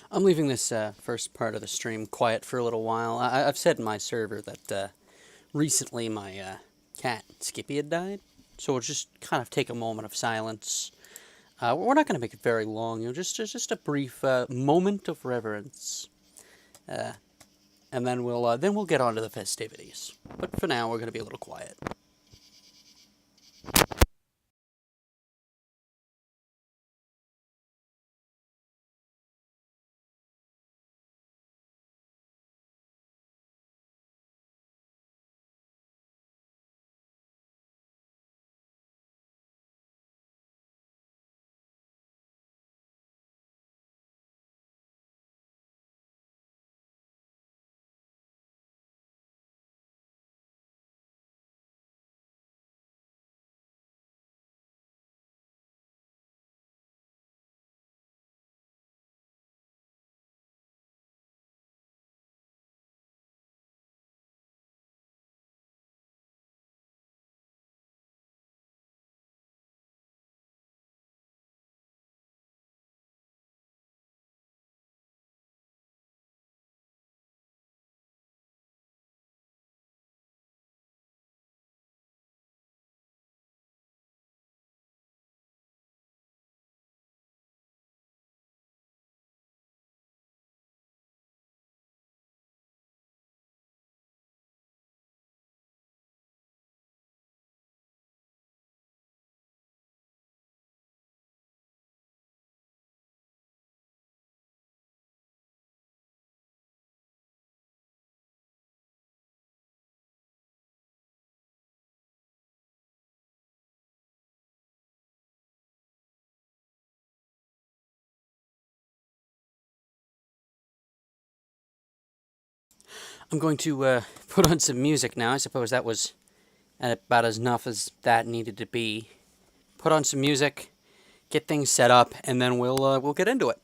I'm leaving this first part of the stream quiet for a little while. I've said in my server that recently my cat Skippy had died, so we'll just kind of take a moment of silence. We're not going to make it very long. Just a brief moment of reverence, uh, and then we'll get on to the festivities. But for now, we're going to be a little quiet. I'm going to put on some music now. I suppose that was about as enough as that needed to be. Put on some music, get things set up, and then we'll get into it.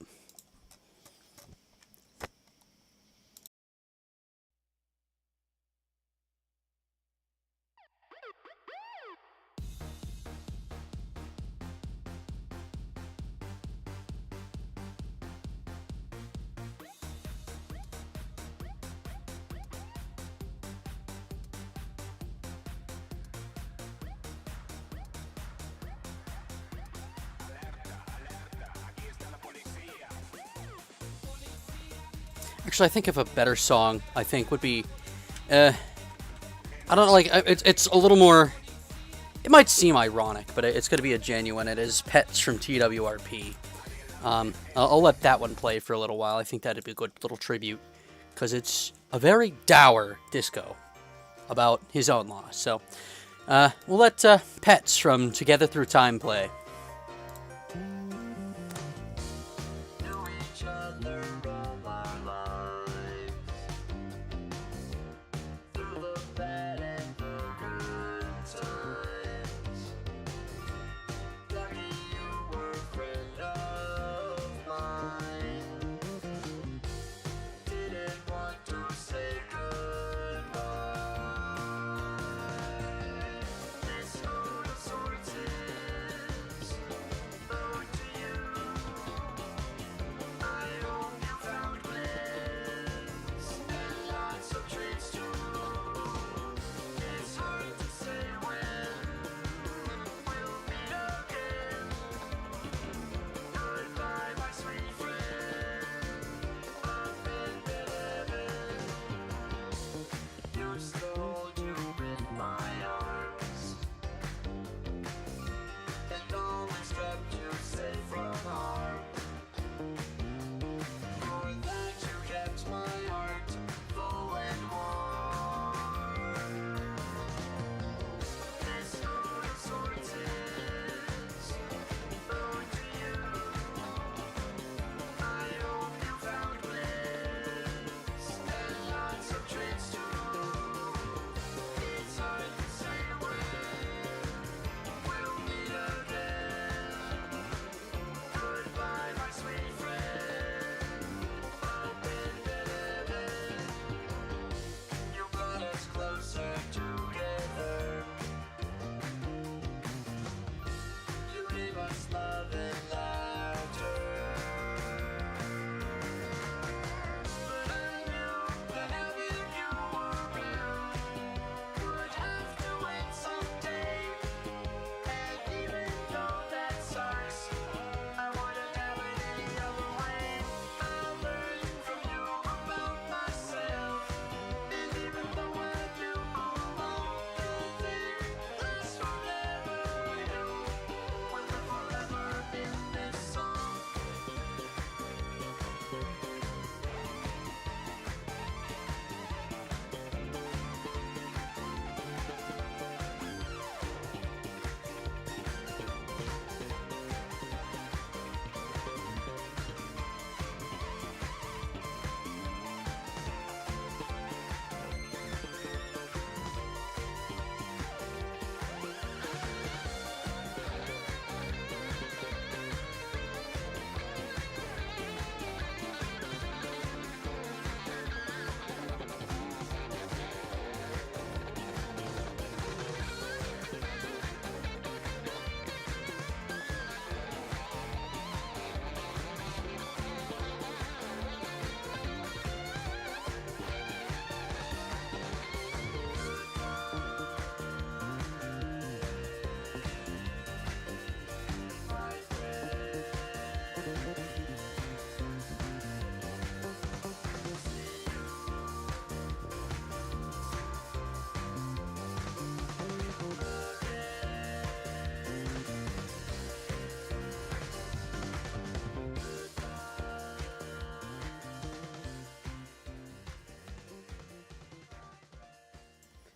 Actually, I think of a better song. I think would be, I don't know, like it's a little more. It might seem ironic, but it's going to be a genuine. It is "Pets" from TWRP. I'll let that one play for a little while. I think that'd be a good little tribute because it's a very dour disco about his own loss. So we'll let "Pets" from "Together Through Time" play.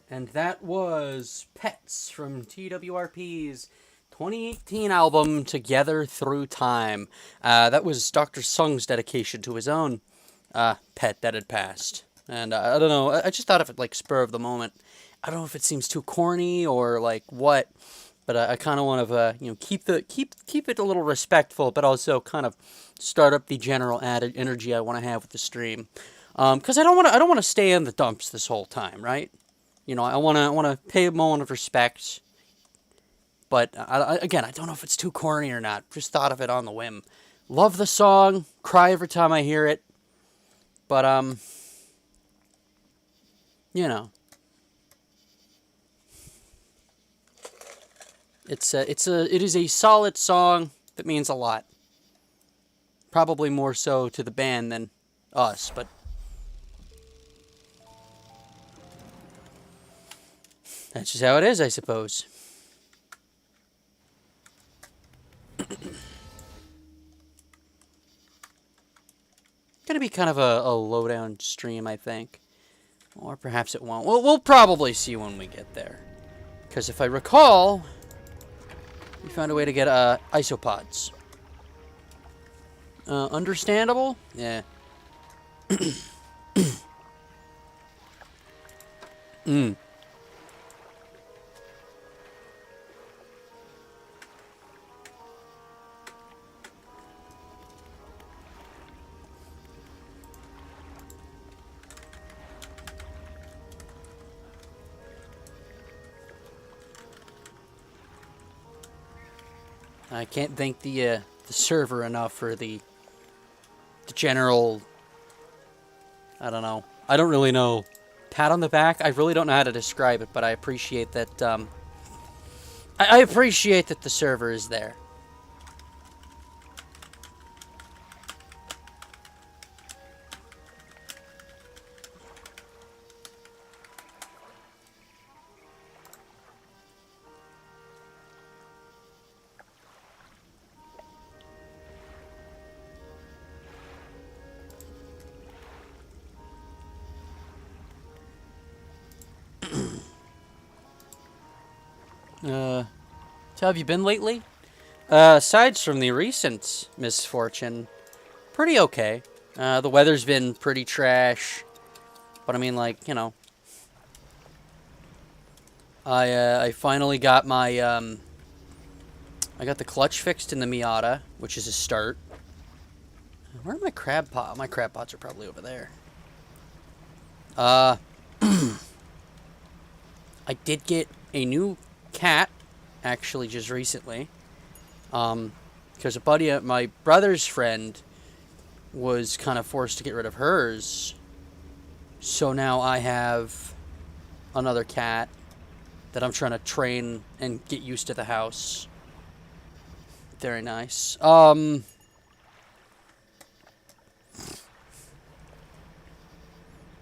And that was Pets from TWRP's 2018 album, Together Through Time. That was Dr. Sung's dedication to his own pet that had passed. And I don't know, I just thought of it like spur of the moment. I don't know if it seems too corny or like what, but I kind of want to keep it a little respectful, but also kind of start up the general added energy I want to have with the stream. Because I don't want to stay in the dumps this whole time, right? I want to pay a moment of respect. But again, I don't know if it's too corny or not. Just thought of it on the whim. Love the song. Cry every time I hear it. But it is a solid song that means a lot. Probably more so to the band than us, but that's just how it is, I suppose. Gonna be kind of a low-down stream, I think. Or perhaps it won't. We'll probably see when we get there. Because if I recall, we found a way to get isopods. Understandable? Yeah. I can't thank the server enough for the general, I don't know. I don't really know. Pat on the back? I really don't know how to describe it, but I appreciate that, I appreciate that the server is there. So how have you been lately? Aside from the recent misfortune, pretty okay. The weather's been pretty trash, but I mean, like, I finally got my, I got the clutch fixed in the Miata, which is a start. Where are my crab pots? My crab pots are probably over there. I did get a new cat, actually, just recently. Because a buddy of my brother's friend was kind of forced to get rid of hers. So now I have another cat that I'm trying to train and get used to the house. Very nice.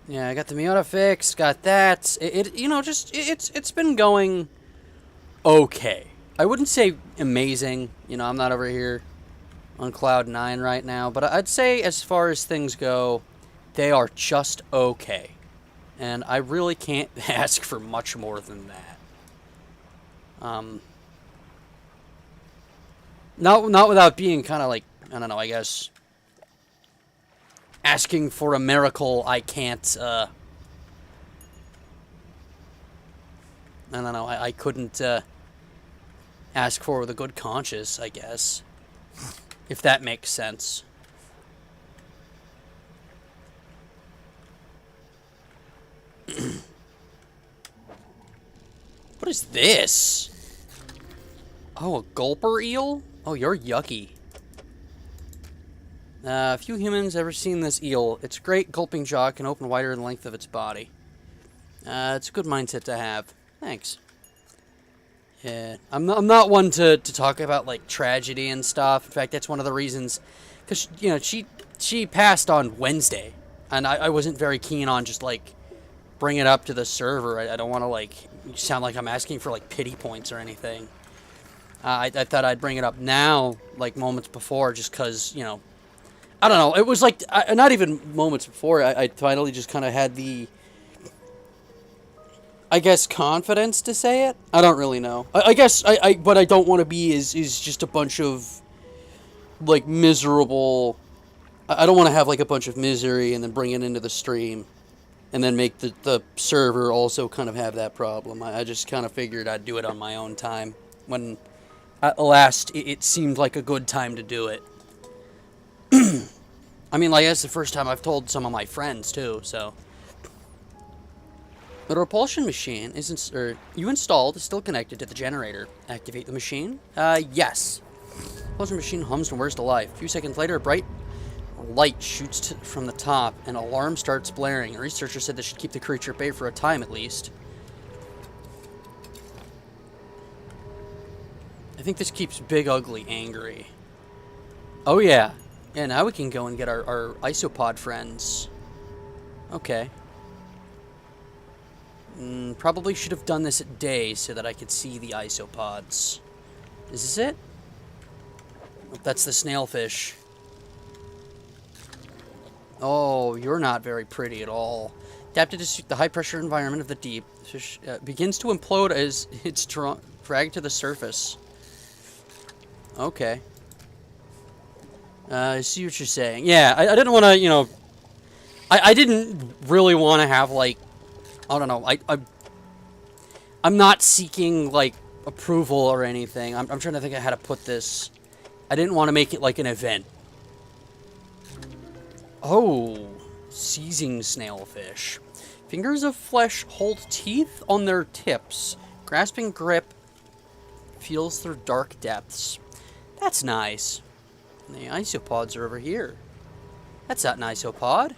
Yeah, I got the Miata fixed, got that. It's been going okay. I wouldn't say amazing. I'm not over here on cloud 9 right now, but I'd say as far as things go, they are just okay. And I really can't ask for much more than that. Not without being kind of like, I don't know, I guess asking for a miracle I can't, I don't know, I couldn't, ask for with a good conscience, I guess. If that makes sense. What is this? Oh, a gulper eel? Oh, you're yucky. Few humans ever seen this eel. Its great gulping jaw can open wider than the length of its body. It's a good mindset to have. Thanks. Yeah, I'm not one to talk about, like, tragedy and stuff. In fact, that's one of the reasons, because, she passed on Wednesday, and I wasn't very keen on just, like, bring it up to the server. I don't want to, like, sound like I'm asking for, like, pity points or anything. I thought I'd bring it up now, like, moments before, just because, I don't know. It was, like, not even moments before. I finally just kind of had the I guess, confidence to say it. I don't really know. I guess what I don't want to be is just a bunch of like miserable. I don't want to have like a bunch of misery and then bring it into the stream, and then make the server also kind of have that problem. I just kind of figured I'd do it on my own time when at last it seemed like a good time to do it. I mean, like, that's the first time I've told some of my friends too. So the repulsion machine you installed is still connected to the generator. Activate the machine. Yes. Repulsion machine hums and whirs to life. A few seconds later, a bright light shoots from the top, and an alarm starts blaring. A researcher said this should keep the creature at bay for a time at least. I think this keeps Big Ugly angry. Oh yeah. Yeah, now we can go and get our isopod friends. Okay. Probably should have done this at day so that I could see the isopods. Is this it? Oh, that's the snailfish. Oh, you're not very pretty at all. Adapted to suit the high-pressure environment of the deep, the fish begins to implode as it's dragged to the surface. Okay. I see what you're saying. Yeah, I didn't want to, you know... I didn't really want to have, like... I don't know. I'm not seeking, like, approval or anything. I'm trying to think of how to put this. I didn't want to make it like an event. Oh, seizing snailfish. Fingers of flesh hold teeth on their tips. Grasping grip feels through dark depths. That's nice. And the isopods are over here. That's not an isopod.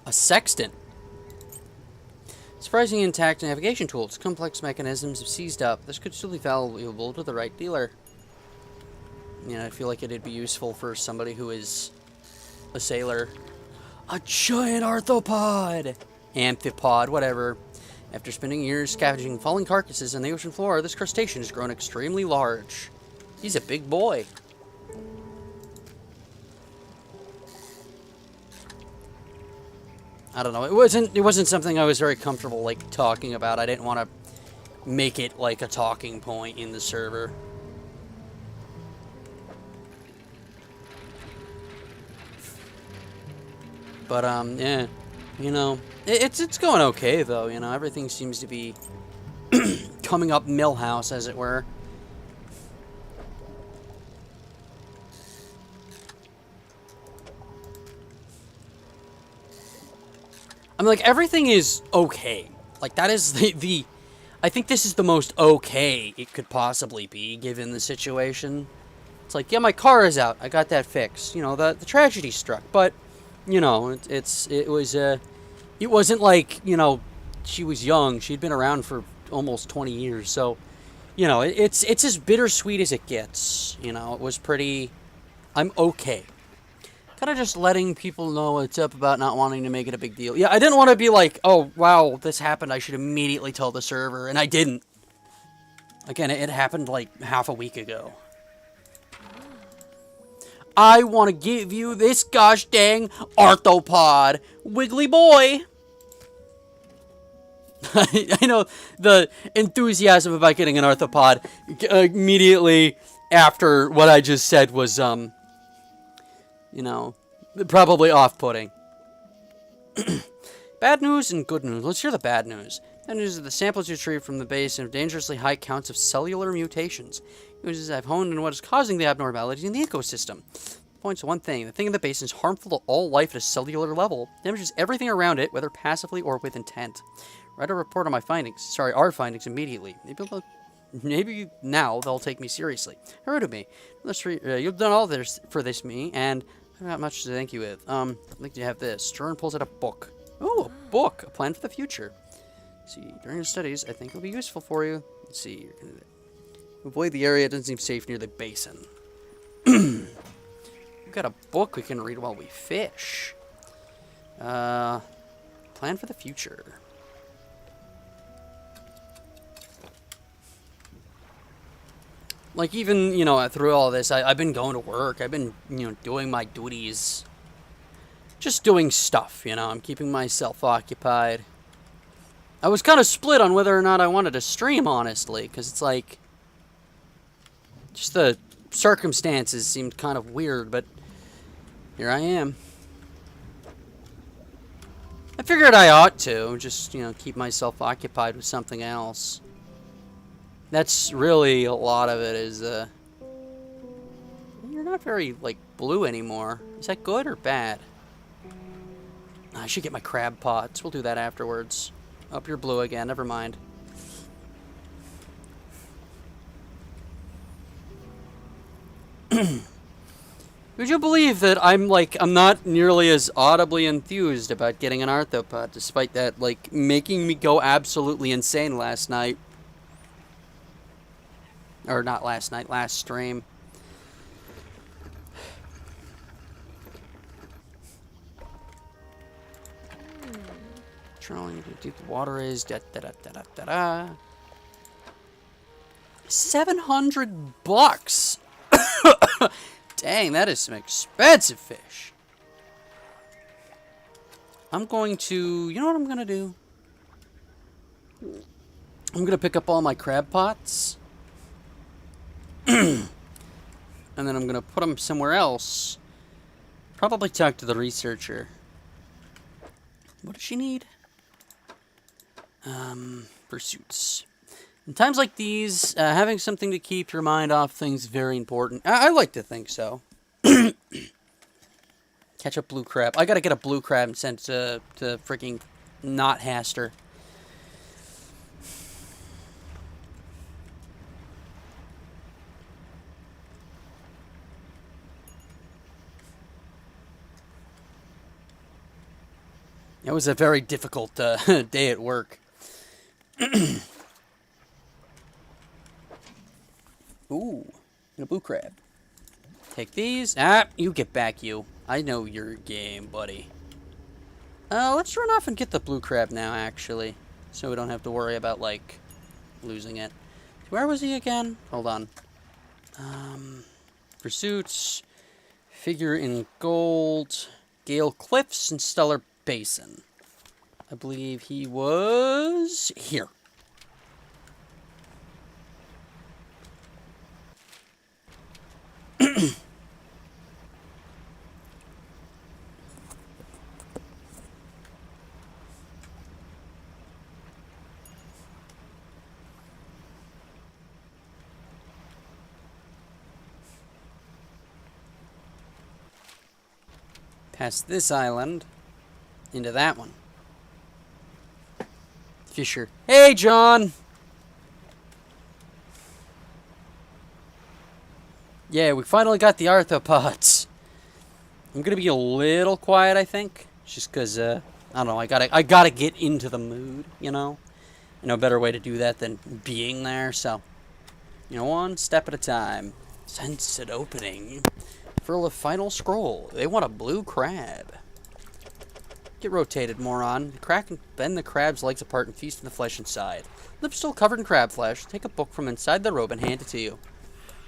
A sextant. Surprisingly intact navigation tools. Complex mechanisms have seized up. This could still be valuable to the right dealer. You know, I feel like it'd be useful for somebody who is a sailor. A giant arthropod! Amphipod, whatever. After spending years scavenging fallen carcasses on the ocean floor, this crustacean has grown extremely large. He's a big boy. I don't know. It wasn't something I was very comfortable like talking about. I didn't want to make it like a talking point in the server. But yeah, you know, it's going okay though. You know, everything seems to be coming up Millhouse, as it were. I mean, like, everything is okay. Like, that is the I think this is the most okay it could possibly be, given the situation. It's like, yeah, my car is out. I got that fixed. You know, the tragedy struck. But, you know, it wasn't like, you know, she was young. She'd been around for almost 20 years. So, you know, it's as bittersweet as it gets. You know, it was pretty... I'm okay. Kind of just letting people know what's up about not wanting to make it a big deal. Yeah, I didn't want to be like, oh, wow, this happened. I should immediately tell the server. And I didn't. Again, it happened like half a week ago. I want to give you this gosh dang arthropod. Wiggly boy. I know the enthusiasm about getting an arthropod immediately after what I just said was, you know, probably off-putting. Bad news and good news. Let's hear the bad news. Bad news is the samples retrieved from the base have dangerously high counts of cellular mutations. Users have honed on what is causing the abnormalities in the ecosystem. Points to one thing. The thing in the basin is harmful to all life at a cellular level. Damages everything around it, whether passively or with intent. Write a report on my findings. Sorry, our findings immediately. Maybe now they'll take me seriously. Heard of me. You've done all this for this, me, and I don't have much to thank you with. I'd like to have this. Jordan pulls out a book. Oh, a book. A plan for the future. Let's see, during your studies, I think it'll be useful for you. Let's see. You're gonna avoid the area. It doesn't seem safe near the basin. We've got a book we can read while we fish. Plan for the future. Like, even, you know, through all this, I've been going to work. I've been, you know, doing my duties. Just doing stuff, you know. I'm keeping myself occupied. I was kind of split on whether or not I wanted to stream, honestly, because it's like, just the circumstances seemed kind of weird, but here I am. I figured I ought to, just, you know, keep myself occupied with something else. That's really a lot of it is, you're not very, like, blue anymore. Is that good or bad? I should get my crab pots. We'll do that afterwards. Oh, you're blue again. Never mind. Would you believe that I'm not nearly as audibly enthused about getting an arthropod, despite that, like, making me go absolutely insane last night. Or not last night, last stream. Trying to do the water is da da da da da da. $700. Dang, that is some expensive fish. I'm going to, you know what I'm gonna do? I'm gonna pick up all my crab pots. And then I'm gonna put them somewhere else. Probably talk to the researcher. What does she need? Pursuits. In times like these, having something to keep your mind off things is very important. I like to think so. Catch a blue crab. I gotta get a blue crab and send it to freaking not Haster. It was a very difficult day at work. Ooh, and a blue crab. Take these. Ah, you get back, you. I know your game, buddy. Let's run off and get the blue crab now, actually. So we don't have to worry about, like, losing it. Where was he again? Hold on. Pursuits. Figure in gold. Gale Cliffs and Stellar Basin. I believe he was here. Past this island, into that one. Fisher. Hey, John! Yeah, we finally got the arthropods. I'm gonna be a little quiet, I think. Just because, I don't know, I gotta get into the mood, you know? No better way to do that than being there, so... You know, one step at a time. Sense an opening. For the final scroll, they want a blue crab. Get rotated, moron. Crack and bend the crab's legs apart and feast on the flesh inside. Lips still covered in crab flesh. Take a book from inside the robe and hand it to you.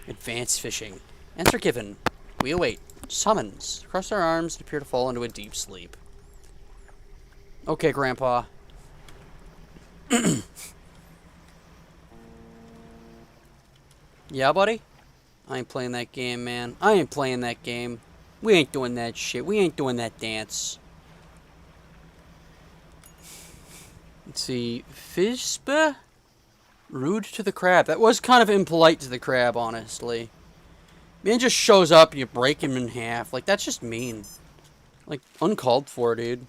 Advanced fishing. Answer given. We await. Summons. Cross our arms and appear to fall into a deep sleep. Okay, Grandpa. Yeah, buddy? I ain't playing that game, man. I ain't playing that game. We ain't doing that shit. We ain't doing that dance. Let's see. Fishba? Rude to the crab. That was kind of impolite to the crab, honestly. Man just shows up and you break him in half. Like, that's just mean. Like, uncalled for, dude.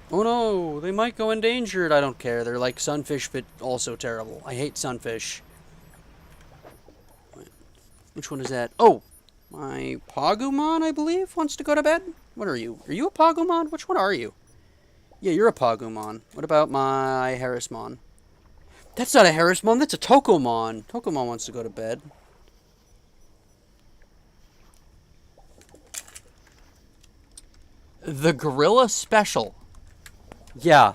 Oh no, they might go endangered. I don't care. They're like sunfish, but also terrible. I hate sunfish. Which one is that? Oh, my Pagumon, I believe, wants to go to bed. What are you? Are you a Pagumon? Which one are you? Yeah, you're a Pagumon. What about my Harrismon? That's not a Harrismon. That's a Tokomon. Tokomon wants to go to bed. The Gorilla Special. Yeah.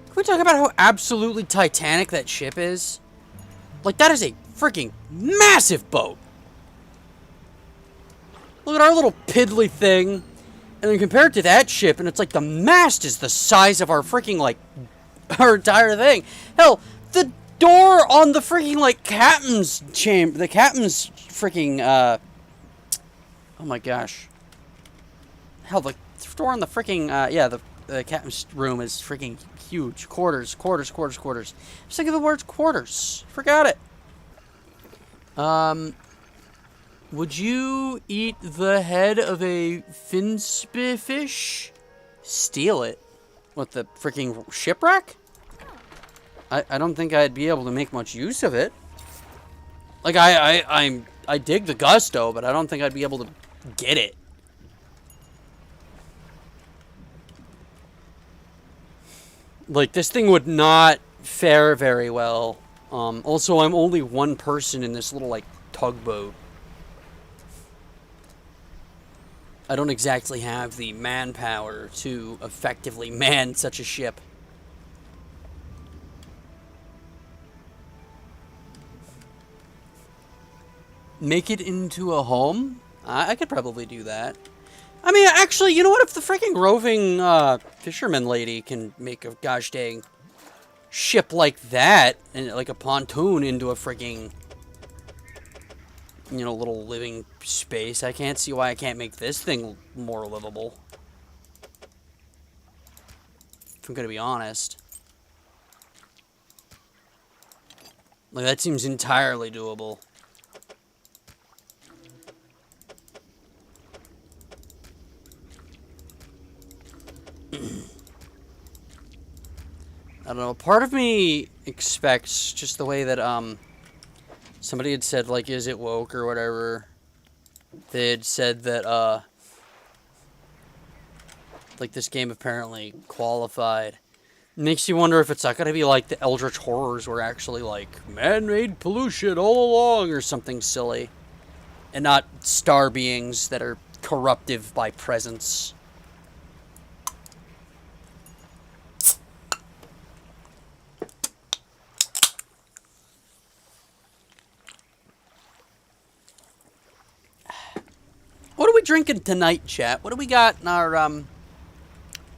Can we talk about how absolutely titanic that ship is? Like, that is a freaking massive boat. Look at our little piddly thing. And then compare it to that ship, and it's like the mast is the size of our freaking, like, our entire thing. Hell, the door on the freaking, like, captain's chamber, the captain's freaking, oh my gosh. Hell, the door on the freaking, yeah, the captain's room is freaking huge. Quarters. I'm sick of the words quarters. Forgot it. Would you eat the head of a fish? Steal it? What, the freaking shipwreck? I don't think I'd be able to make much use of it. Like, I dig the gusto, but I don't think I'd be able to get it. Like, this thing would not fare very well. Also, I'm only one person in this little, like, tugboat. I don't exactly have the manpower to effectively man such a ship. Make it into a home? I could probably do that. I mean, actually, you know what? If the freaking roving fisherman lady can make a gosh dang ship like that, and like a pontoon into a freaking, you know, little living space, I can't see why I can't make this thing more livable. If I'm gonna be honest. Like, that seems entirely doable. I don't know, part of me expects just the way that, somebody had said, like, is it woke or whatever? They had said that, like, this game apparently qualified. Makes you wonder if it's not gonna be like the Eldritch Horrors were actually, like, man-made pollution all along or something silly. And not star beings that are corruptive by presence. What are we drinking tonight, chat? What do we got in our,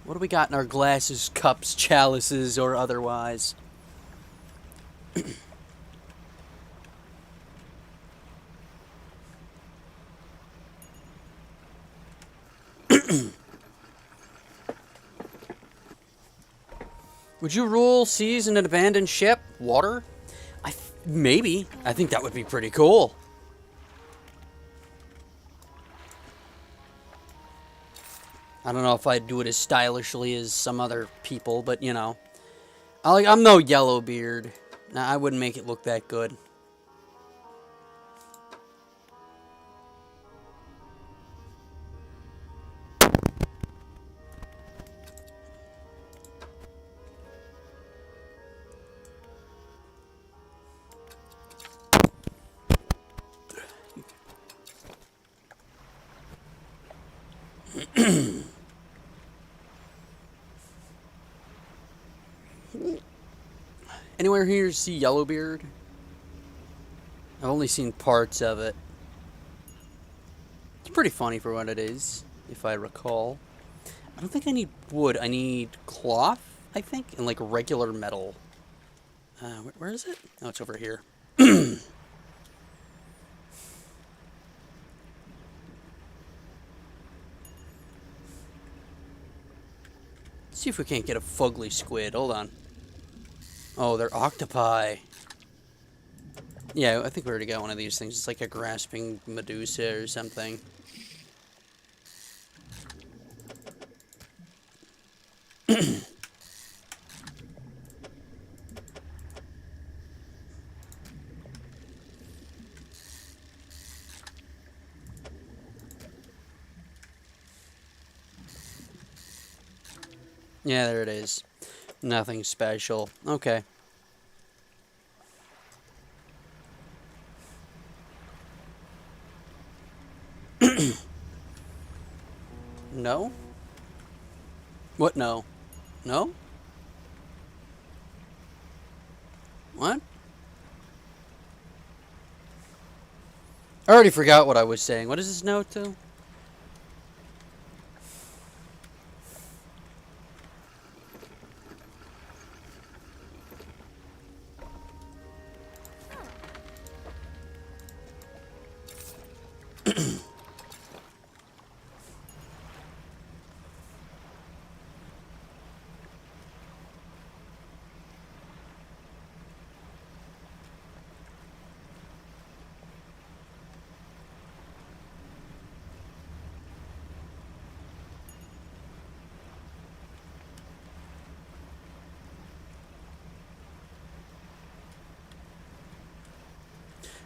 what do we got in our glasses, cups, chalices, or otherwise? Would you rule seas in an abandoned ship? Water? Maybe. I think that would be pretty cool. I don't know if I'd do it as stylishly as some other people, but, you know. I'm no Yellowbeard. Nah, I wouldn't make it look that good. Anywhere here see Yellowbeard? I've only seen parts of it. It's pretty funny for what it is, if I recall. I don't think I need wood. I need cloth, I think, and like regular metal. Where is it? Oh, it's over here. See if we can't get a fugly squid. Hold on. Oh, they're octopi. Yeah, I think we already got one of these things. It's like a grasping Medusa or something. Yeah, there it is. Nothing special. Okay. No? What no? No? What? I already forgot what I was saying. What is this note to?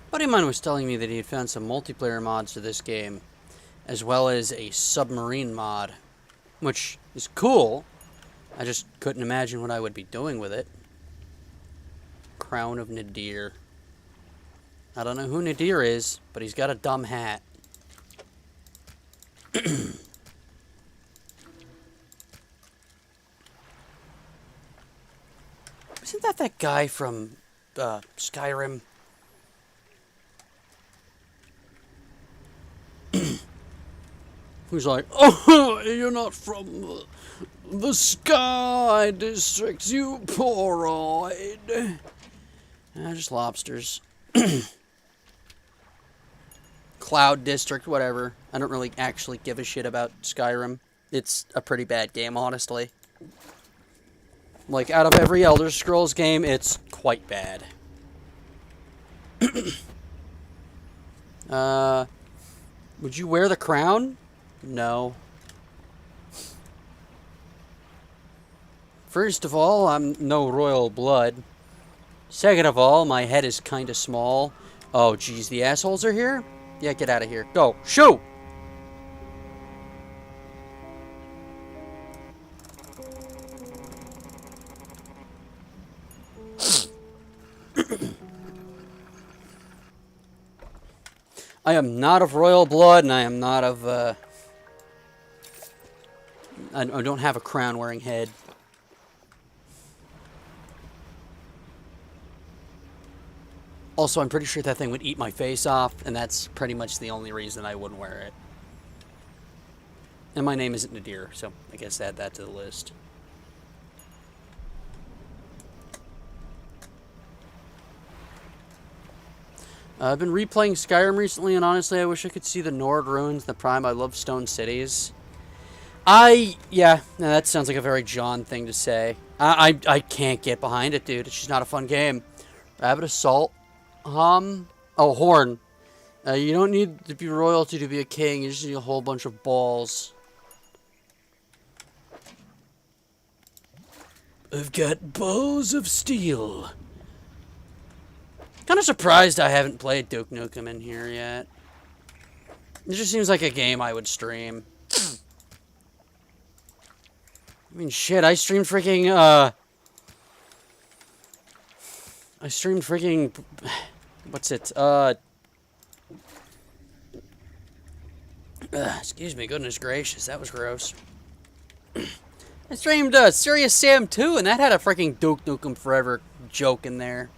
A buddy of mine was telling me that he had found some multiplayer mods to this game, as well as a submarine mod, which is cool. I just couldn't imagine what I would be doing with it. Crown of Nadir. I don't know who Nadir is, but he's got a dumb hat. Isn't that guy from Skyrim? Who's like, oh, you're not from the Sky District, you poor-eyed. Just lobsters. Cloud District, whatever. I don't really actually give a shit about Skyrim. It's a pretty bad game, honestly. Like, out of every Elder Scrolls game, it's quite bad. Would you wear the crown? No. First of all, I'm no royal blood. Second of all, my head is kinda small. Oh, geez, the assholes are here? Yeah, get out of here. Go. Shoo! I am not of royal blood, and I am not of, I don't have a crown-wearing head. Also, I'm pretty sure that thing would eat my face off, and that's pretty much the only reason I wouldn't wear it. And my name isn't Nadir, so I guess add that to the list. I've been replaying Skyrim recently, and honestly, I wish I could see the Nord ruins, the Prime. I love stone cities. Yeah, that sounds like a very John thing to say. I can't get behind it, dude. It's just not a fun game. Rabbit Assault. Oh, Horn. You don't need to be royalty to be a king. You just need a whole bunch of balls. I've got balls of steel. Kind of surprised I haven't played Duke Nukem in here yet. It just seems like a game I would stream. I mean, shit, I streamed freaking, what's it, excuse me, goodness gracious, that was gross. I streamed, Serious Sam 2, and that had a freaking Duke Nukem Forever joke in there.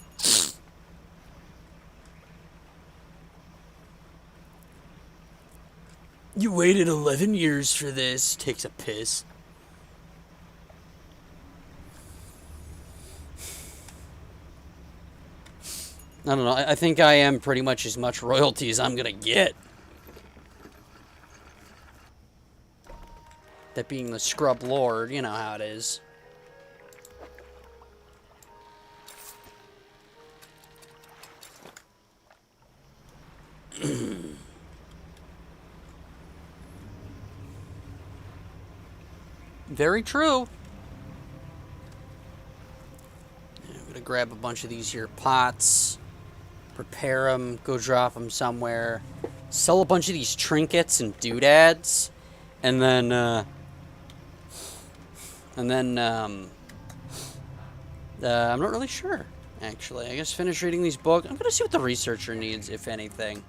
You waited 11 years for this. Takes a piss. I don't know. I think I am pretty much as much royalty as I'm gonna get. That being the Scrublord, you know how it is. Very true. I'm gonna grab a bunch of these here pots, prepare them, go drop them somewhere, sell a bunch of these trinkets and doodads, and then I'm not really sure, actually. I guess finish reading these books. I'm gonna see what the researcher needs, if anything.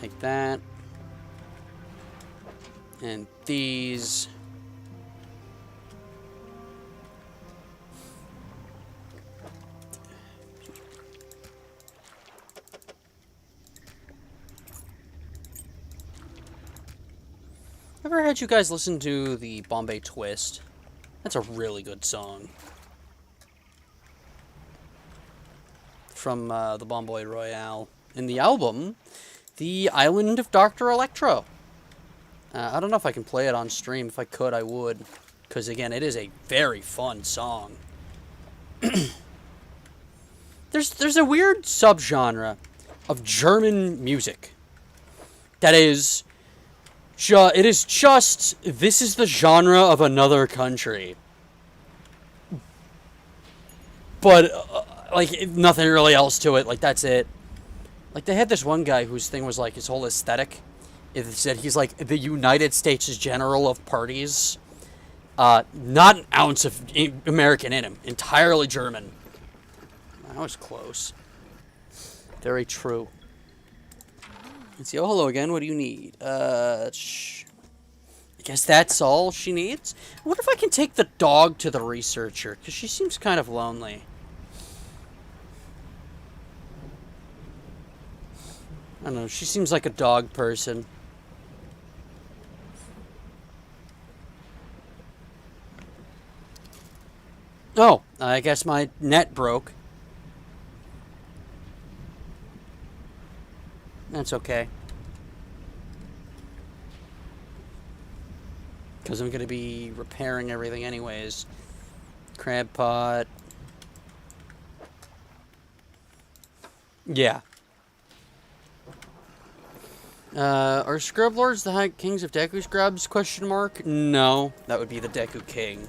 Take that. And these. Ever had you guys listen to the Bombay Twist? That's a really good song. From the Bombay Royale. In the album, The Island of Dr. Electro. I don't know if I can play it on stream. If I could, I would. Because, again, it is a very fun song. There's a weird subgenre of German music that is... it is just, this is the genre of another country. But, like, nothing really else to it. Like, that's it. Like, they had this one guy whose thing was, like, his whole aesthetic. It said he's, like, the United States General of Parties. Not an ounce of American in him. Entirely German. That was close. Very true. Let's see. Oh, hello again. What do you need? I guess that's all she needs. I wonder if I can take the dog to the researcher, because she seems kind of lonely. I don't know. She seems like a dog person. Oh, I guess my net broke. That's okay. Because I'm going to be repairing everything anyways. Crab pot. Yeah. Are Scrublords the High Kings of Deku Scrubs? Question mark? No, that would be the Deku King.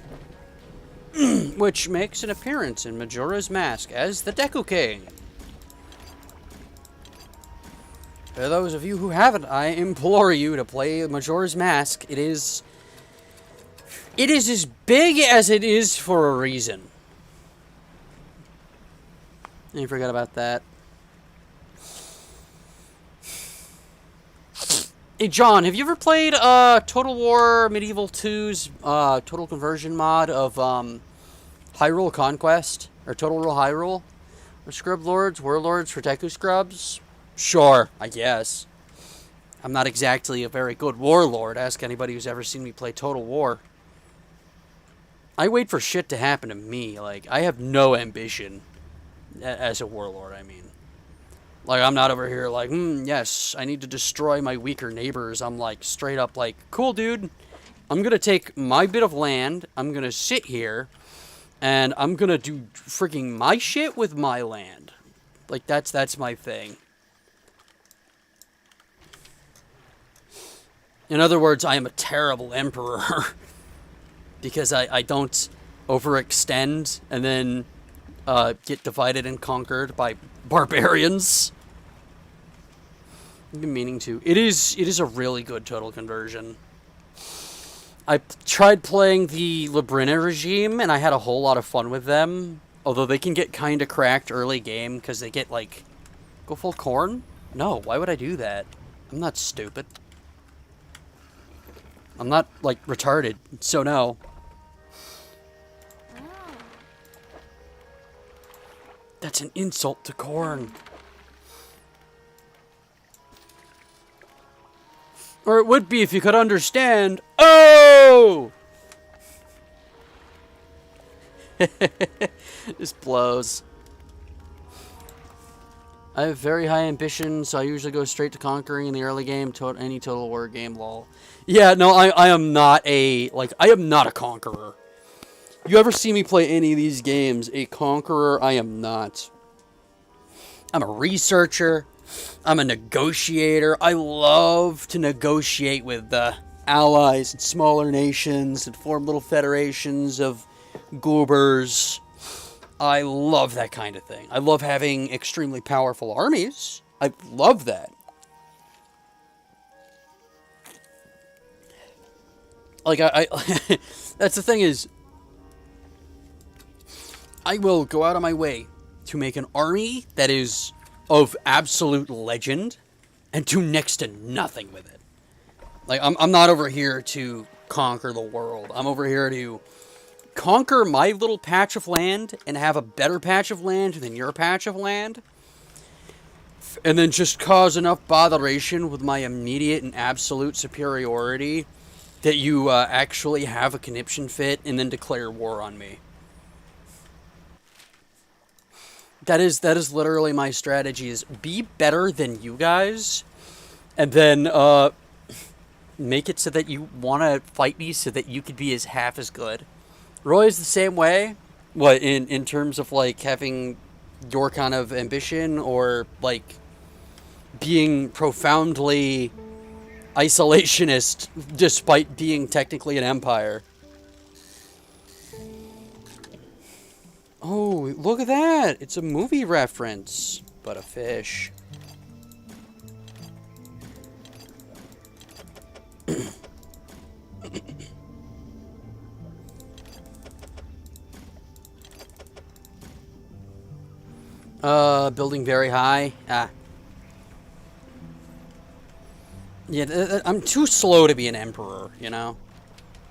Which makes an appearance in Majora's Mask as the Deku King. For those of you who haven't, I implore you to play Majora's Mask. It is as big as it is for a reason. I forgot about that. Hey, John, have you ever played Total War Medieval 2's Total Conversion mod of Hyrule Conquest? Or Total War Hyrule? Or Scrublords, Warlords for Deku Scrubs? Sure, I guess. I'm not exactly a very good warlord. Ask anybody who's ever seen me play Total War. I wait for shit to happen to me. Like, I have no ambition as a warlord, I mean. Like, I'm not over here like, yes, I need to destroy my weaker neighbors. I'm like, straight up like, cool, dude. I'm gonna take my bit of land, I'm gonna sit here, and I'm gonna do freaking my shit with my land. Like, that's my thing. In other words, I am a terrible emperor. Because I don't overextend and then get divided and conquered by barbarians. I've been meaning to. It is a really good Total Conversion. I tried playing the Labrina regime, and I had a whole lot of fun with them. Although they can get kind of cracked early game, because they get, like... Go full corn? No, why would I do that? I'm not stupid. I'm not, like, retarded, so no. That's an insult to corn. Or it would be if you could understand. Oh! This blows. I have very high ambitions, so I usually go straight to conquering in the early game. Any Total War game, lol. Yeah, no, I am not a conqueror. You ever see me play any of these games, a conqueror, I am not. I'm a researcher, I'm a negotiator. I love to negotiate with allies and smaller nations and form little federations of goobers. I love that kind of thing. I love having extremely powerful armies. I love that. Like, I that's the thing is, I will go out of my way to make an army that is of absolute legend and do next to nothing with it. Like, I'm not over here to conquer the world. I'm over here to conquer my little patch of land and have a better patch of land than your patch of land. And then just cause enough botheration with my immediate and absolute superiority that you actually have a conniption fit and then declare war on me. That is literally my strategy, is be better than you guys, and then make it so that you want to fight me so that you could be as half as good. Roy's the same way. What, in terms of, like, having your kind of ambition, or, like, being profoundly isolationist despite being technically an empire? Oh, look at that! It's a movie reference, but a fish. Building very high. Yeah, I'm too slow to be an emperor, you know?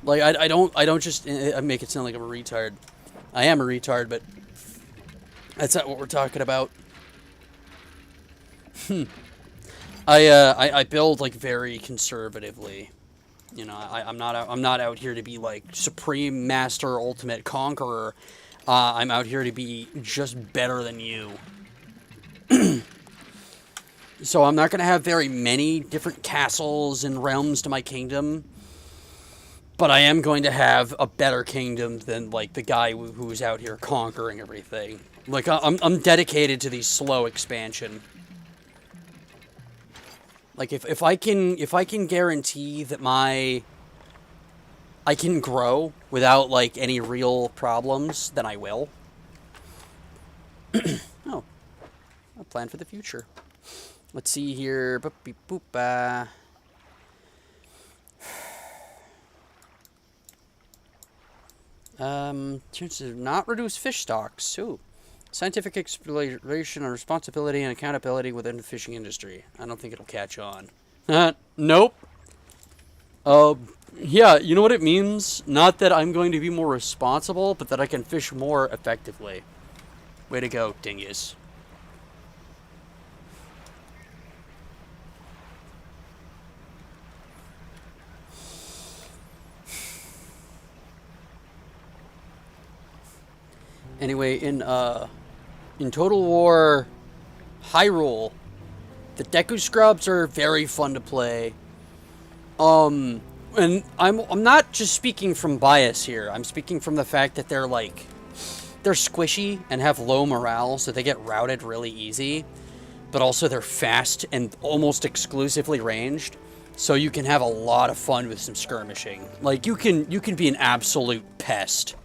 Like, I don't just make it sound like I'm a retard. I am a retard, but that's not what we're talking about. I build, like, very conservatively. You know, I'm not out here to be, like, supreme master ultimate conqueror. I'm out here to be just better than you. So I'm not going to have very many different castles and realms to my kingdom. But I am going to have a better kingdom than, like, the guy who's out here conquering everything. Like, I'm dedicated to the slow expansion. Like, if I can guarantee that I can grow without, like, any real problems, then I will. Oh, a plan for the future. Let's see here. Boop beep boop. Chance to not reduce fish stocks. Ooh. Scientific exploration and responsibility and accountability within the fishing industry. I don't think it'll catch on. Nope. Yeah, you know what it means? Not that I'm going to be more responsible, but that I can fish more effectively. Way to go, dingus. Anyway, in Total War Hyrule, the Deku Scrubs are very fun to play. And I'm not just speaking from bias here. I'm speaking from the fact that they're squishy and have low morale, so they get routed really easy. But also they're fast and almost exclusively ranged, so you can have a lot of fun with some skirmishing. Like, you can be an absolute pest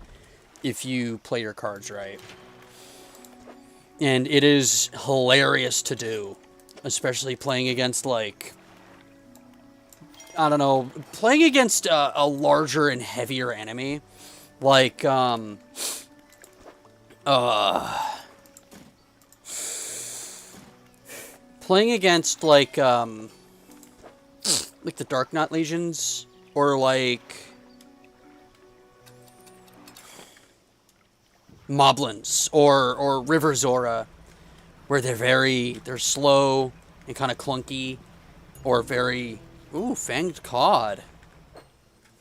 if you play your cards right. And it is hilarious to do, especially playing against, like, I don't know, playing against a larger and heavier enemy, like, playing against, like the Dark Knot Legions, or, like, Moblins, or River Zora, where they're slow and kind of clunky, or very, ooh, fanged cod.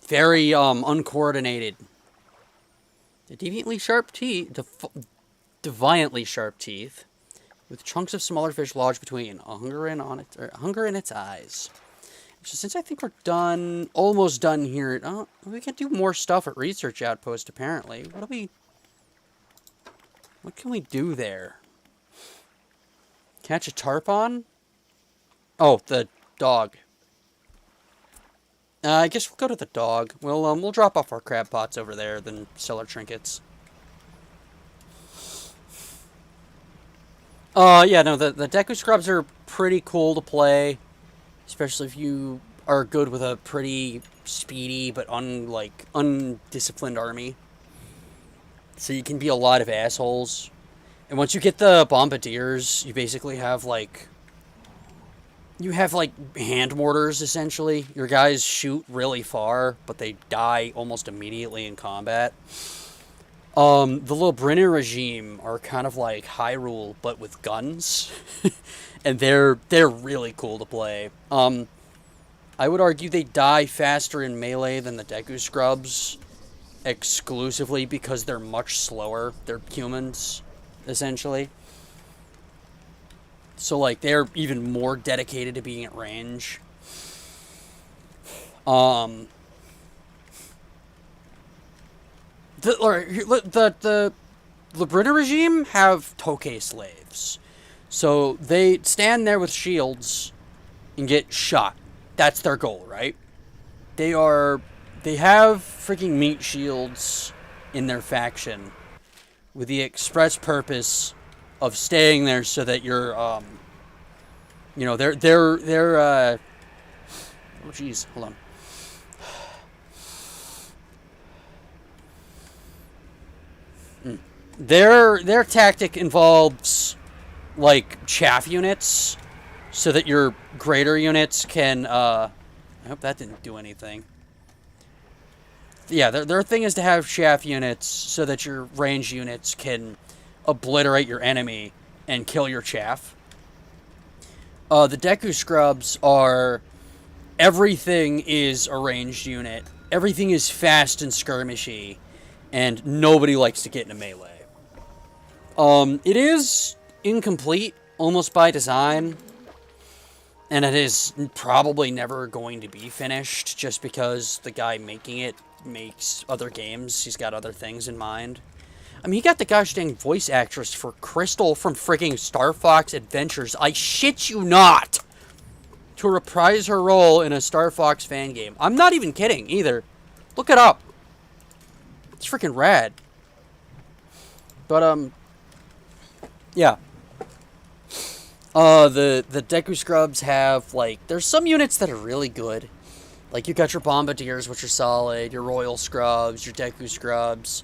Very, uncoordinated. The deviantly sharp teeth, deviantly sharp teeth, with chunks of smaller fish lodged between, hunger in its eyes. So since I think we're almost done here, we can do more stuff at Research Outpost, apparently. What can we do there? Catch a tarpon? Oh, the dog. I guess we'll go to the dog. We'll drop off our crab pots over there, then sell our trinkets. Yeah, no, the Deku Scrubs are pretty cool to play, especially if you are good with a pretty speedy but undisciplined army. So you can be a lot of assholes. And once you get the Bombardiers, you basically have hand mortars, essentially. Your guys shoot really far, but they die almost immediately in combat. The Lobrinner regime are kind of like Hyrule, but with guns. And they're really cool to play. I would argue they die faster in melee than the Deku Scrubs, exclusively because they're much slower. They're humans, essentially. So, like, they're even more dedicated to being at range. The Lobrinner regime have Tokei slaves. So they stand there with shields and get shot. That's their goal, right? They have freaking meat shields in their faction with the express purpose of staying there so that you're oh jeez, hold on. Their tactic involves like chaff units so that your greater units can I hope that didn't do anything. Yeah, their thing is to have chaff units so that your range units can obliterate your enemy and kill your chaff. The Deku Scrubs are everything is a ranged unit. Everything is fast and skirmishy, and nobody likes to get in a melee. It is incomplete, almost by design, and it is probably never going to be finished just because the guy making it makes other games. He's got other things in mind. I mean, he got the gosh dang voice actress for Crystal from frigging Star Fox Adventures. I shit you not! To reprise her role in a Star Fox fan game. I'm not even kidding, either. Look it up. It's freaking rad. But, yeah. The Deku Scrubs have, like, there's some units that are really good. Like, you got your Bombardiers, which are solid, your Royal Scrubs, your Deku Scrubs,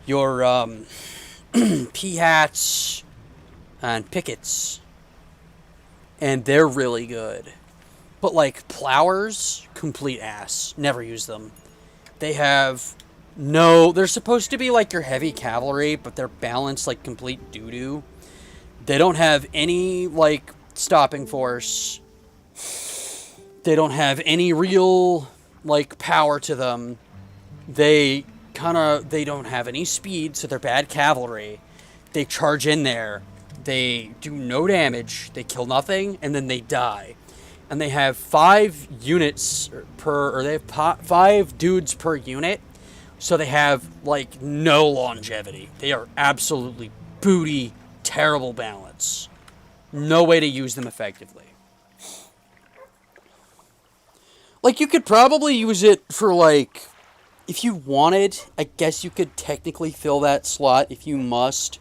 your, P-Hats, and Pickets. And they're really good. But, like, Plowers, complete ass. Never use them. They have they're supposed to be like your heavy cavalry, but they're balanced like complete doo-doo. They don't have any, like, stopping force. They don't have any real, like, power to them. They don't have any speed, so they're bad cavalry. They charge in there. They do no damage. They kill nothing, and then they die. And they have 5 units they have 5 dudes per unit. So they have, like, no longevity. They are absolutely booty, terrible balance. No way to use them effectively. Like, you could probably use it for, like, if you wanted, I guess you could technically fill that slot if you must,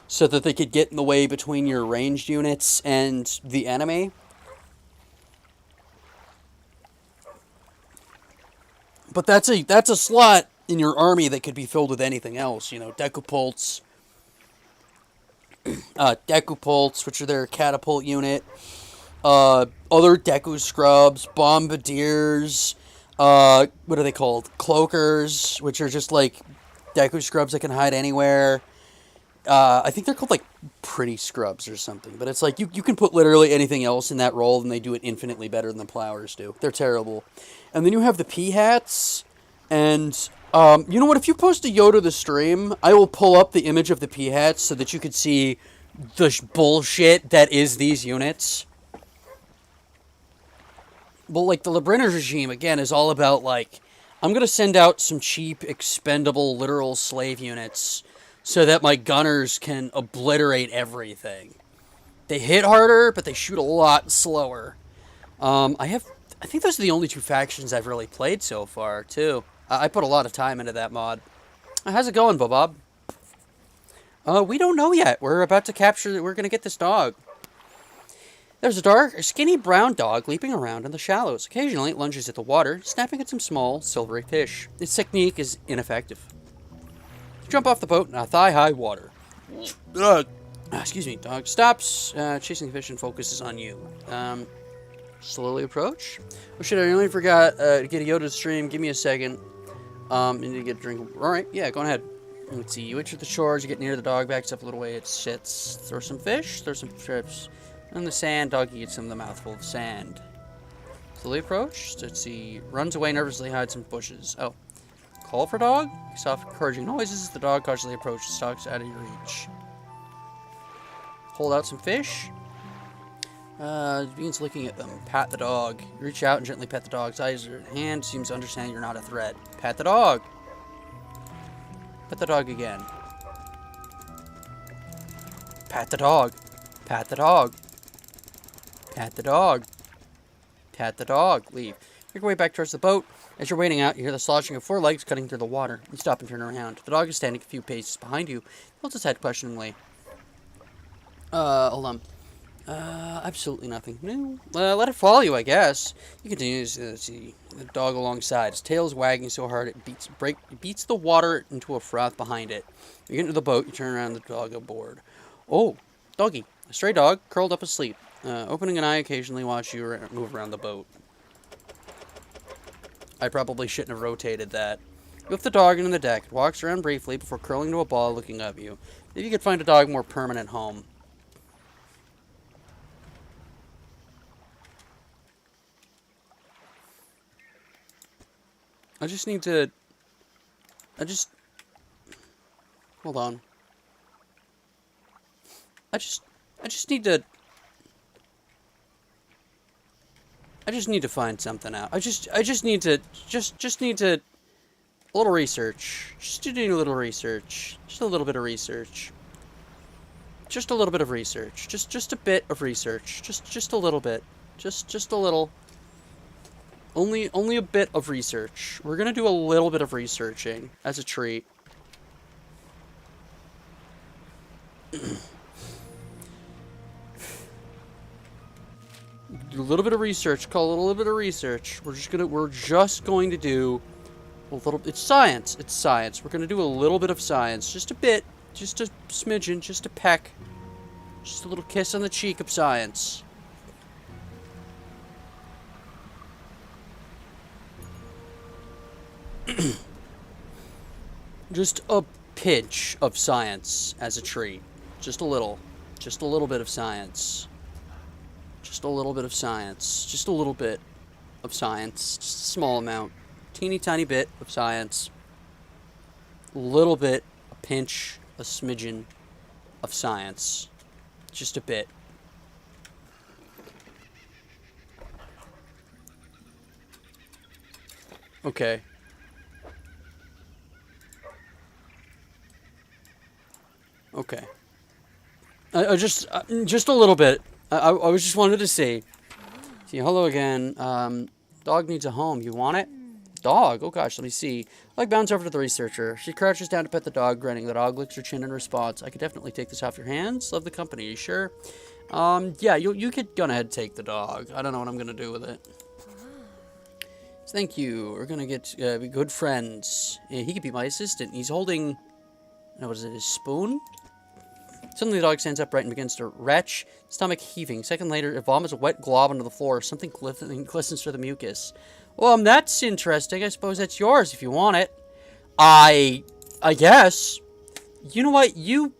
so that they could get in the way between your ranged units and the enemy. But that's a slot in your army that could be filled with anything else, Decupults, which are their catapult unit, other Deku Scrubs, Bombardiers, what are they called? Cloakers, which are just like Deku Scrubs that can hide anywhere. I think they're called like Pretty Scrubs or something, but it's like you can put literally anything else in that role and they do it infinitely better than the Plowers do. They're terrible. And then you have the P-Hats, and you know what? If you post a Yoda the stream, I will pull up the image of the P-Hats so that you could see the bullshit that is these units. But, like, the Lobrinner regime, again, is all about, like, I'm going to send out some cheap, expendable, literal slave units so that my gunners can obliterate everything. They hit harder, but they shoot a lot slower. I think those are the only two factions I've really played so far, too. I put a lot of time into that mod. How's it going, Bob? We don't know yet. We're about to capture... We're going to get this dog. There's a dark, skinny brown dog leaping around in the shallows. Occasionally, it lunges at the water, snapping at some small, silvery fish. Its technique is ineffective. Jump off the boat in thigh-high water. Excuse me. Dog stops, chasing the fish and focuses on you. Slowly approach. Oh shit, I nearly forgot to get a Yoda stream. Give me a second. You need to get a drink. Alright, yeah, go ahead. Let's see. You enter the shores, you get near the dog, backs up a little way, it sits. Throw some fish, throw some strips. On the sand, doggy eats some of the mouthful of sand. Slowly approach. Let's see. Runs away, nervously hides some bushes. Oh. Call for dog? Soft, encouraging noises. The dog cautiously approaches, stalks out of your reach. Hold out some fish. Begins looking at them. Pat the dog. You reach out and gently pet the dog's eyes. Your hand seems to understand you're not a threat. Pat the dog. Pet the dog again. Pat the dog. Pat the dog. Pat the dog. Pat the dog. Leave. Make your way back towards the boat. As you're wading out, you hear the sloshing of 4 legs cutting through the water. You stop and turn around. The dog is standing a few paces behind you. Holds its head questioningly. Hold on. Absolutely nothing. No. Let it follow you, I guess. You continue to see the dog alongside. Its tail is wagging so hard it beats the water into a froth behind it. You get into the boat, you turn around, the dog aboard. Oh, doggy. A stray dog, curled up asleep. Opening an eye, occasionally watch you move around the boat. I probably shouldn't have rotated that. You lift the dog into the deck. It walks around briefly before curling to a ball looking up at you. Maybe you could find a dog more permanent home. Hold on. I just need to find something out. I just need to a little research. Just to do a little research. Just a little bit of research. Just a little bit of research. Just a bit of research. Just a little bit. Just a little. Only a bit of research. We're gonna do a little bit of researching as a treat. Do a little bit of research. Call it a little bit of research. We're just going to do a little. It's science. It's science. We're gonna do a little bit of science. Just a bit. Just a smidgen. Just a peck. Just a little kiss on the cheek of science. Just a pinch of science as a treat. Just a little. Just a little bit of science. Just a little bit of science. Just a little bit of science. Just a small amount. Teeny tiny bit of science. A little bit, a pinch, a smidgen of science. Just a bit. Okay. Okay. I just a little bit. I was just wanted to see. Hello again. Dog needs a home. You want it? Dog? Oh gosh, let me see. I bounce over to the researcher. She crouches down to pet the dog, grinning. The dog licks her chin in response. I could definitely take this off your hands. Love the company. Are you sure? Yeah, you could go ahead and take the dog. I don't know what I'm gonna do with it. Thank you. We're gonna be good friends. Yeah, he could be my assistant. He's holding... what is it, his spoon? Suddenly the dog stands upright and begins to retch, stomach heaving. A second later, it vomits a wet glob onto the floor. Something glistens through the mucus. Well, that's interesting. I suppose that's yours if you want it. I guess. You know what? You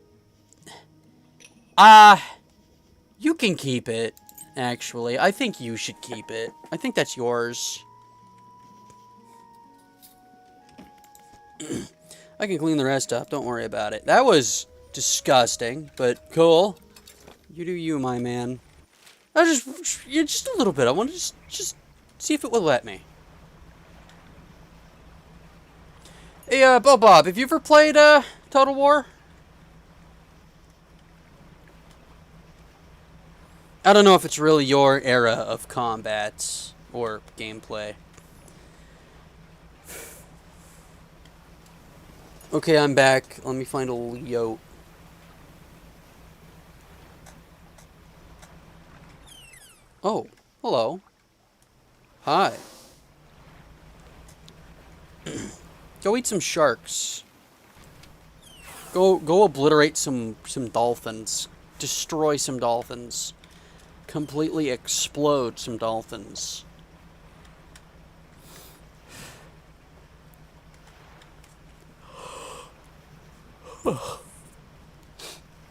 can keep it, actually. I think you should keep it. I think that's yours. I can clean the rest up. Don't worry about it. That was disgusting, but cool. You do you, my man. Just a little bit. I want to just see if it will let me. Hey, Bob, have you ever played, Total War? I don't know if it's really your era of combat or gameplay. Okay, I'm back. Let me find a Leo. Oh, hello. Hi. Go eat some sharks. Go obliterate some dolphins. Destroy some dolphins. Completely explode some dolphins.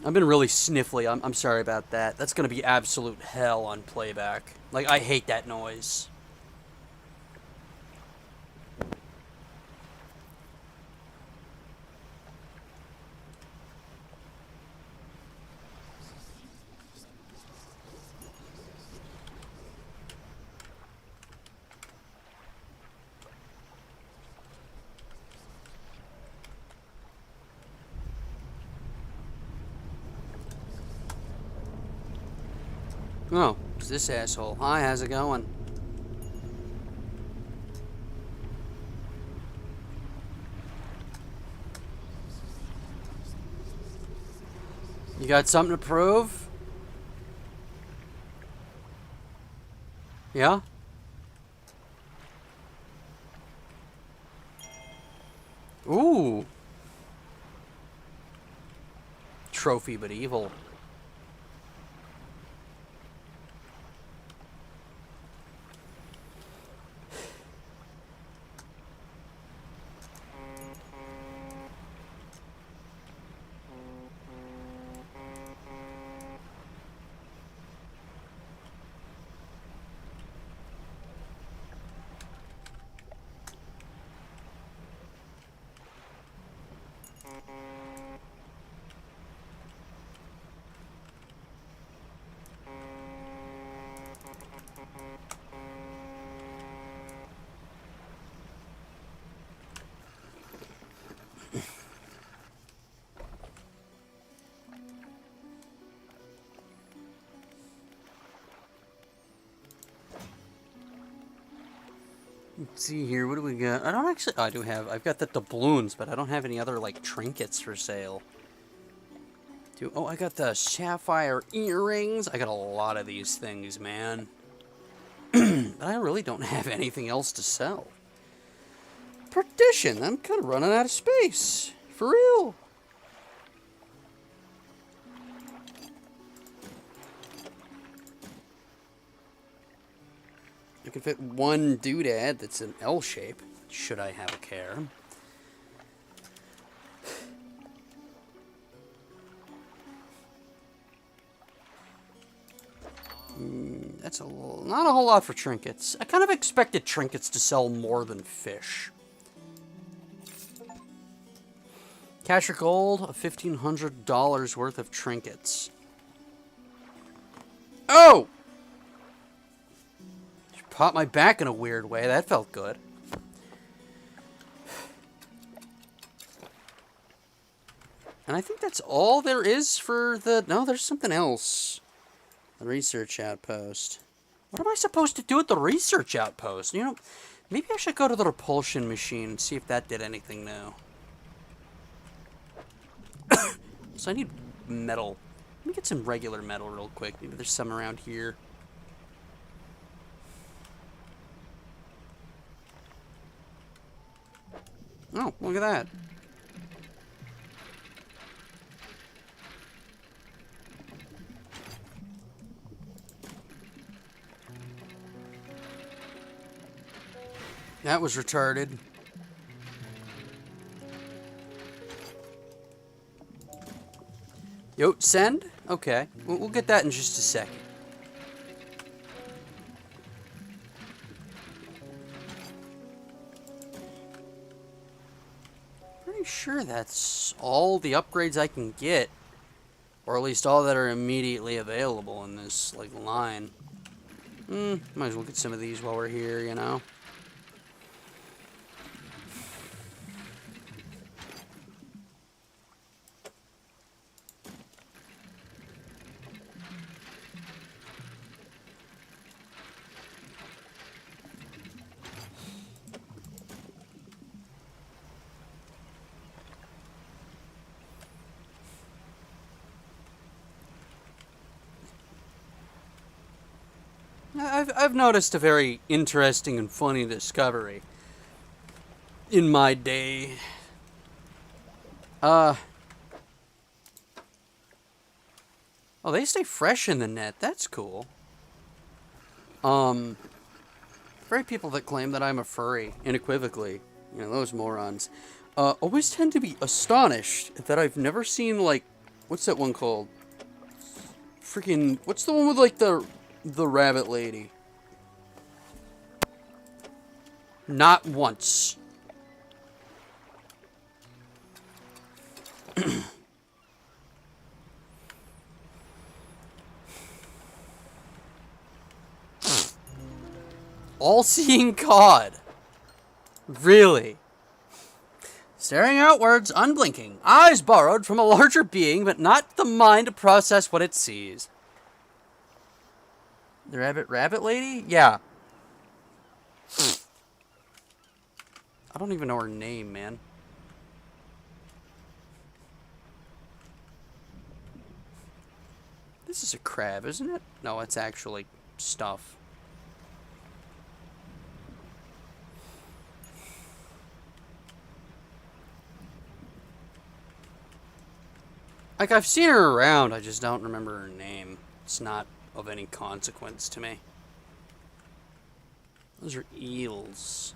I've been really sniffly. I'm sorry about that. That's gonna be absolute hell on playback. Like, I hate that noise. Oh, it's this asshole. Hi, how's it going? You got something to prove? Yeah? Ooh. Trophy but evil. Let's see here, what do we got? I don't actually... Oh, I do have... I've got the doubloons, but I don't have any other, like, trinkets for sale. Oh, I got the sapphire earrings. I got a lot of these things, man. But I really don't have anything else to sell. Perdition, I'm kind of running out of space. For real. I can fit one doodad that's an L shape, should I have a care. That's not a whole lot for trinkets. I kind of expected trinkets to sell more than fish. Cash or gold, $1,500 worth of trinkets. Oh! Just popped my back in a weird way. That felt good. And I think that's all there is for the... No, there's something else. The research outpost. What am I supposed to do at the research outpost? You know, maybe I should go to the repulsion machine and see if that did anything new. So I need metal. Let me get some regular metal real quick. Maybe there's some around here. Oh, look at that. That was retarded. Yo, send? Okay. We'll get that in just a second. Pretty sure that's all the upgrades I can get. Or at least all that are immediately available in this, like, line. Might as well get some of these while we're here, you know? I've noticed a very interesting and funny discovery in my day. Oh, they stay fresh in the net. That's cool. Very people that claim that I'm a furry, unequivocally, you know, those morons, always tend to be astonished that I've never seen, like, what's that one called? Freaking, what's the one with, like, the rabbit lady? Not once. All-seeing cod. Really? Staring outwards, unblinking. Eyes borrowed from a larger being, but not the mind to process what it sees. The rabbit lady? Yeah. I don't even know her name, man. This is a crab, isn't it? No, it's actually stuff. Like, I've seen her around, I just don't remember her name. It's not of any consequence to me. Those are eels.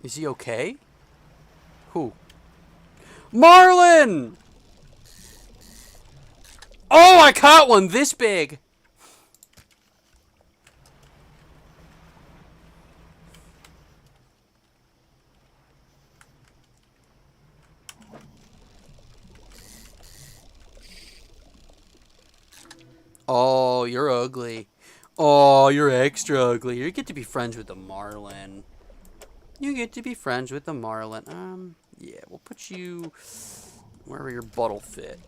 Is he okay? Who? Marlin! Oh, I caught one this big! Oh, you're ugly. Oh, you're extra ugly. You get to be friends with the marlin. You get to be friends with the marlin. Yeah, we'll put you wherever your butt'll fit.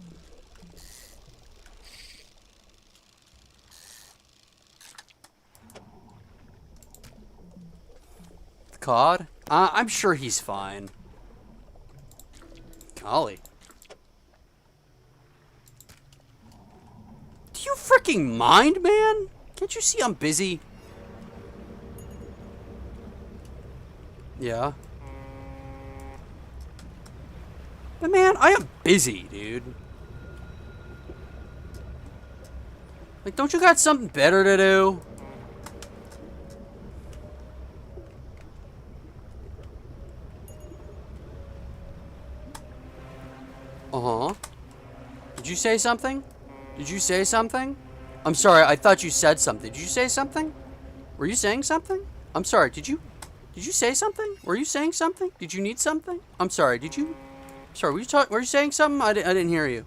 The cod? I'm sure he's fine. Golly. Do you freaking mind, man? Can't you see I'm busy? Yeah. But man, I am busy, dude. Like, don't you got something better to do? Uh-huh. Did you say something? Did you say something? I'm sorry, I thought you said something. Did you say something? Were you saying something? I'm sorry, did you say something? Were you saying something? Did you need something? I'm sorry, did you? Sorry, were you saying something? I didn't hear you.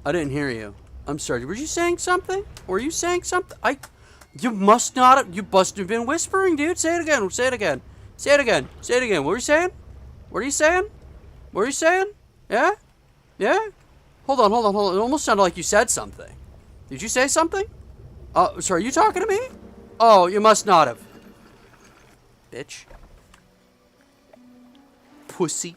I didn't hear you. I'm sorry, were you saying something? Were you saying something? You must have been whispering, dude. Say it again, say it again. Say it again, say it again. What were you saying? What are you saying? What are you saying? Yeah? Yeah? Hold on. It almost sounded like you said something. Did you say something? Sorry, are you talking to me? Oh, you must not have. Bitch. Pussy.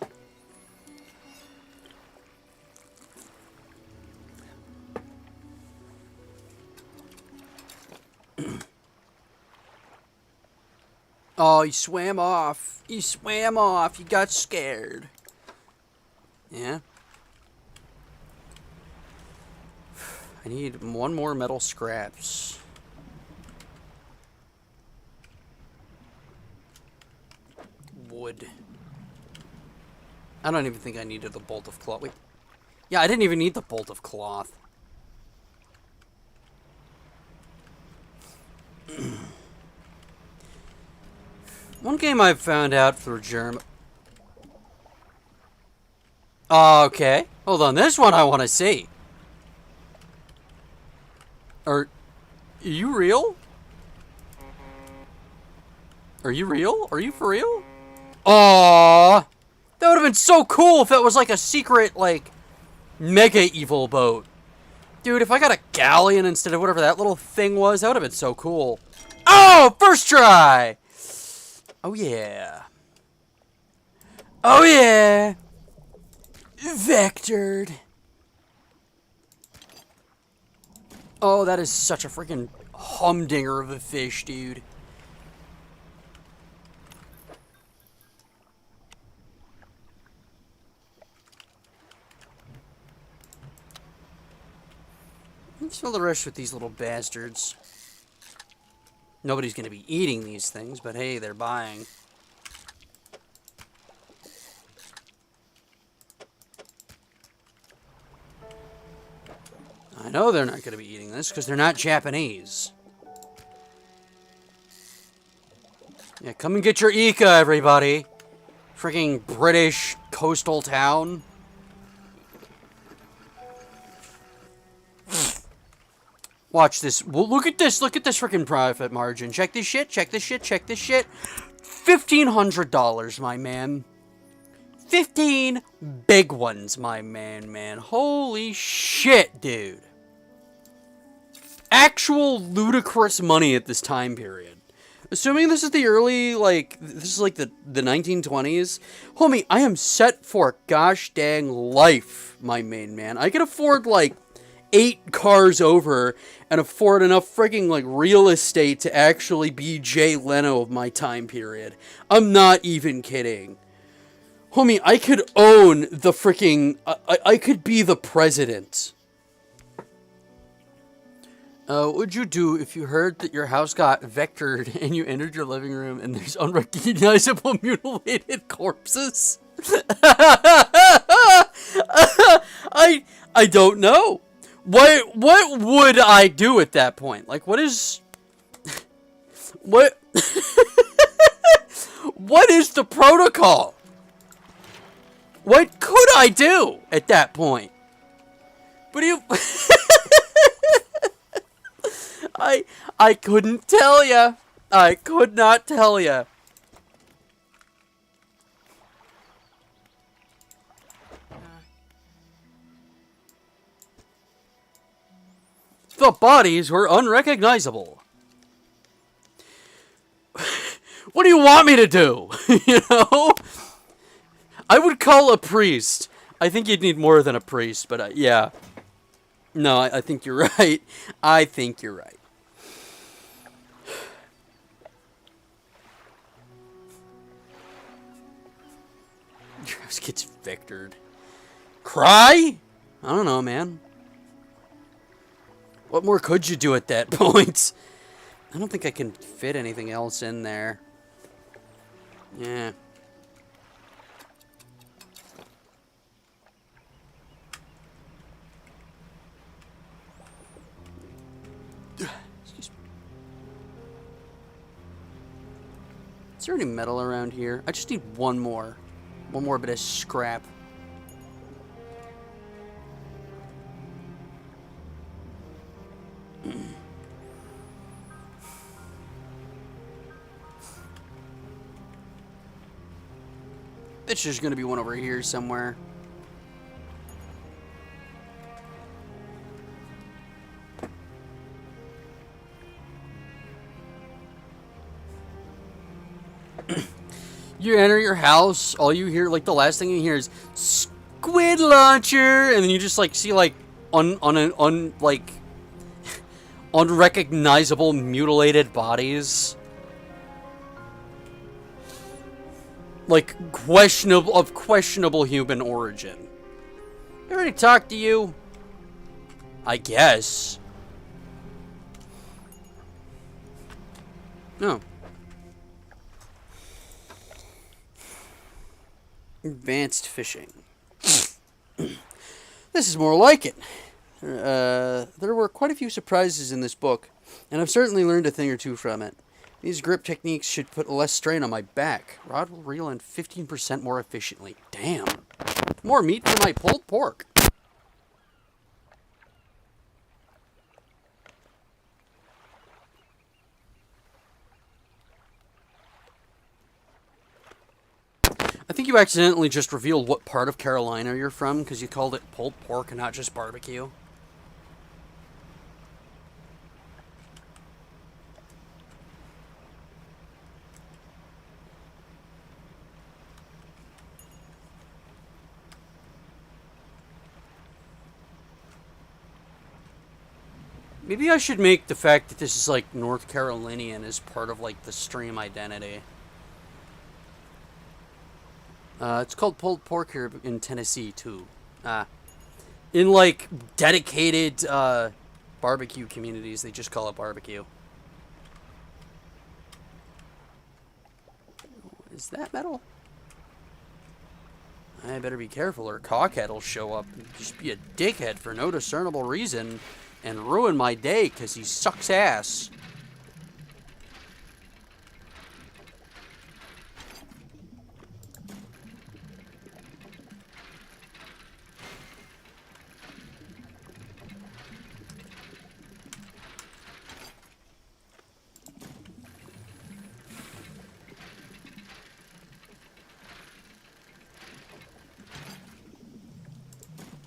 Oh, he swam off. He swam off. He got scared. Yeah. I need one more metal scraps. Wood. I don't even think I needed the bolt of cloth. Wait. Yeah, I didn't even need the bolt of cloth. One game I've found out through German. Okay. Hold on. This one I want to see. Are you real? Are you real? Are you for real? Aww. That would have been so cool if that was like a secret, like, mega evil boat. Dude, if I got a galleon instead of whatever that little thing was, that would have been so cool. Oh, first try! Oh, yeah. Oh, yeah. Vectored. Oh, that is such a freaking humdinger of a fish, dude. Let's fill the rest with these little bastards. Nobody's going to be eating these things, but hey, they're buying. I know they're not going to be eating this because they're not Japanese. Yeah, come and get your Ika, everybody. Freaking British coastal town. Watch this. Well, look at this. Look at this freaking profit margin. Check this shit. Check this shit. Check this shit. $1,500, my man. 15 big ones, my man. Holy shit, dude. Actual ludicrous money at this time period. Assuming this is the early, like, this is like the 1920s. Homie, I am set for gosh dang life, my main man. I can afford, like, 8 cars over and afford enough freaking, like, real estate to actually be Jay Leno of my time period. I'm not even kidding. Homie, I could own the freaking... I could be the president. What would you do if you heard that your house got vectored and you entered your living room and there's unrecognizable mutilated corpses? I don't know. What would I do at that point? Like, what is... What... What is the protocol? What could I do at that point? What do you... I couldn't tell ya. I could not tell ya. The bodies were unrecognizable. What do you want me to do? You know? I would call a priest. I think you'd need more than a priest, but yeah. No, I think you're right. I think you're right. Your house gets vectored. Cry? I don't know, man. What more could you do at that point? I don't think I can fit anything else in there. Yeah. Excuse me. Is there any metal around here? I just need one more. One more bit of scrap. Bet there's gonna be one over here somewhere. You enter your house, all you hear, like, the last thing you hear is squid launcher, and then you just, like, see, like, unrecognizable mutilated bodies. Like, questionable human origin. I already talked to you? I guess. No. Advanced fishing. This is more like it. There were quite a few surprises in this book, and I've certainly learned a thing or two from it. These grip techniques should put less strain on my back. Rod will reel in 15% more efficiently. Damn. More meat for my pulled pork. I think you accidentally just revealed what part of Carolina you're from because you called it pulled pork and not just barbecue. Maybe I should make the fact that this is like North Carolinian as part of like the stream identity. It's called pulled pork here in Tennessee too. In like dedicated barbecue communities, they just call it barbecue. Is that metal? I better be careful or Cockhead will show up and just be a dickhead for no discernible reason and ruin my day because he sucks ass.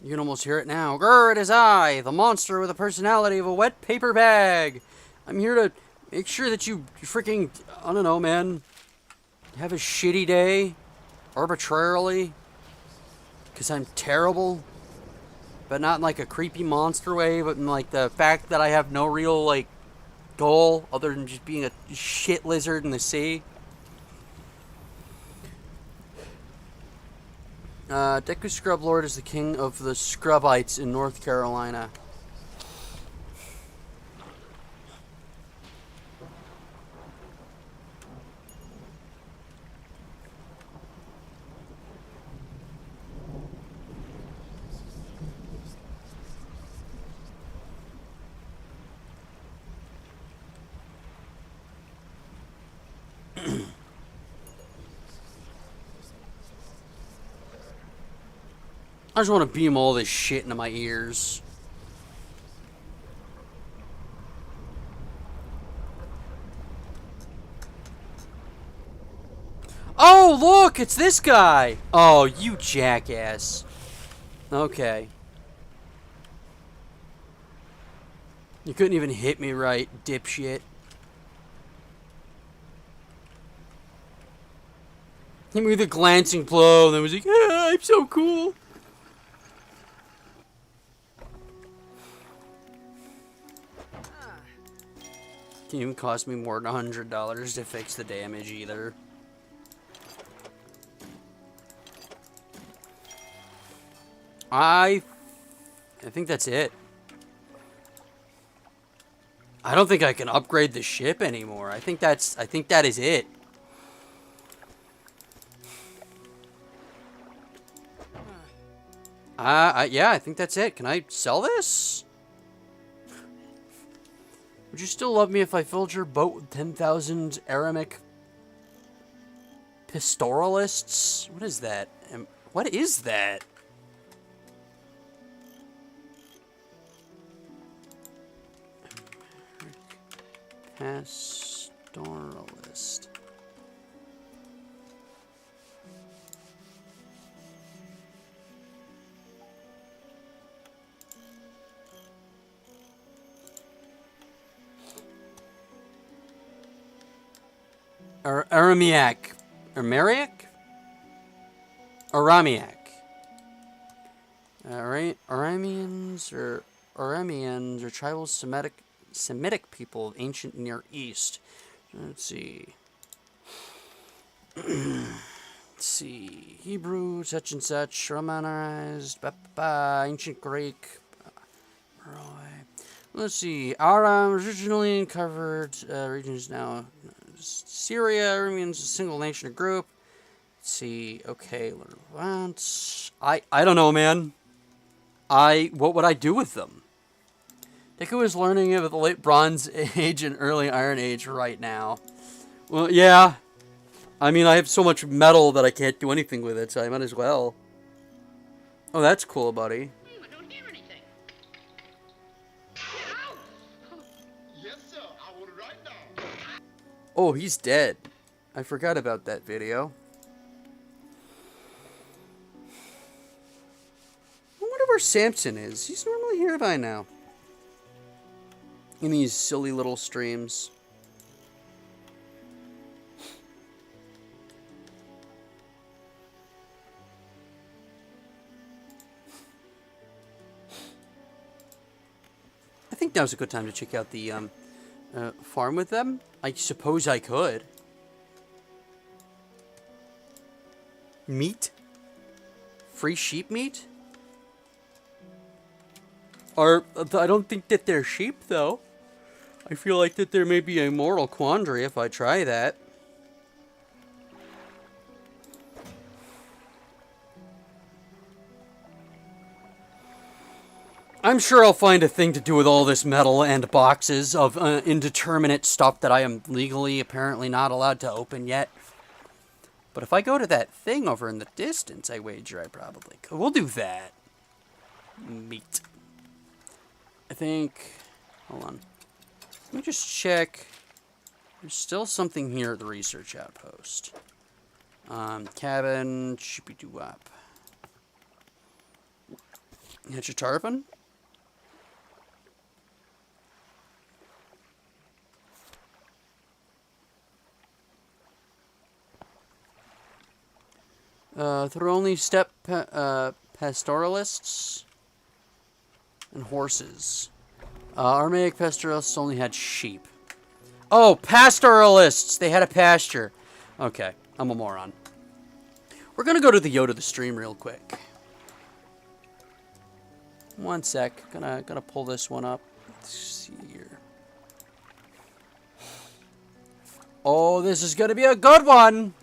You can almost hear it now. Grr, it is I, the monster with the personality of a wet paper bag. I'm here to make sure that you freaking, I don't know, man, have a shitty day arbitrarily because I'm terrible, but not in like a creepy monster way, but in like the fact that I have no real like goal other than just being a shit lizard in the sea. Deku Scrublord is the king of the Scrubites in North Carolina. I just want to beam all this shit into my ears. Oh, look! It's this guy! Oh, you jackass. Okay. You couldn't even hit me right, dipshit. Hit me with a glancing blow, and then was like, ah, I'm so cool. Didn't even cost me more than $100 to fix the damage either. I think that's it. I don't think I can upgrade the ship anymore. I think that is it. Yeah, I think that's it. Can I sell this? Would you still love me if I filled your boat with 10,000 Aramic pastoralists? What is that? What is that? Pastoralist. Aramiac. Armariac? Aramiac. Alright. Aramians or tribal Semitic people of ancient Near East. Let's see. Let's see. Hebrew, such and such, Romanized, ancient Greek. Let's see. Aram, originally uncovered regions now. Syria remains a single nation or group. Let's see. Okay, Levant. I don't know, man. What would I do with them? Deku is learning about the late Bronze Age and early Iron Age right now. Well, yeah. I mean, I have so much metal that I can't do anything with it, so I might as well. Oh, that's cool, buddy. I don't hear anything. Yes, sir. I will right now. Oh, he's dead. I forgot about that video. I wonder where Samson is. He's normally here by now. In these silly little streams. think now's a good time to check out the farm with them. I suppose I could. Meat? Free sheep meat? I don't think that they're sheep, though. I feel like that there may be a moral quandary if I try that. I'm sure I'll find a thing to do with all this metal and boxes of indeterminate stuff that I am legally apparently not allowed to open yet. But if I go to that thing over in the distance, I wager I probably could. We'll do that. Meat. I think... Hold on. Let me just check. There's still something here at the research outpost. Cabin. Chippy-doo-wop. Hit your tarpon? They're only steppe pastoralists and horses. Armaic pastoralists only had sheep. Oh, pastoralists! They had a pasture. Okay, I'm a moron. We're gonna go to the Yoda the stream real quick. One sec. Gonna pull this one up. Let's see here. Oh, this is gonna be a good one!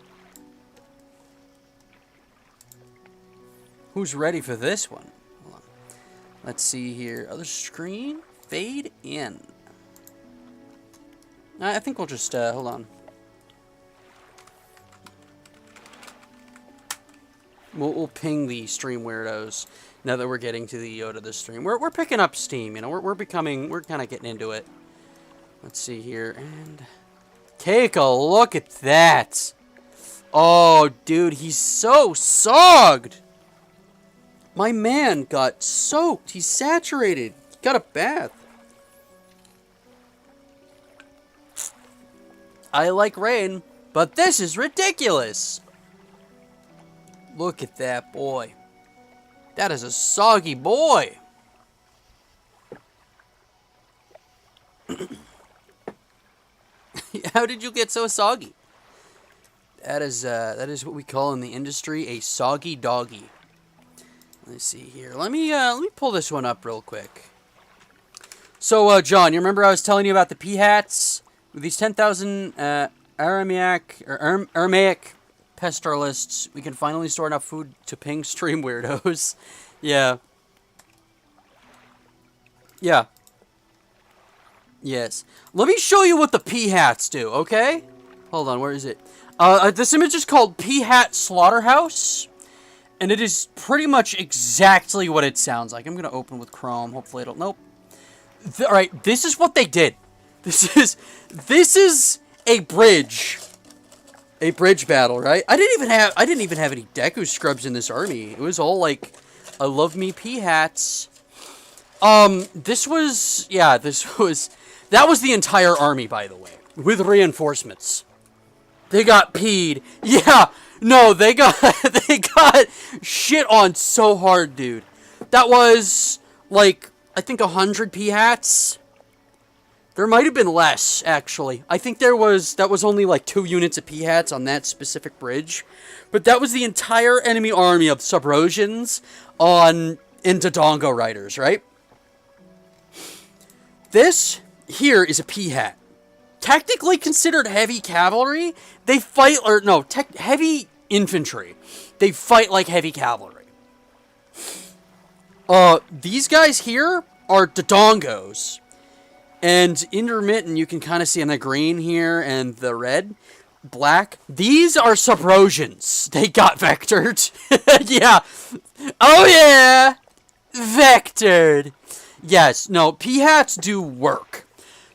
Who's ready for this one? Hold on. Let's see here. Other screen. Fade in. I think we'll just, hold on. We'll ping the stream weirdos now that we're getting to the Yoda the stream. We're picking up steam, you know. We're kind of getting into it. Let's see here. And take a look at that. Oh, dude, he's so sogged. My man got soaked. He's saturated. He got a bath. I like rain, but this is ridiculous. Look at that boy. That is a soggy boy. How did you get so soggy? That is what we call in the industry a soggy doggy. Let's see here. Let me pull this one up real quick. So, John, you remember I was telling you about the pea hats? With these 10,000 Aramaic pastoralists, we can finally store enough food to ping stream weirdos. Yeah. Yeah. Yes. Let me show you what the pea hats do, okay? Hold on, where is it? This image is called Pea Hat Slaughterhouse. And it is pretty much exactly what it sounds like. I'm going to open with Chrome. Hopefully it'll... Nope. Alright, this is what they did. This is a bridge. A bridge battle, right? I didn't even have any Deku Scrubs in this army. It was all like, I love me pea hats. That was the entire army, by the way. With reinforcements. They got peed. Yeah, no, they got shit on so hard, dude. That was, like, I think 100 pea hats. There might have been less, actually. I think that was only like 2 units of pea hats on that specific bridge. But that was the entire enemy army of Subrosians into Dongo Riders, right? This here is a pea hat. Technically considered heavy cavalry, they fight, or no, heavy infantry. They fight like heavy cavalry. These guys here are the Dongos. And intermittent, you can kind of see in the green here and the red, black. These are Subrosians. They got vectored. Yeah. Oh, yeah. Vectored. Yes. No, pea hats do work.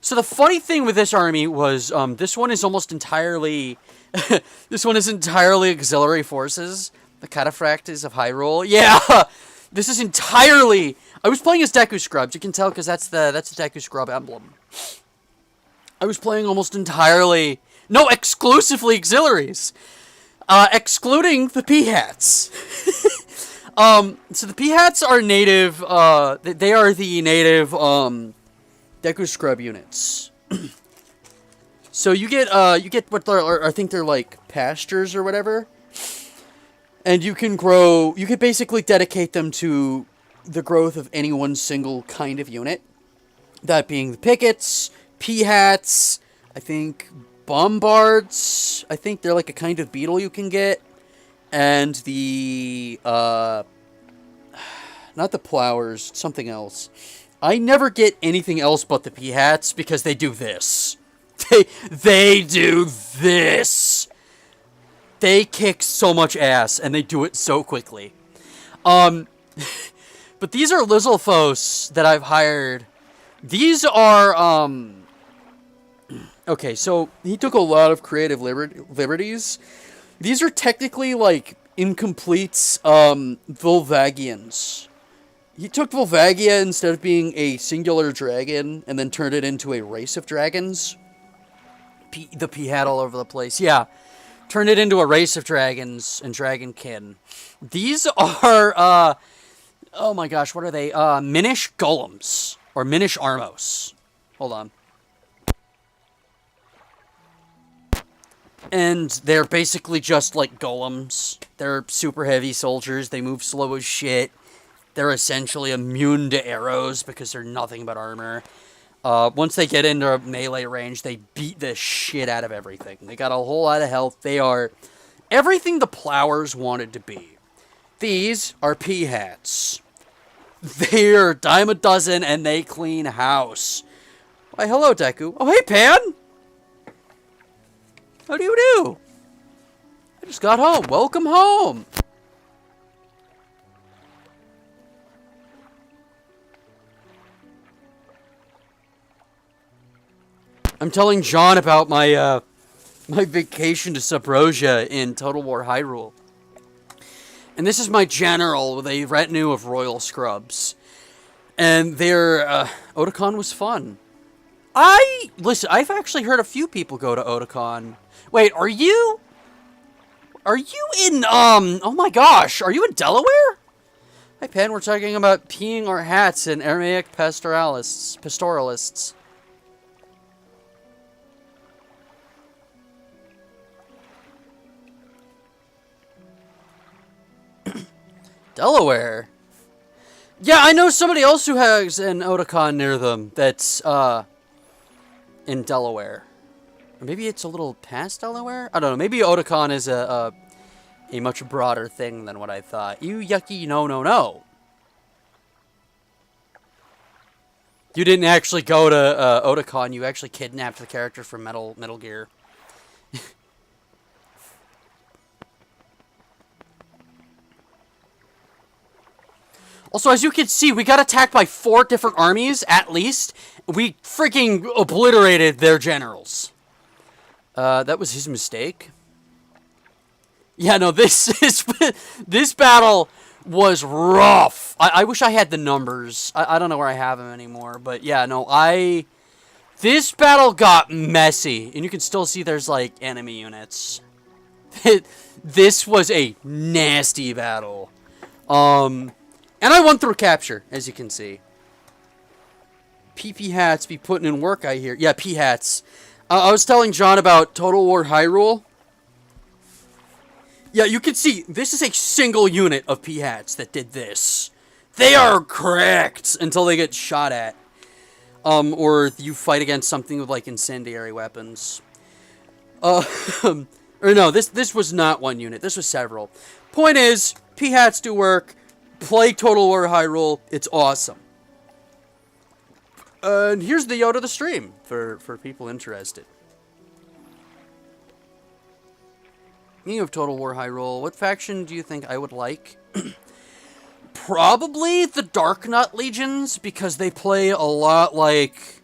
So the funny thing with this army was, this one is almost entirely, this one is entirely auxiliary forces. The cataphracts of Hyrule. Yeah. This is entirely... I was playing as Deku Scrubs. You can tell because that's the Deku Scrub emblem. I was playing almost entirely... No, exclusively auxiliaries. Excluding the pea hats. So the pea hats are native... they are the native Deku Scrub units. So you get what I think they're like pastures or whatever. And you can basically dedicate them to the growth of any one single kind of unit. That being the pickets, P-hats, I think bombards, I think they're like a kind of beetle you can get. And the, not the plowers, something else. I never get anything else but the P-hats because they do this. They do this. They kick so much ass, and they do it so quickly. But these are Lizalfos that I've hired. These are, okay, so he took a lot of creative liberties. These are technically, like, incomplete, Volvagians. He took Volvagia instead of being a singular dragon, and then turned it into a race of dragons. The P-hat all over the place, yeah. Turn it into a race of dragons and dragonkin. These are, oh my gosh, what are they? Minish golems. Or Minish Armos. Hold on. And they're basically just like golems. They're super heavy soldiers. They move slow as shit. They're essentially immune to arrows because they're nothing but armor. Once they get into melee range, they beat the shit out of everything. They got a whole lot of health. They are everything the plowers wanted to be. These are P-hats. They're a dime a dozen, and they clean house. Why, hello, Deku. Oh, hey, Pan! How do you do? I just got home. Welcome home! I'm telling John about my, my vacation to Subrosia in Total War Hyrule. And this is my general with a retinue of royal scrubs. And their, Otakon was fun. Listen, I've actually heard a few people go to Otakon. Wait, are you in, oh my gosh, are you in Delaware? Hi, Pen, we're talking about peeing our hats in Aramaic pastoralists. Delaware? Yeah, I know somebody else who has an Otakon near them that's, in Delaware. Or maybe it's a little past Delaware? I don't know. Maybe Otakon is a much broader thing than what I thought. You yucky no. You didn't actually go to Otakon. You actually kidnapped the character from Metal Gear. Also, as you can see, we got attacked by 4 different armies, at least. We freaking obliterated their generals. That was his mistake. Yeah, no, this battle was rough. I wish I had the numbers. I don't know where I have them anymore. But yeah, no, this battle got messy. And you can still see there's, like, enemy units. This was a nasty battle. And I won through capture, as you can see. PP hats be putting in work, I hear. Yeah, P hats. I was telling John about Total War Hyrule. Yeah, you can see, this is a single unit of P hats that did this. They are cracked until they get shot at. Or you fight against something with, like, incendiary weapons. Or no, this was not one unit. This was several. Point is, P hats do work. Play Total War Hyrule. It's awesome. And here's the Yoda the stream for people interested. Speaking of Total War Hyrule, what faction do you think I would like? Probably the Dark Nut Legions, because they play a lot like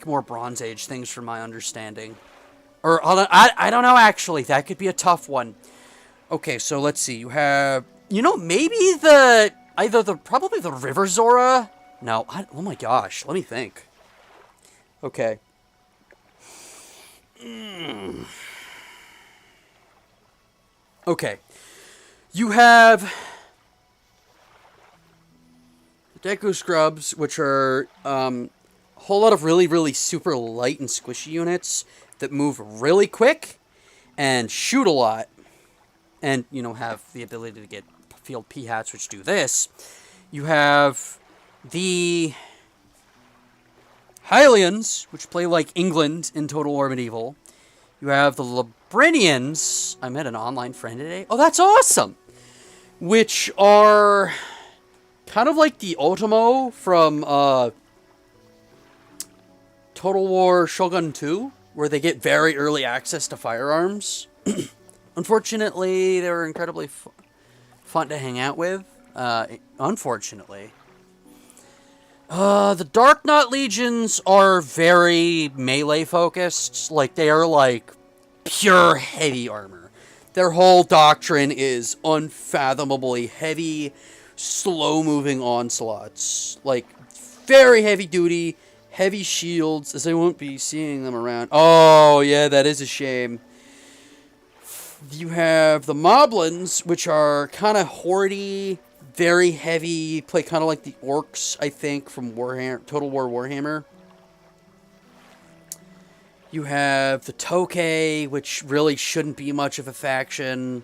more Bronze Age things from my understanding. Or I don't know, actually. That could be a tough one. Okay, so let's see. You have, maybe probably the River Zora. No, oh my gosh, let me think. Okay. Okay. You have, Deku Scrubs, which are a whole lot of really, really super light and squishy units that move really quick and shoot a lot. And, you know, have the ability to get field P-hats, which do this. You have the Hylians, which play like England in Total War Medieval. You have the Labrinians. I met an online friend today. Oh, that's awesome! Which are kind of like the Otomo from Total War Shogun 2, where they get very early access to firearms. Unfortunately, they were incredibly fun to hang out with. Unfortunately. The Dark Knot Legions are very melee-focused. Like, they are, like, pure heavy armor. Their whole doctrine is unfathomably heavy, slow-moving onslaughts. Like, very heavy-duty, heavy shields, as I won't be seeing them around. Oh, yeah, that is a shame. You have the Moblins, which are kind of hoardy, very heavy, play kind of like the Orcs, I think, from Warhammer, Total War Warhammer. You have the Tokay, which really shouldn't be much of a faction,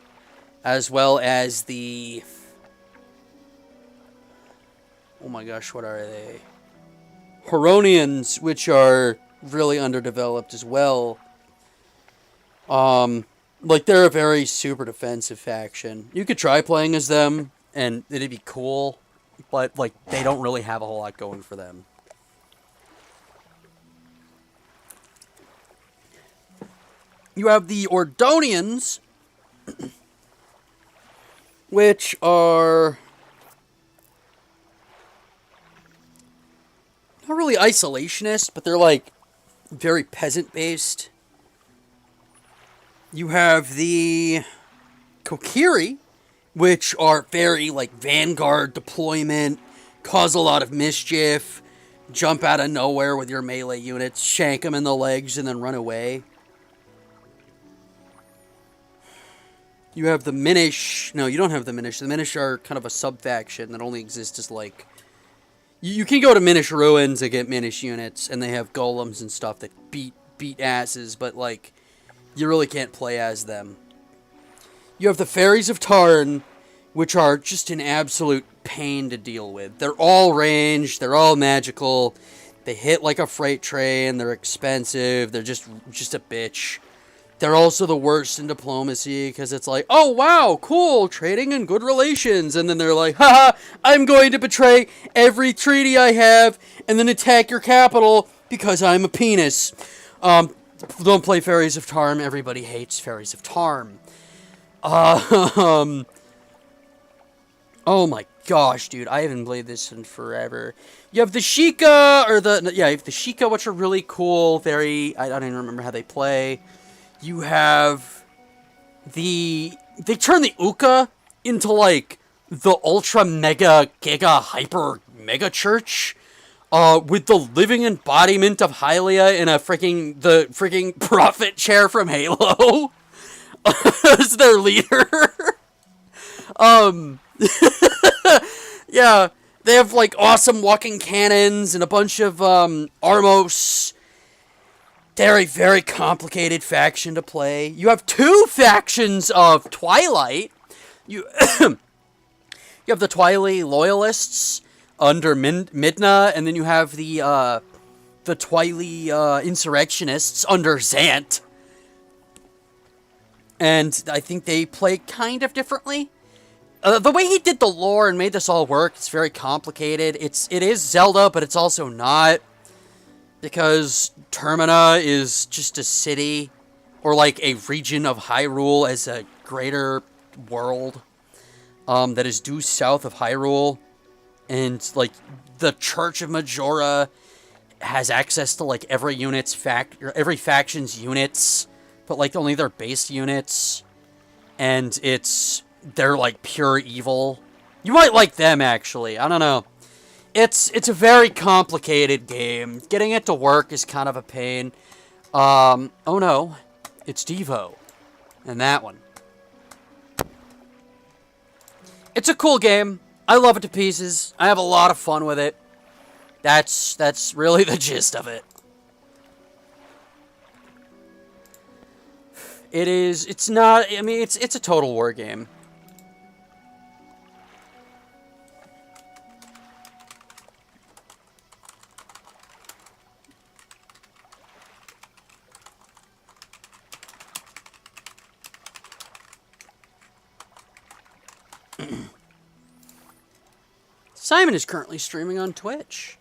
as well as the... Oh my gosh, what are they? Horonians, which are really underdeveloped as well. Like, they're a very super defensive faction. You could try playing as them, and it'd be cool, but, like, they don't really have a whole lot going for them. You have the Ordonians, which are not really isolationist, but they're, like, very peasant-based. You have the Kokiri, which are very, like, vanguard deployment, cause a lot of mischief, jump out of nowhere with your melee units, shank them in the legs, and then run away. You have the Minish. No, you don't have the Minish. The Minish are kind of a sub-faction that only exists as, like... You can go to Minish Ruins and get Minish units, and they have golems and stuff that beat asses, but, like... You really can't play as them. You have the Fairies of Tarn, which are just an absolute pain to deal with. They're all ranged, they're all magical, they hit like a freight train, they're expensive, they're just a bitch. They're also the worst in diplomacy, because it's like, oh wow, cool, trading and good relations, and then they're like, haha, I'm going to betray every treaty I have, and then attack your capital, because I'm a penis. Don't play Fairies of Tarn. Everybody hates Fairies of Tarn. Oh my gosh, dude. I haven't played this in forever. You have the Sheikah, you have the Sheikah, which are really cool. I don't even remember how they play. You have they turn the Uka into, like, the ultra mega giga hyper mega church. With the living embodiment of Hylia in the freaking prophet chair from Halo as their leader. Yeah, they have, like, awesome walking cannons and a bunch of Armos. They're a very complicated faction to play. You have two factions of Twilight. You have the Twilight Loyalists under Midna, and then you have the Twilight Insurrectionists under Zant. And I think they play kind of differently. The way he did the lore and made this all work, it's very complicated. It is Zelda, but it's also not. Because Termina is just a city, or like a region of Hyrule as a greater world that is due south of Hyrule. And, like, the Church of Majora has access to, like, every faction's units, but, like, only their base units. And they're, like, pure evil. You might like them, actually. I don't know. It's a very complicated game. Getting it to work is kind of a pain. Oh no. It's Devo. And that one. It's a cool game. I love it to pieces. I have a lot of fun with it. That's really the gist of it. It's not, I mean, it's a total war game. Simon is currently streaming on Twitch.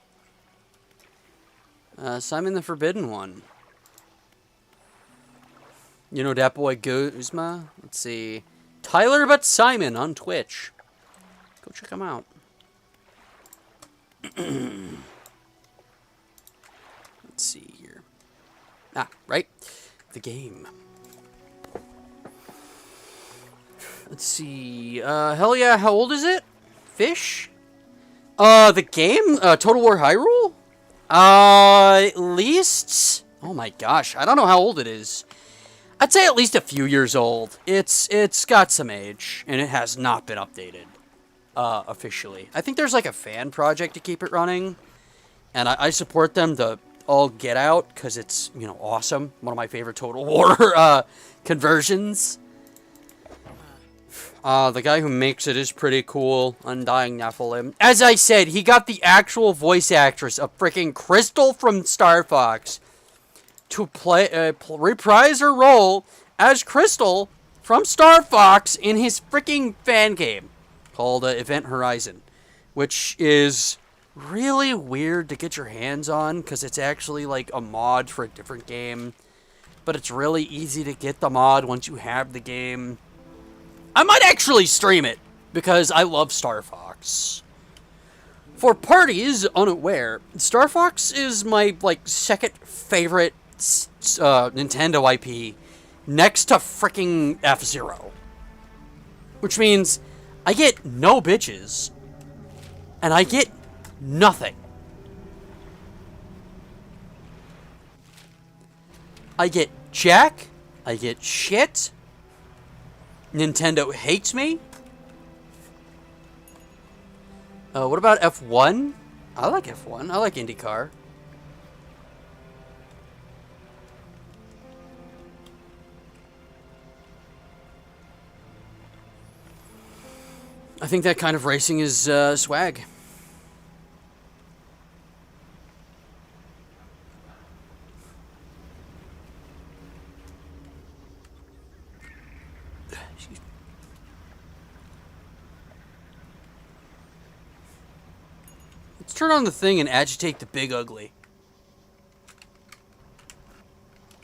Simon the Forbidden One. You know that boy Guzma? Let's see. Tyler but Simon on Twitch. Go check him out. Let's see here. Ah, right. The game. Let's see. Hell yeah, how old is it? Fish? The game? Total War Hyrule? At least... Oh my gosh, I don't know how old it is. I'd say at least a few years old. It's got some age, and it has not been updated, officially. I think there's like a fan project to keep it running, and I support them to all get out, because it's, you know, awesome. One of my favorite Total War, conversions. The guy who makes it is pretty cool. Undying Nephilim. As I said, he got the actual voice actress of freaking Crystal from Star Fox to play, reprise her role as Crystal from Star Fox in his freaking fan game called Event Horizon, which is really weird to get your hands on because it's actually like a mod for a different game, but it's really easy to get the mod once you have the game. I might actually stream it because I love Star Fox. For parties unaware, Star Fox is my like second favorite Nintendo IP next to freaking F-Zero. Which means I get no bitches and I get nothing. I get jack, I get shit. Nintendo hates me. What about F1? I like F1. I like IndyCar. I think that kind of racing is swag. Let's turn on the thing and agitate the big ugly.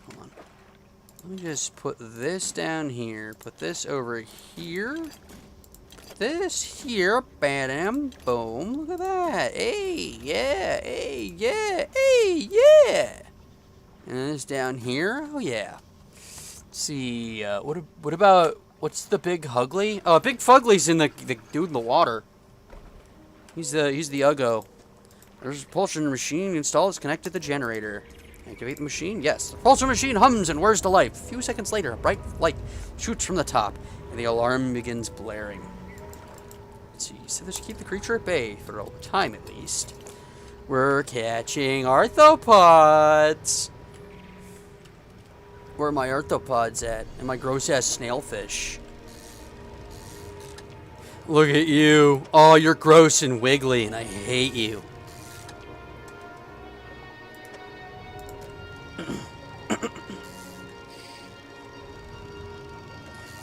Hold on. Let me just put this down here. Put this over here. Put this here. Bam. Boom. Look at that. Hey, yeah. Hey, yeah. Hey, yeah. And this down here. Oh, yeah. Let's see. What about... What's the big Hugly? Oh, Big Fugly's in the dude in the water. He's the Uggo. There's a propulsion machine installed. It's connected to the generator. Activate the machine. Yes. The propulsion machine hums and whirs to life. A few seconds later, a bright light shoots from the top, and the alarm begins blaring. Let's see. So this should keep the creature at bay for a time at least. We're catching arthropods. Where are my arthropods at? And my gross-ass snailfish. Look at you. Oh, you're gross and wiggly, and I hate you.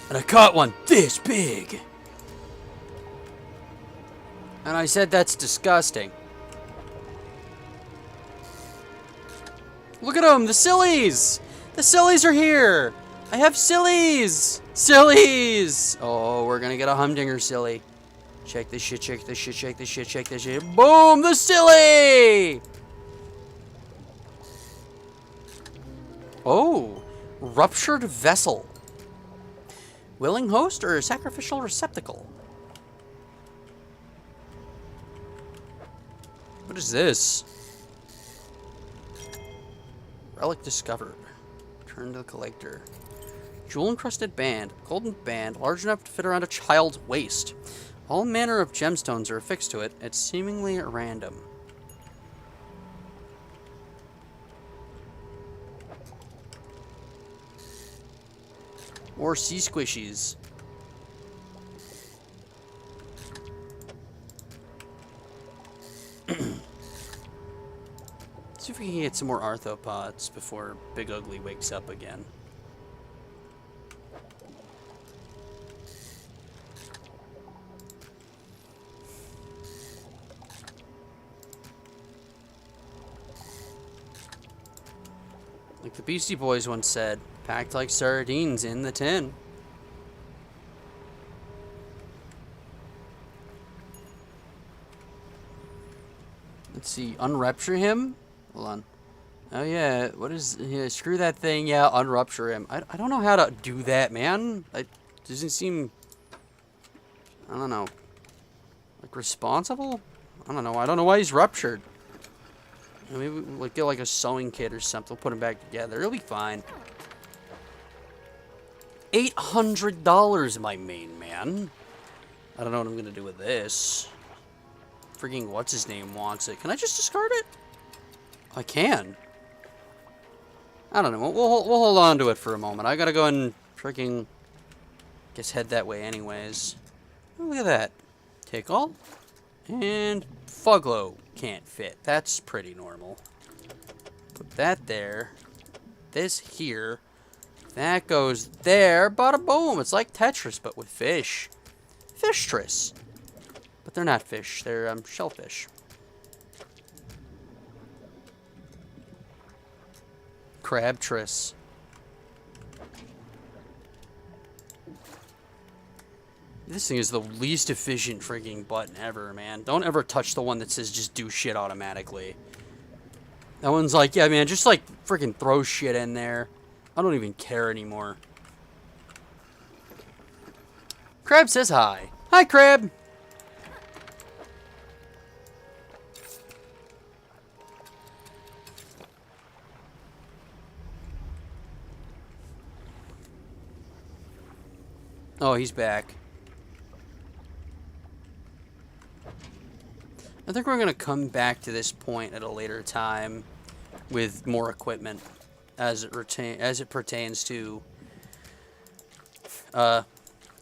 And I caught one this big. And I said that's disgusting. Look at them, the sillies! The sillies are here! I have sillies! Sillies! Oh, we're gonna get a humdinger silly. Check this shit, check this shit, check this shit, check this shit. Boom! The silly! Oh, ruptured vessel. Willing host or sacrificial receptacle? What is this? Relic discovered. Return to the collector. Jewel-encrusted band. Golden band, large enough to fit around a child's waist. All manner of gemstones are affixed to it. It's seemingly random. Or sea squishies. See if we can get some more arthropods before Big Ugly wakes up again. Like the Beastie Boys once said, packed like sardines in the tin. Let's see, unrupture him? Hold on. Oh yeah, what is, yeah, screw that thing, yeah, unrupture him. I don't know how to do that, man. It doesn't seem, I don't know, like responsible? I don't know why he's ruptured. Maybe we'll get like a sewing kit or something, we'll put him back together, it'll be fine. $800, my main man. I don't know what I'm gonna do with this. Freaking what's his name wants it. Can I just discard it? I can. I don't know. We'll hold on to it for a moment. I gotta go and freaking guess head that way anyways. Oh, look at that. Take all. And Fuglo can't fit. That's pretty normal. Put that there. This here. That goes there. Bada boom. It's like Tetris, but with fish. Fishtris. But they're not fish. They're shellfish. Crabtris. This thing is the least efficient freaking button ever, man. Don't ever touch the one that says just do shit automatically. That one's like, yeah, man, just like freaking throw shit in there. I don't even care anymore. Crab says hi. Hi, Crab. Oh, he's back. I think we're going to come back to this point at a later time with more equipment as it pertains to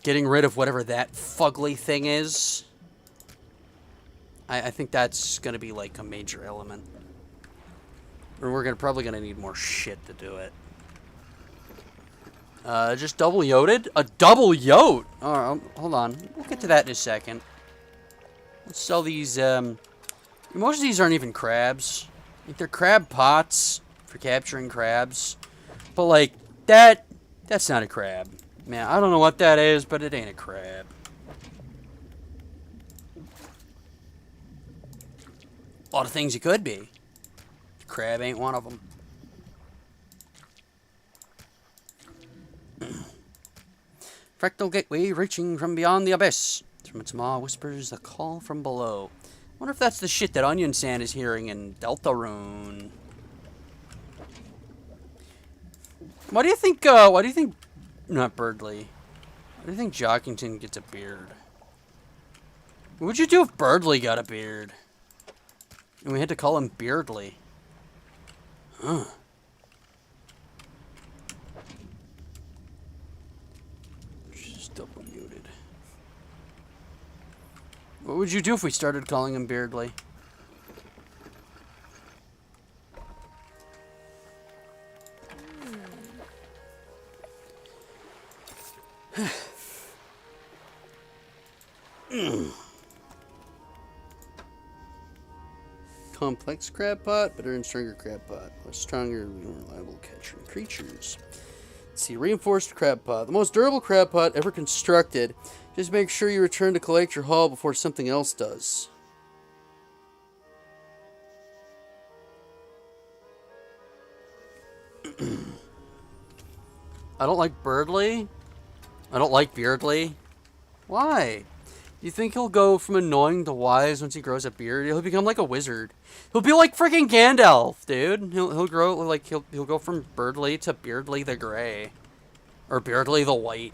getting rid of whatever that fugly thing is. I think that's going to be like a major element. Or we're probably going to need more shit to do it. Just double yoted? A double yote? Oh, hold on. We'll get to that in a second. Let's sell these, most of these aren't even crabs. Like, they're crab pots for capturing crabs. But, like, that's not a crab. Man, I don't know what that is, but it ain't a crab. A lot of things it could be. Crab ain't one of them. Fractal gateway reaching from beyond the abyss. From its maw whispers a call from below. Wonder if that's the shit that Onion Sand is hearing in Deltarune. Why do you think, not Birdly. Why do you think Jockington gets a beard? What would you do if Birdly got a beard? And we had to call him Beardly. Huh. Double muted. What would you do if we started calling him Beardly? Complex crab pot, better and stronger crab pot. Less stronger, more reliable catching creatures. Let's see, reinforced crab pot. The most durable crab pot ever constructed. Just make sure you return to collect your haul before something else does. I don't like Birdly. I don't like Beardly. Why? You think he'll go from annoying to wise once he grows a beard? He'll become like a wizard. He'll be like freaking Gandalf, dude. He'll grow like he'll go from Birdly to Beardly the Gray, or Beardly the White.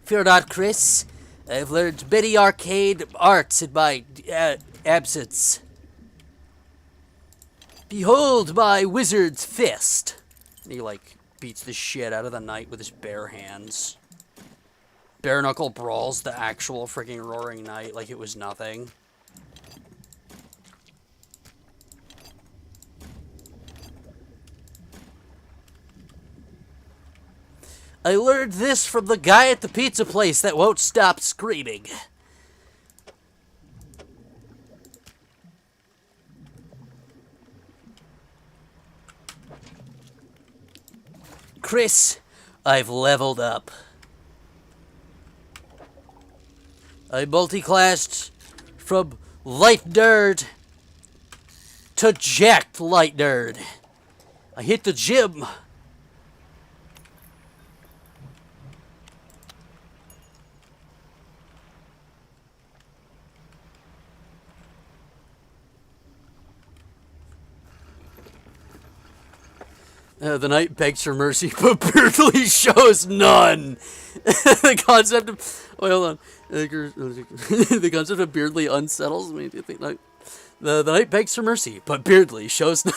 Fear not, Chris. I've learned many arcane arts in my absence. Behold my wizard's fist. And he, like, beats the shit out of the knight with his bare hands. Bare knuckle brawls the actual freaking roaring knight like it was nothing. I learned this from the guy at the pizza place that won't stop screaming. Chris, I've leveled up. I multi-classed from light nerd to jacked light nerd. I hit the gym. The knight begs for mercy, but brutally shows none. The concept of... Wait, hold on. The concept of Beardly unsettles me. The knight begs for mercy, but Beardly shows none.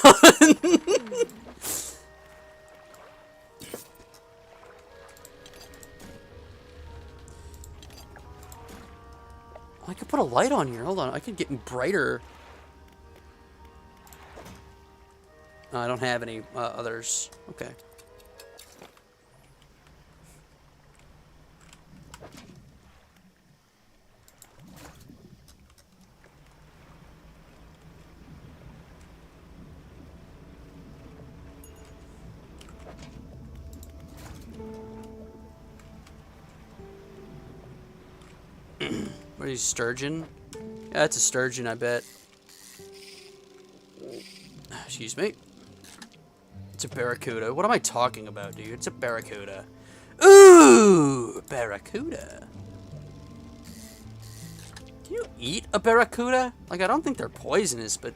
I could put a light on here. Hold on. I could get brighter. I don't have any others. Okay. What are these, sturgeon? Yeah, it's a sturgeon, I bet. Excuse me. It's a barracuda. What am I talking about, dude? It's a barracuda. Ooh, barracuda. Can you eat a barracuda? Like, I don't think they're poisonous, but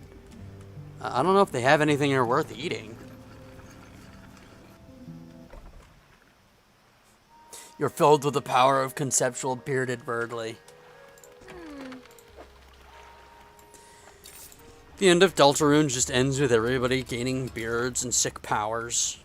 I don't know if they have anything that are worth eating. You're filled with the power of conceptual bearded birdly. The end of Deltarune just ends with everybody gaining beards and sick powers.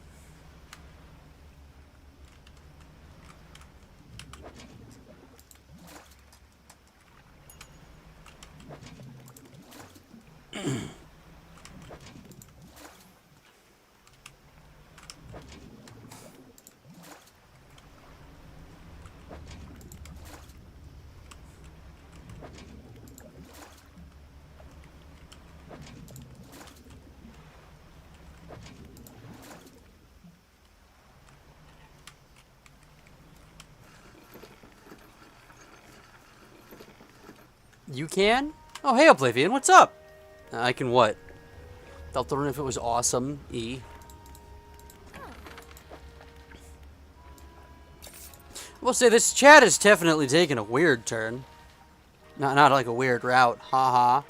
You can? Oh, hey, Oblivion, what's up? I can what? Deltarune if it was awesome. E. I will say this chat has definitely taken a weird turn. Not like a weird route. Haha.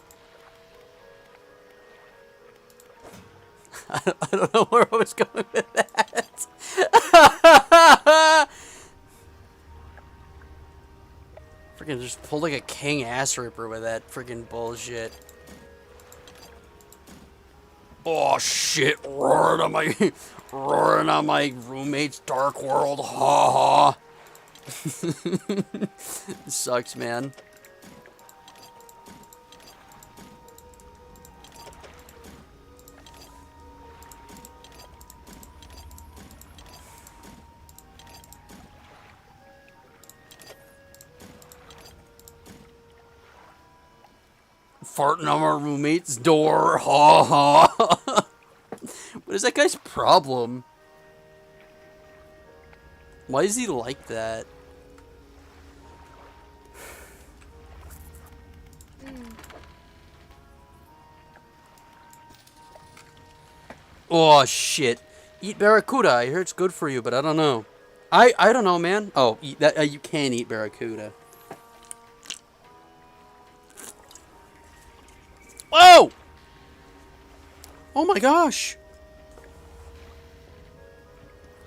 I don't know where I was going with that. Freaking just pulled like a king ass ripper with that freaking bullshit. Oh shit! Roaring on my roommate's dark world. Ha ha. Sucks, man. Farting on my roommate's door. Ha ha. What is that guy's problem? Why is he like that? Oh shit! Eat barracuda. I heard it's good for you, but I don't know. I don't know, man. Oh, eat that. You can eat barracuda. Whoa! Oh my gosh!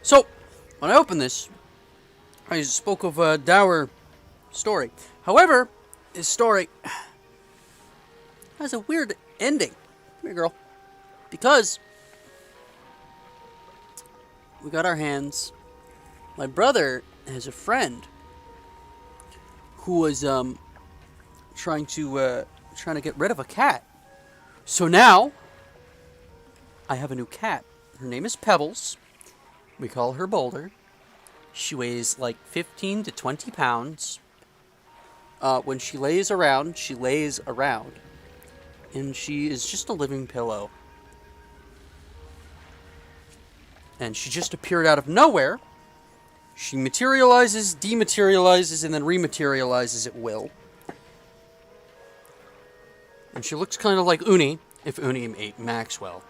So, when I open this, I spoke of a dour story. However, his story has a weird ending. Come here, girl. Because we got our hands. My brother has a friend who was trying to get rid of a cat. So now I have a new cat. Her name is Pebbles. We call her Boulder. She weighs like 15 to 20 pounds. When she lays around, and she is just a living pillow. And she just appeared out of nowhere. She materializes, dematerializes, and then rematerializes at will. And she looks kind of like Uni, if Uni ate Maxwell.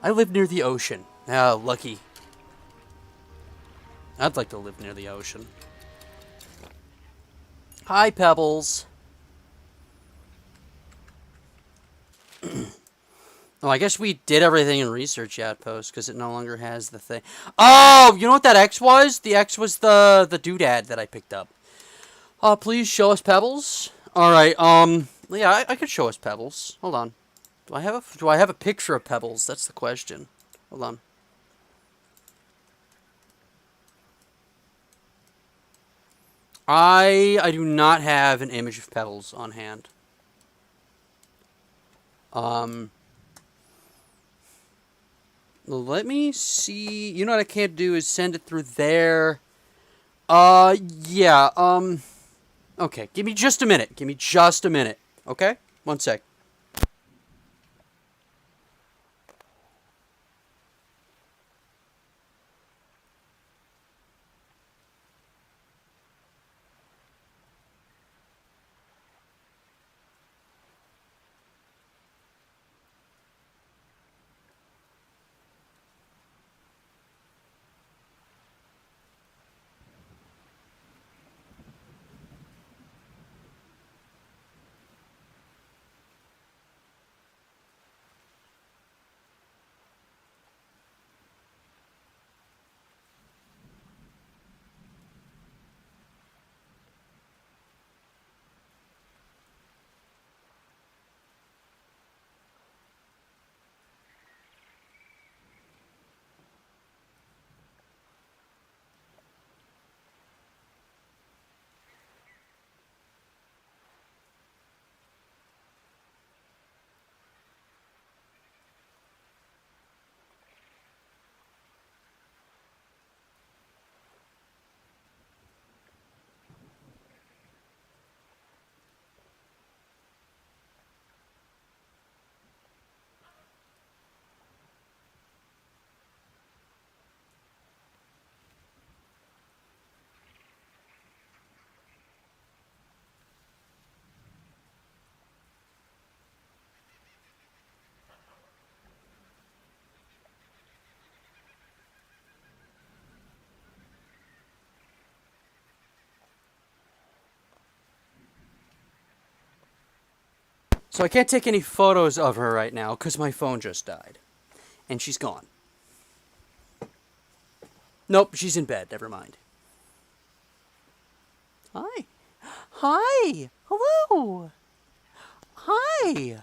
I live near the ocean. Ah, lucky. I'd like to live near the ocean. Hi, Pebbles. Oh, I guess we did everything in Research Outpost because it no longer has the thing. Oh, you know what that X was? The X was the doodad that I picked up. Please show us Pebbles. All right. Yeah, I could show us Pebbles. Hold on. Do I have a picture of Pebbles? That's the question. Hold on. I do not have an image of Pebbles on hand. Let me see. You know what I can't do is send it through there. Yeah, okay, give me just a minute. Okay? One sec. So I can't take any photos of her right now because my phone just died. And she's gone. Nope, she's in bed. Never mind. Hi. Hi. Hello. Hi.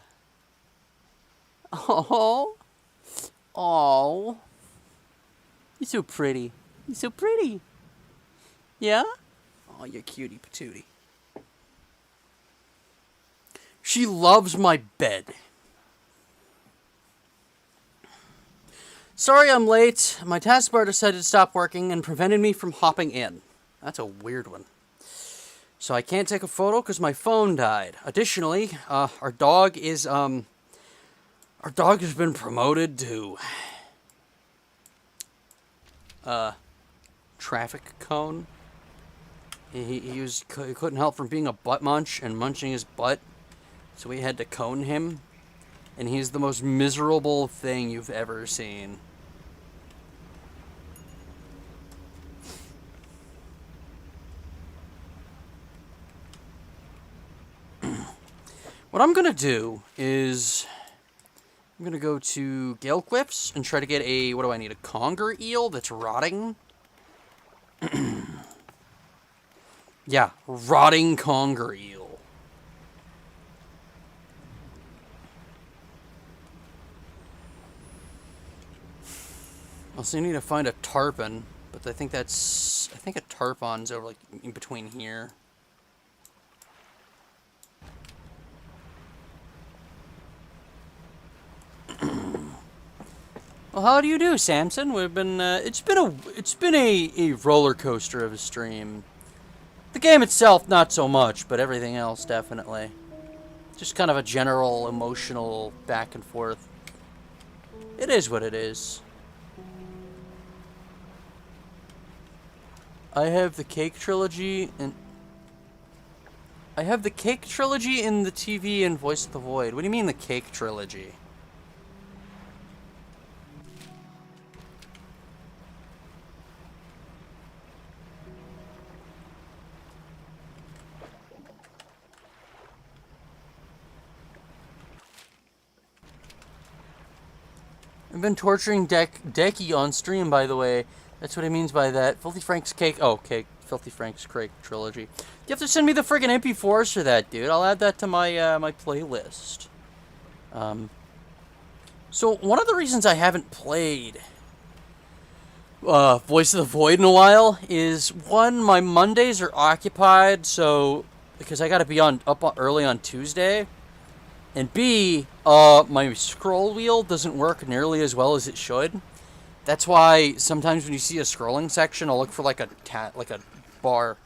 Oh. Oh. You're so pretty. You're so pretty. Yeah? Oh, you're cutie patootie. She loves my bed. Sorry I'm late. My taskbar decided to stop working and prevented me from hopping in. That's a weird one. So I can't take a photo because my phone died. Additionally, our dog has been promoted to traffic cone. He couldn't help from being a butt munch and munching his butt. So we had to cone him, and he's the most miserable thing you've ever seen. What I'm gonna do is I'm gonna go to Gale Cliffs and try to get a, what do I need, a conger eel that's rotting? Yeah, rotting conger eel. Also, you need to find a tarpon, but I think a tarpon's over like in between here. Well, how do you do, Samson? We've been it's been a roller coaster of a stream. The game itself, not so much, but everything else definitely. Just kind of a general emotional back and forth. It is what it is. I have the Cake Trilogy and I have the Cake Trilogy in the TV and Voice of the Void. What do you mean the Cake Trilogy? I've been torturing Decky on stream, by the way. That's what he means by that. Filthy Frank's Cake. Oh, Cake. Filthy Frank's Cake Trilogy. You have to send me the friggin' MP4s for that, dude. I'll add that to my my playlist. So one of the reasons I haven't played Voice of the Void in a while is one, my Mondays are occupied, so because I gotta be up early on Tuesday. And B, my scroll wheel doesn't work nearly as well as it should. That's why sometimes when you see a scrolling section, I'll look for like a bar.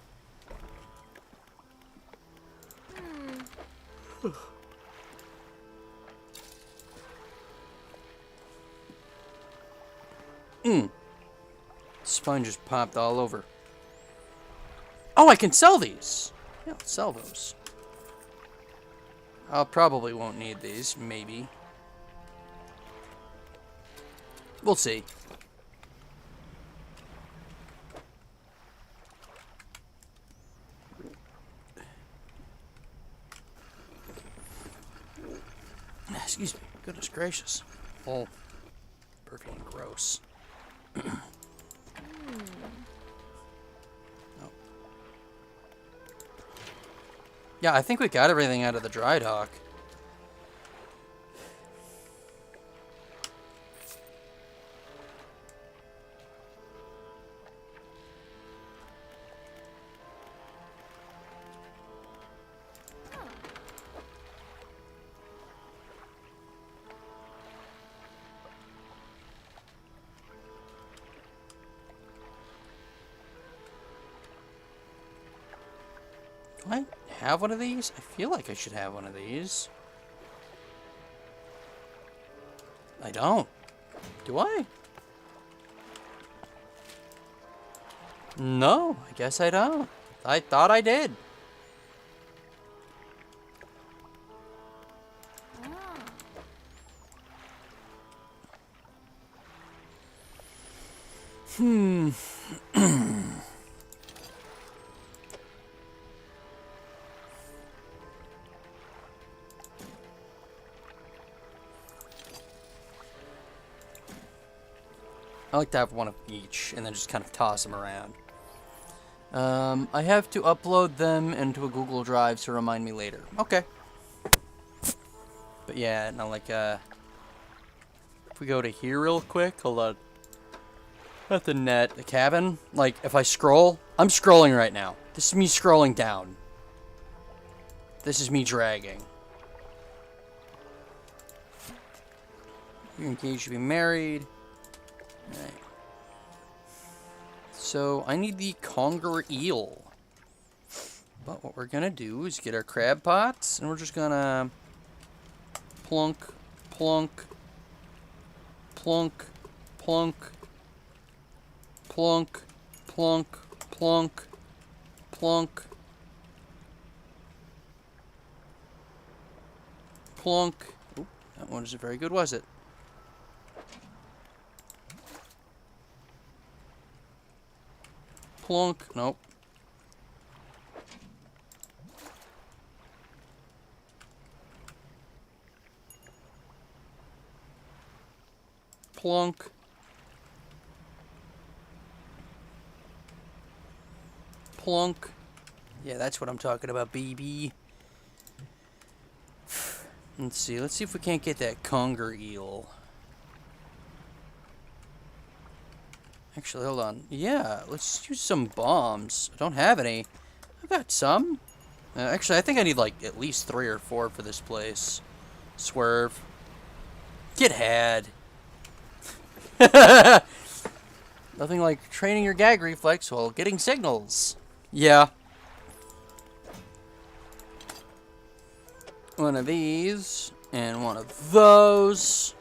Spine just popped all over. Oh, I can sell these. Yeah, I'll sell those. I probably won't need these, maybe. We'll see. Excuse me. Goodness gracious. Oh, perfect and gross. Oh. Yeah, I think we got everything out of the dry dock. Do I have one of these? I feel like I should have one of these. I don't. Do I? No, I guess I don't. I thought I did. I like to have one of each and then just kind of toss them around. I have to upload them into a Google Drive to remind me later. Okay. But yeah, now like, if we go to here real quick, hold on. At the net, the cabin, like, if I scroll, I'm scrolling right now. This is me scrolling down. This is me dragging. You're engaged to be married. Alright. So, I need the conger eel. But what we're gonna do is get our crab pots, and we're just gonna plunk, plunk, plunk, plunk, plunk, plunk, plunk, plunk, plunk. Oop, that one isn't very good, was it? Plunk. Nope. Plunk. Plunk. Yeah, that's what I'm talking about, baby. Let's see if we can't get that conger eel. Actually, hold on. Yeah, let's use some bombs. I don't have any. I've got some. Actually, I think I need like at least 3 or 4 for this place. Swerve. Get had. Nothing like training your gag reflex while getting signals. Yeah. One of these, and one of those.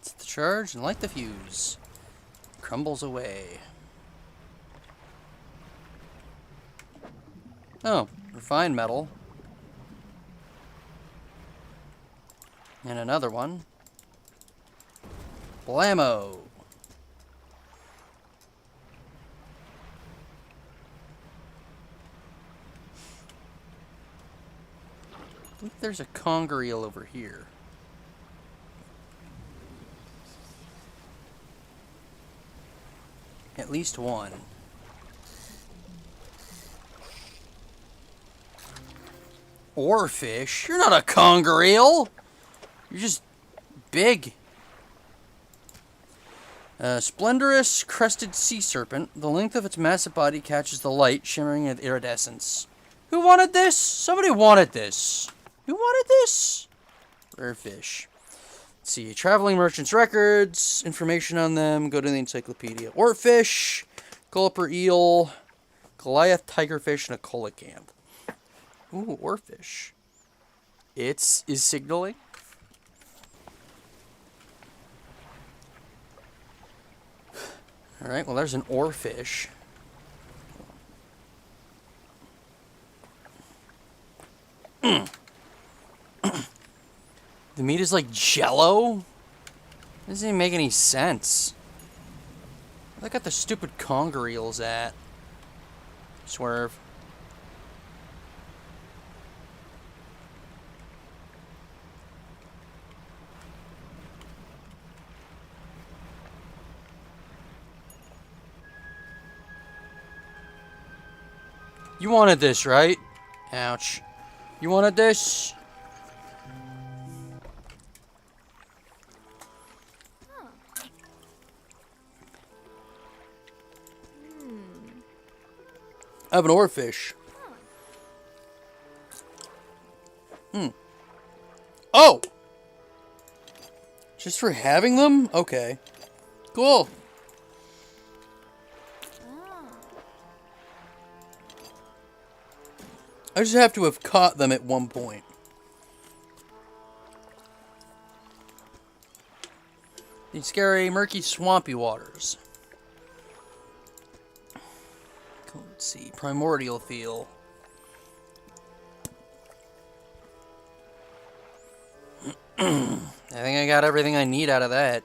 Set the charge and light the fuse. Crumbles away. Oh, refined metal. And another one. Blammo! I think there's a conger eel over here. At least one. Oarfish? You're not a conger eel! You're just big. Splendorous crested sea serpent. The length of its massive body catches the light, shimmering with iridescence. Who wanted this? Somebody wanted this. Who wanted this? Rare fish. Let's see. Traveling merchants' records. Information on them. Go to the encyclopedia. Oarfish. Gulper eel. Goliath tigerfish and a coelacanth. Ooh, oarfish. Is signaling. Alright, well there's an oarfish. The meat is like jello? Doesn't even make any sense. Where they got the stupid conger eels at? Swerve. You wanted this, right? Ouch. You wanted this? I have an oarfish. Oh! Just for having them? Okay. Cool. I just have to have caught them at one point. These scary, murky, swampy waters. Let's see. Primordial feel. I think I got everything I need out of that.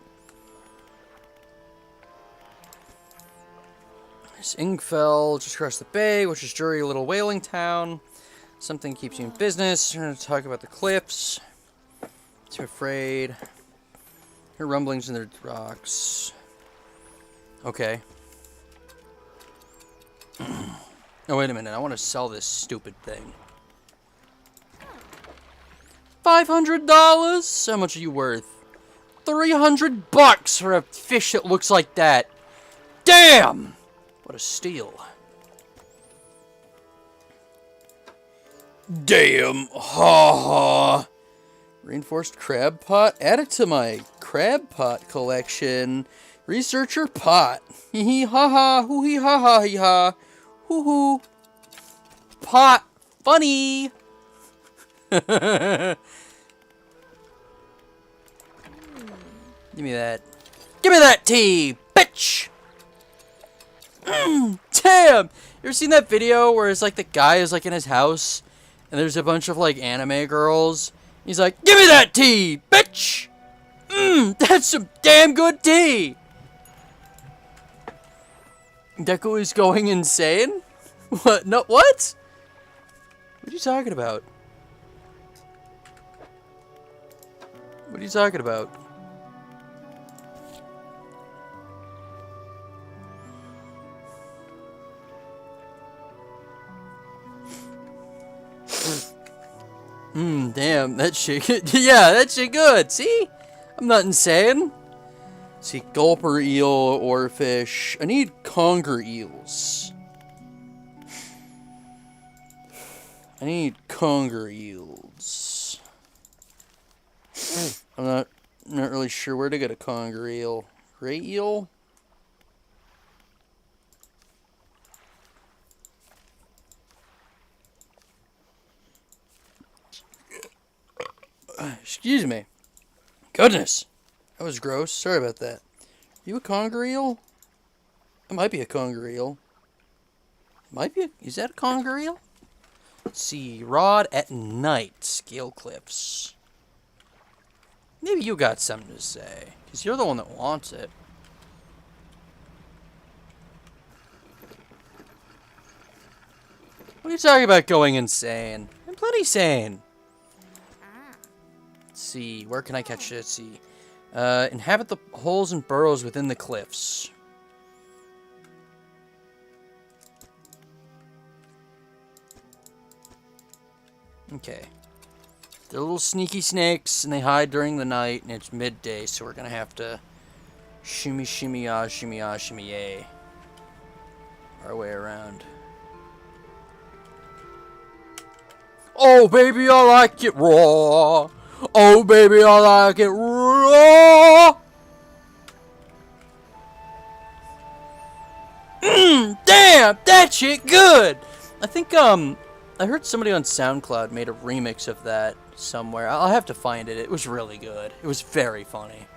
There's Ingfell, just across the bay, which is dreary little whaling town. Something keeps you in business. We're going to talk about the cliffs. Too afraid. Hear rumblings in the rocks. Okay. Oh, wait a minute. I want to sell this stupid thing. $500? How much are you worth? $300 for a fish that looks like that. Damn! What a steal. Damn. Ha ha. Reinforced crab pot. Add it to my crab pot collection. Researcher pot. Hee hee ha ha. Hoo hee ha ha hee ha. Hoo hoo. Pot. Funny. Give me that. Give me that tea, bitch! Damn! You ever seen that video where it's like the guy is like in his house and there's a bunch of like anime girls? He's like, give me that tea, bitch! That's some damn good tea! Deku is going insane? What? No, what? What are you talking about? What are you talking about? Damn, that shit. Yeah, that shit good. See? I'm not insane. See, gulper eel or fish. I need conger eels. I need conger eels. I'm not really sure where to get a conger eel. Gray eel? Excuse me. Goodness. That was gross. Sorry about that. Are you a conger eel? It might be a conger eel. Might be. Is that a conger eel? Let's see. Rod at night. Scale cliffs. Maybe you got something to say. Because you're the one that wants it. What are you talking about going insane? I'm plenty sane. Let's see. Where can I catch it? Let's see. Inhabit the holes and burrows within the cliffs. Okay. They're little sneaky snakes, and they hide during the night, and it's midday, so we're gonna have to shimmy, shimmy, shimmy, shimmy, yay. Our way around. Oh, baby, I like it raw. Oh, baby, I like it raw. Damn, that shit good. I think, I heard somebody on SoundCloud made a remix of that somewhere. I'll have to find it. It was really good. It was very funny.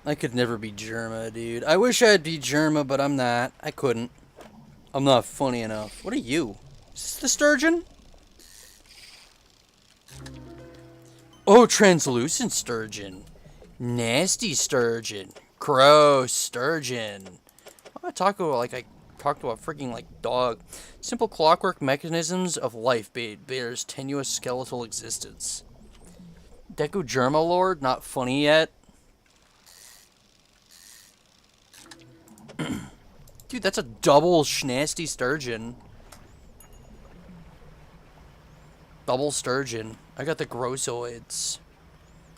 I could never be Germa, dude. I wish I'd be Germa, but I'm not. I couldn't. I'm not funny enough. What are you? Is this the sturgeon? Oh, translucent sturgeon. Nasty sturgeon. Gross sturgeon. I talk about like I talked about freaking like dog. Simple clockwork mechanisms of life bears tenuous skeletal existence. Deku Scrublord, not funny yet. Dude, that's a double nasty sturgeon. Double sturgeon. I got the grossoids.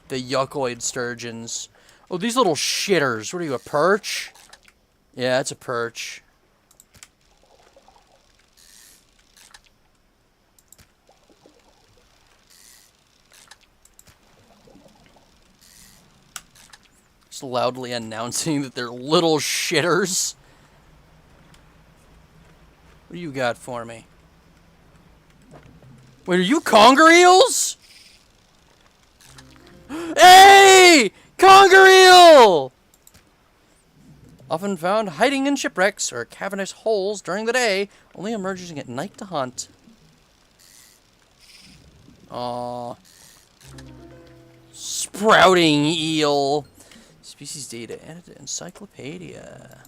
The yuckoid sturgeons. Oh, these little shitters. What are you, a perch? Yeah, it's a perch. Just loudly announcing that they're little shitters. What do you got for me? Wait, are you conger eels? Hey! Conger eel! Often found hiding in shipwrecks or cavernous holes during the day, only emerging at night to hunt. Aww. Sprouting eel. Species data added to encyclopedia.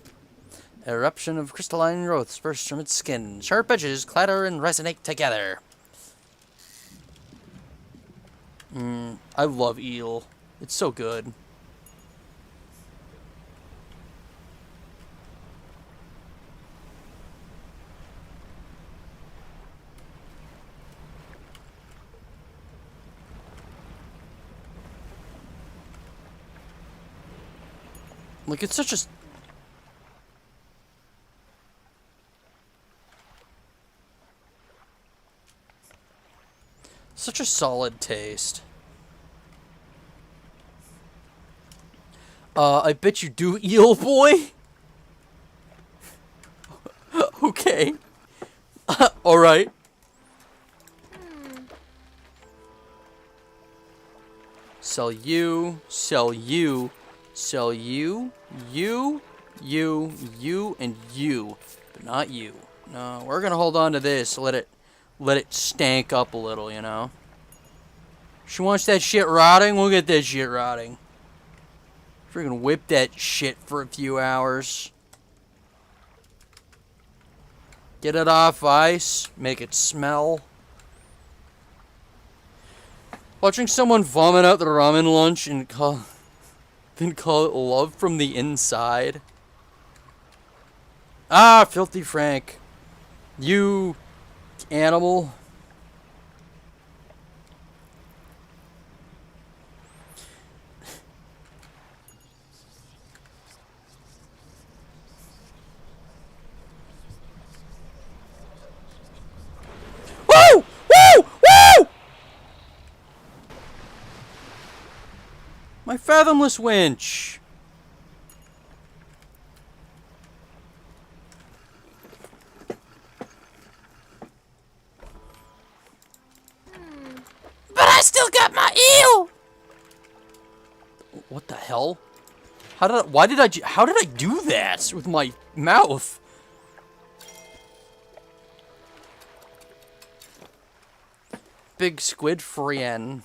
Eruption of crystalline growths burst from its skin. Sharp edges clatter and resonate together. I love eel. It's so good. Like, it's such a... Such a solid taste. I bet you do, eel boy. Okay. Alright. Sell you, sell you, sell you, you, and you. But not you. No, we're gonna hold on to this. Let it stank up a little, you know? She wants that shit rotting, we'll get that shit rotting. Freaking whip that shit for a few hours. Get it off ice. Make it smell. Watching someone vomit out their ramen lunch and then call it love from the inside. Ah, filthy Frank. You animal. Woo! Woo! Woo! My fathomless winch. But I still got my eel. What the hell? How did I do that with my mouth? Big squid friend.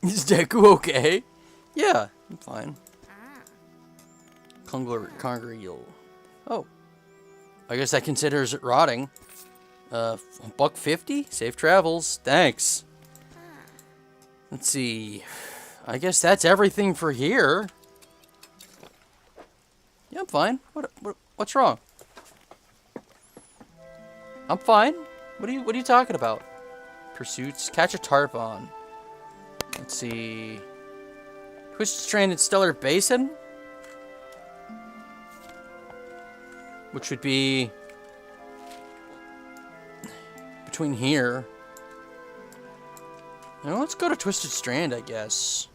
Is Deku okay? Yeah, I'm fine. Congreel. Oh. I guess that considers it rotting. $1.50? Safe travels. Thanks. Let's see. I guess that's everything for here. Yeah, I'm fine. What's wrong? I'm fine. What are you talking about? Pursuits. Catch a tarpon. Let's see. Twisted Stranded Stellar Basin? Which would be between here. Now let's go to Twisted Strand, I guess.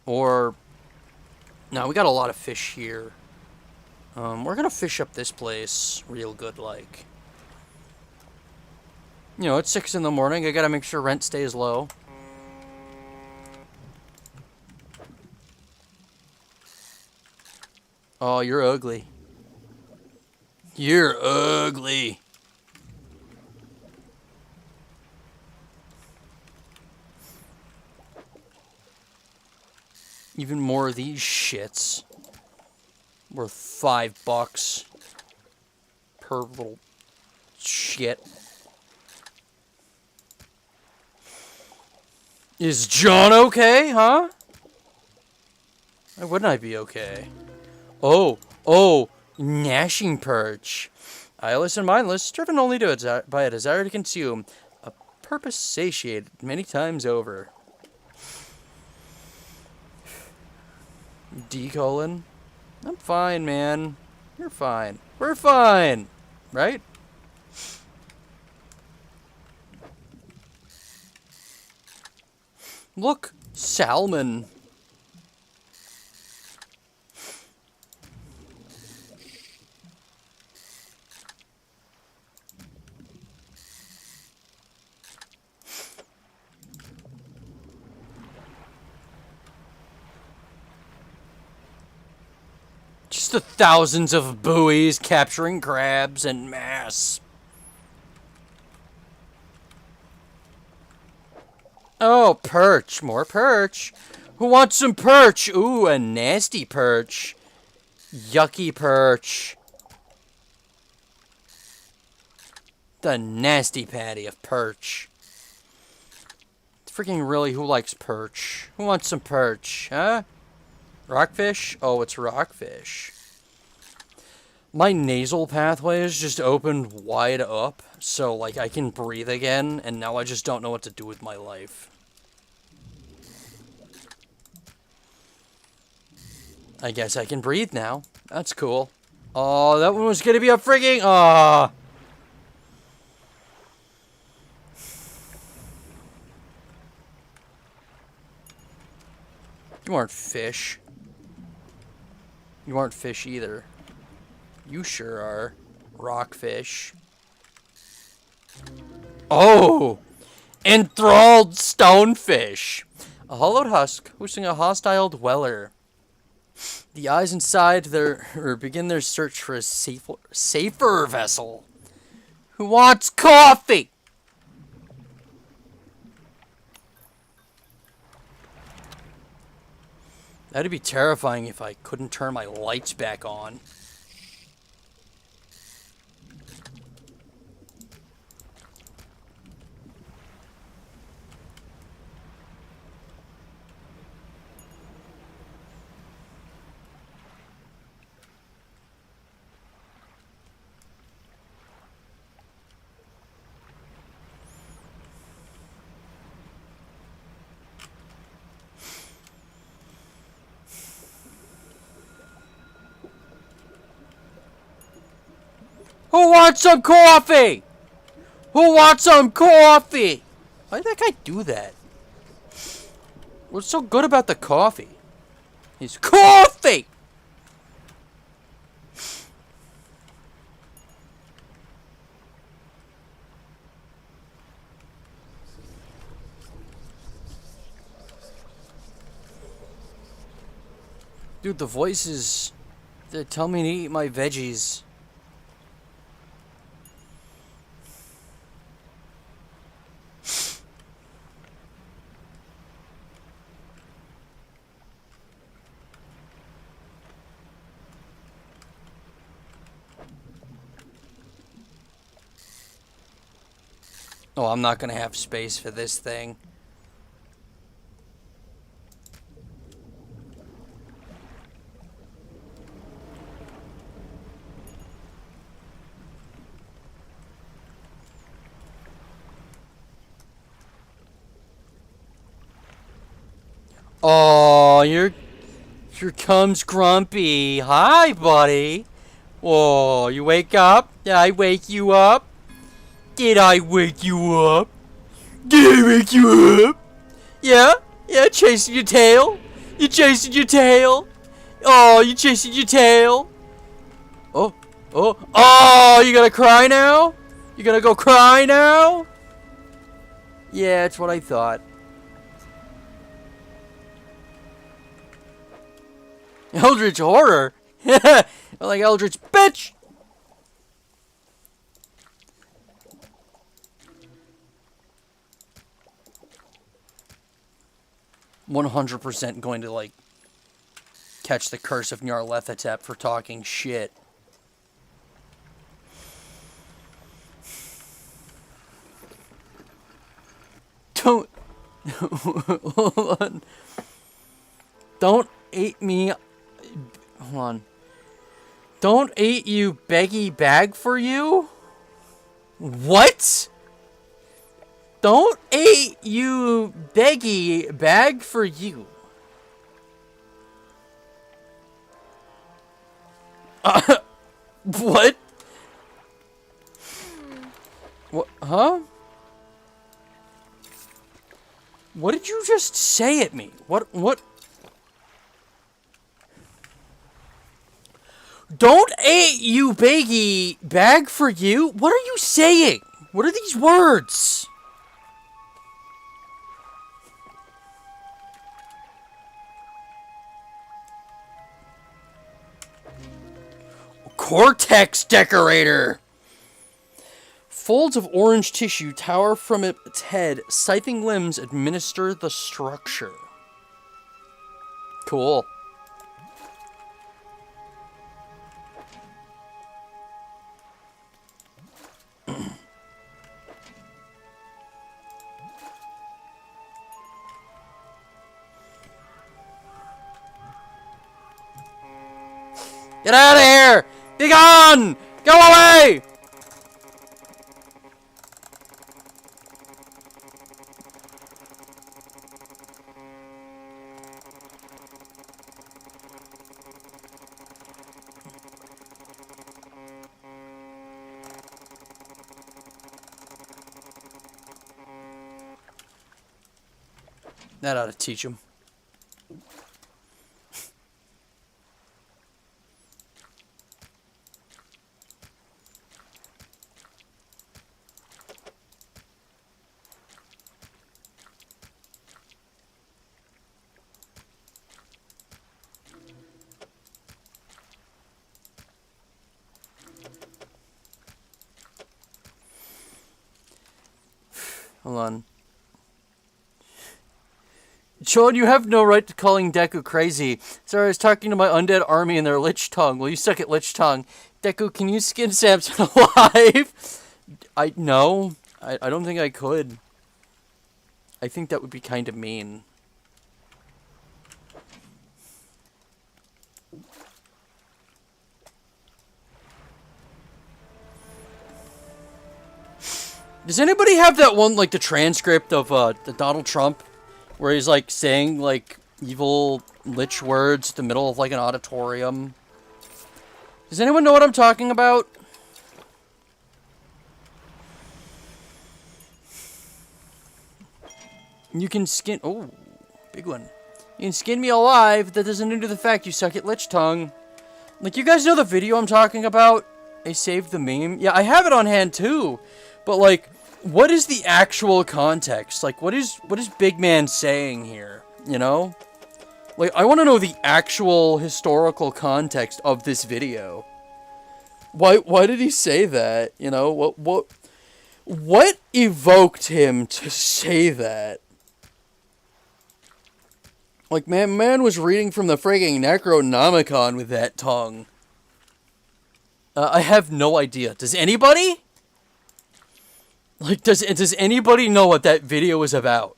Or no, we got a lot of fish here. We're gonna fish up this place real good, like. You know, it's 6 in the morning. I gotta make sure rent stays low. Oh, you're ugly. You're ugly. Even more of these shits. Worth $5 per little shit. Is John okay, huh? Why wouldn't I be okay? Oh, gnashing perch. Eyeless and mindless, driven only by a desire to consume. A purpose satiated many times over. D:. I'm fine, man. You're fine. We're fine. Right? Look, salmon. Just the thousands of buoys capturing crabs en masse. Oh, perch. More perch. Who wants some perch? Ooh, a nasty perch. Yucky perch. The nasty patty of perch. Freaking really, who likes perch? Who wants some perch, huh? Rockfish? Oh, it's rockfish. My nasal pathways just opened wide up, so, like, I can breathe again, and now I just don't know what to do with my life. I guess I can breathe now. That's cool. Oh, that one was gonna be a freaking... Aw! You aren't fish. You aren't fish either. You sure are. Rockfish. Oh! Enthralled stonefish. A hollowed husk, hosting a hostile dweller. The eyes inside begin their search for a safer vessel. Who wants coffee? That'd be terrifying if I couldn't turn my lights back on. Who wants some coffee? Who wants some coffee? Why did that guy do that? What's so good about the coffee? He's coffee! Dude, the voices, they tell me to eat my veggies. Oh, I'm not gonna have space for this thing. Oh, here comes Grumpy. Hi, buddy. Whoa, you wake up? Did I wake you up? Did I wake you up? Did I wake you up? Yeah? Yeah, chasing your tail? You chasing your tail? Oh, you chasing your tail? Oh, oh, you gonna cry now? You gonna go cry now? Yeah, that's what I thought. Eldritch Horror? I like Eldritch Bitch! 100% going to, like, catch the curse of Nyarlathotep for talking shit. Don't... Hold on. Don't eat me... Hold on. Don't eat you beggy bag for you? What? Don't eat you beggy bag for you. What? What? Huh? What did you just say at me? What? Don't eat you beggy bag for you? What are you saying? What are these words? cortex decorator. Folds of orange tissue tower from its head. Scything limbs administer the structure. Cool. Get out of here! Be gone! Go away! That ought to teach him. Hold on. Chon, you have no right to calling Deku crazy. Sorry, I was talking to my undead army and their lich tongue. Well, you suck at lich tongue. Deku, can you skin Samson alive? No. I don't think I could. I think that would be kind of mean. Does anybody have that one, like, the transcript of, the Donald Trump? Where he's, like, saying, like, evil lich words in the middle of, like, an auditorium? Does anyone know what I'm talking about? You can skin... Oh, big one. You can skin me alive. That doesn't undo the fact you suck at lich tongue. Like, you guys know the video I'm talking about? I saved the meme. Yeah, I have it on hand, too. But, like, what is the actual context? Like, what is Big Man saying here? You know? Like, I want to know the actual historical context of this video. Why did he say that? You know, what evoked him to say that? Like, man was reading from the frigging Necronomicon with that tongue. I have no idea. Does anybody? Like, does anybody know what that video was about?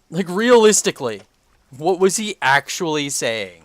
Like, realistically, what was he actually saying?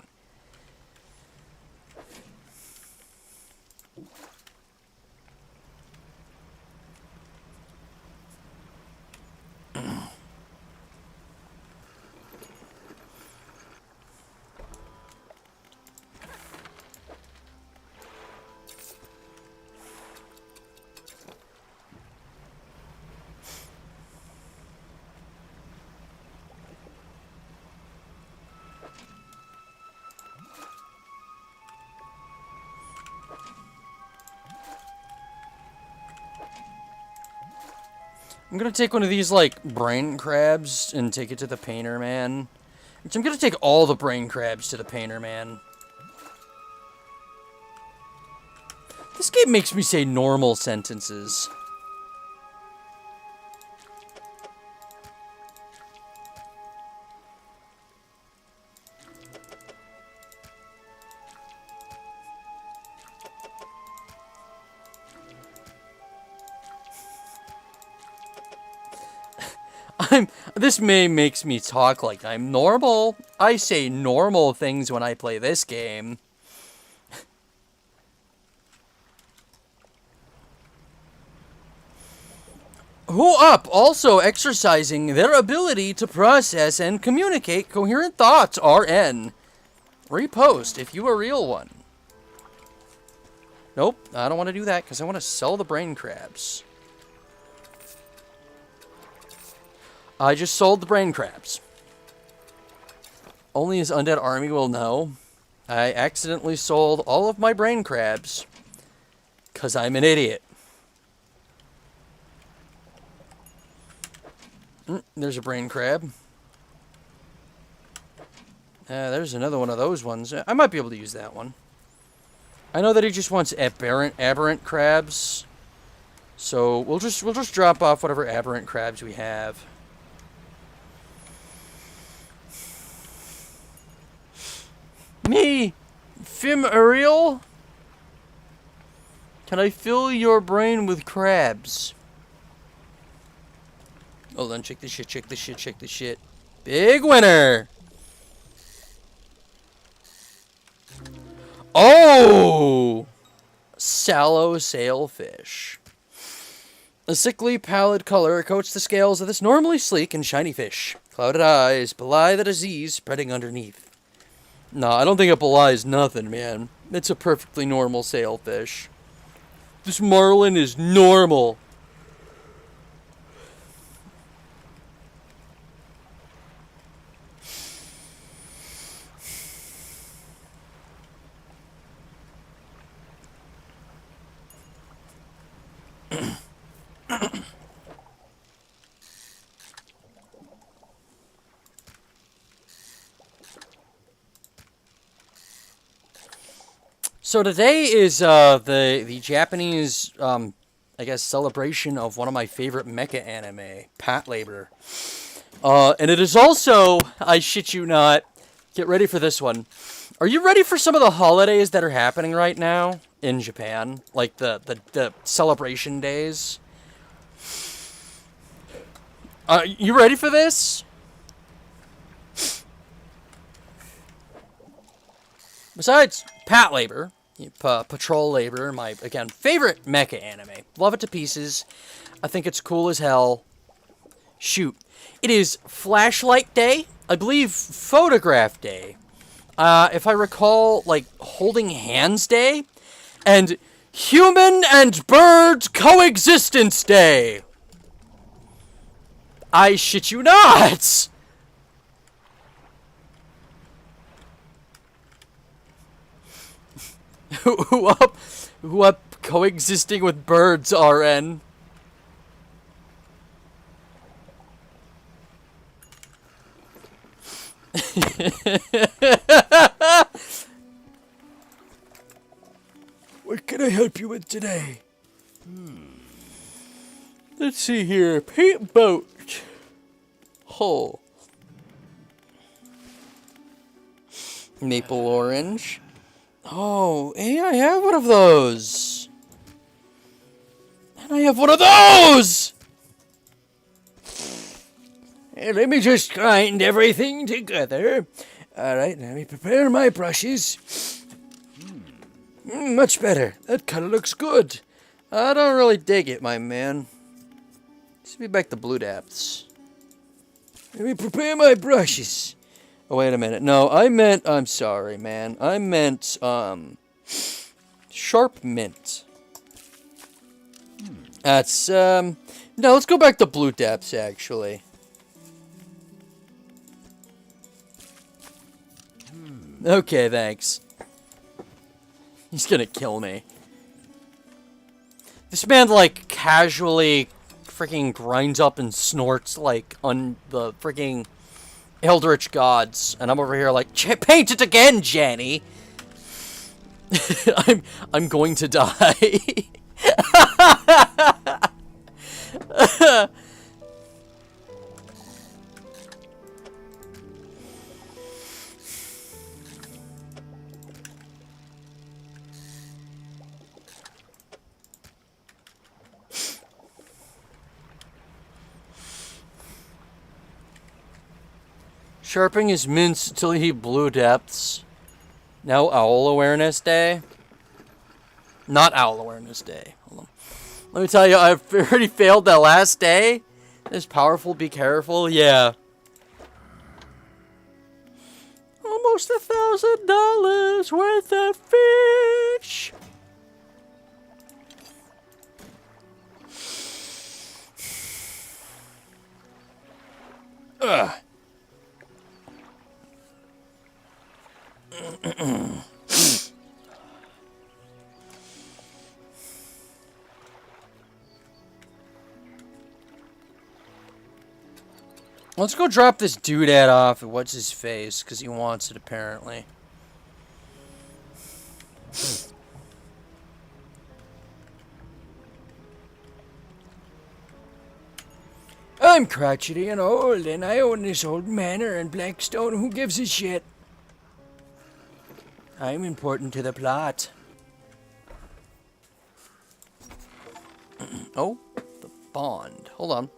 I'm gonna take one of these, like, brain crabs and take it to the painter man. Which I'm gonna take all the brain crabs to the painter man. This game makes me say normal sentences. This makes me talk like I'm normal. I say normal things when I play this game. Who up also exercising their ability to process and communicate coherent thoughts, RN. Repost if you a real one. Nope, I don't want to do that because I want to sell the brain crabs. I just sold the brain crabs. Only his undead army will know. I accidentally sold all of my brain crabs. Because I'm an idiot. There's a brain crab. There's another one of those ones. I might be able to use that one. I know that he just wants aberrant crabs. So we'll just drop off whatever aberrant crabs we have. Me, Fim Ariel. Can I fill your brain with crabs? Hold on, check this shit, check this shit, check this shit. Big winner! Oh! Sallow sailfish. A sickly pallid color coats the scales of this normally sleek and shiny fish. Clouded eyes belie the disease spreading underneath. No, I don't think it belies nothing, man. It's a perfectly normal sailfish. This marlin is normal. So today is the Japanese I guess celebration of one of my favorite mecha anime, Patlabor. And it is also, I shit you not, get ready for this one. Are you ready for some of the holidays that are happening right now in Japan? Like the celebration days? You ready for this? Besides Patlabor, Patrol Labor, my, again, favorite mecha anime. Love it to pieces. I think it's cool as hell. Shoot. It is Flashlight Day. I believe Photograph Day. If I recall, like, Holding Hands Day. And Human and Bird Coexistence Day. I shit you not! Who up coexisting with birds, RN? What can I help you with today? Let's see here. Paint boat. Oh. Maple orange. Oh, hey, I have one of those. And I have one of those! Hey, let me just grind everything together. Alright, let me prepare my brushes. Much better. That color looks good. I don't really dig it, my man. Let's be back to blue depths. Let me prepare my brushes. Oh, wait a minute. No, I'm sorry, man. I meant, sharp mint. That's, no, let's go back to blue depths, actually. Okay, thanks. He's gonna kill me. This man, like, casually freaking grinds up and snorts, like, on the freaking Eldritch gods, and I'm over here like, paint it again, Jenny. I'm going to die. Sharpening his mints until he blue depths. Now Owl Awareness Day. Not Owl Awareness Day. Hold on. Let me tell you, I've already failed that last day. This powerful, be careful. Yeah. Almost $1,000 worth of fish. Ugh. Let's go drop this doodad off at what's his face, because he wants it apparently. I'm crotchety and old, and I own this old manor in Blackstone. Who gives a shit? I'm important to the plot. Oh, the bond. Hold on.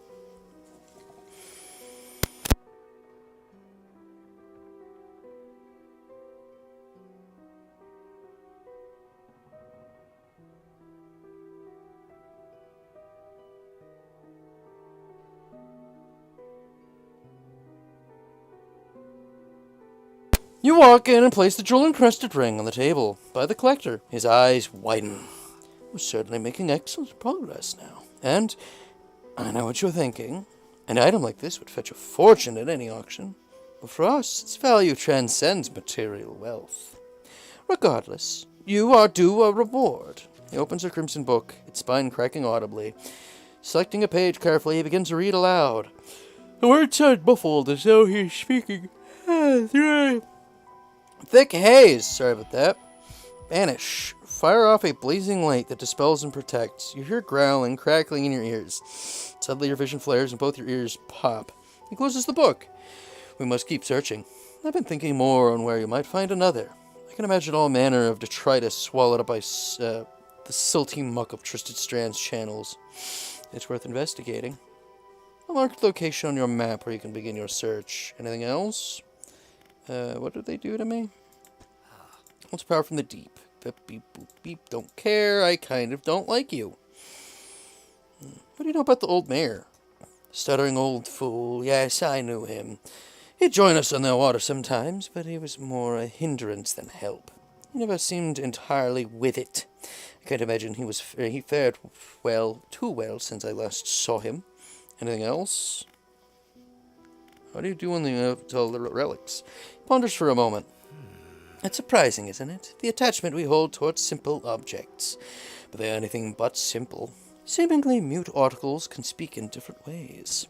You walk in and place the jewel-encrusted ring on the table by the collector. His eyes widen. We're certainly making excellent progress now. And I know what you're thinking. An item like this would fetch a fortune at any auction. But for us, its value transcends material wealth. Regardless, you are due a reward. He opens a crimson book, its spine cracking audibly. Selecting a page carefully, he begins to read aloud. The words sound muffled as though he is speaking. Thick haze. Sorry about that. Banish. Fire off a blazing light that dispels and protects. You hear growling, crackling in your ears. Suddenly your vision flares and both your ears pop. He closes the book. We must keep searching. I've been thinking more on where you might find another. I can imagine all manner of detritus swallowed up by the silty muck of Twisted Strand's channels. It's worth investigating. I'll mark the location on your map where you can begin your search. Anything else? What did they do to me? What's power from the deep? Beep, beep, boop, beep. Don't care. I kind of don't like you. What do you know about the old mayor? Stuttering old fool. Yes, I knew him. He'd join us on the water sometimes, but he was more a hindrance than help. He never seemed entirely with it. I can't imagine he fared too well since I last saw him. Anything else? How do you do on the relics? He ponders for a moment. It's surprising, isn't it? The attachment we hold towards simple objects. But they are anything but simple. Seemingly mute articles can speak in different ways.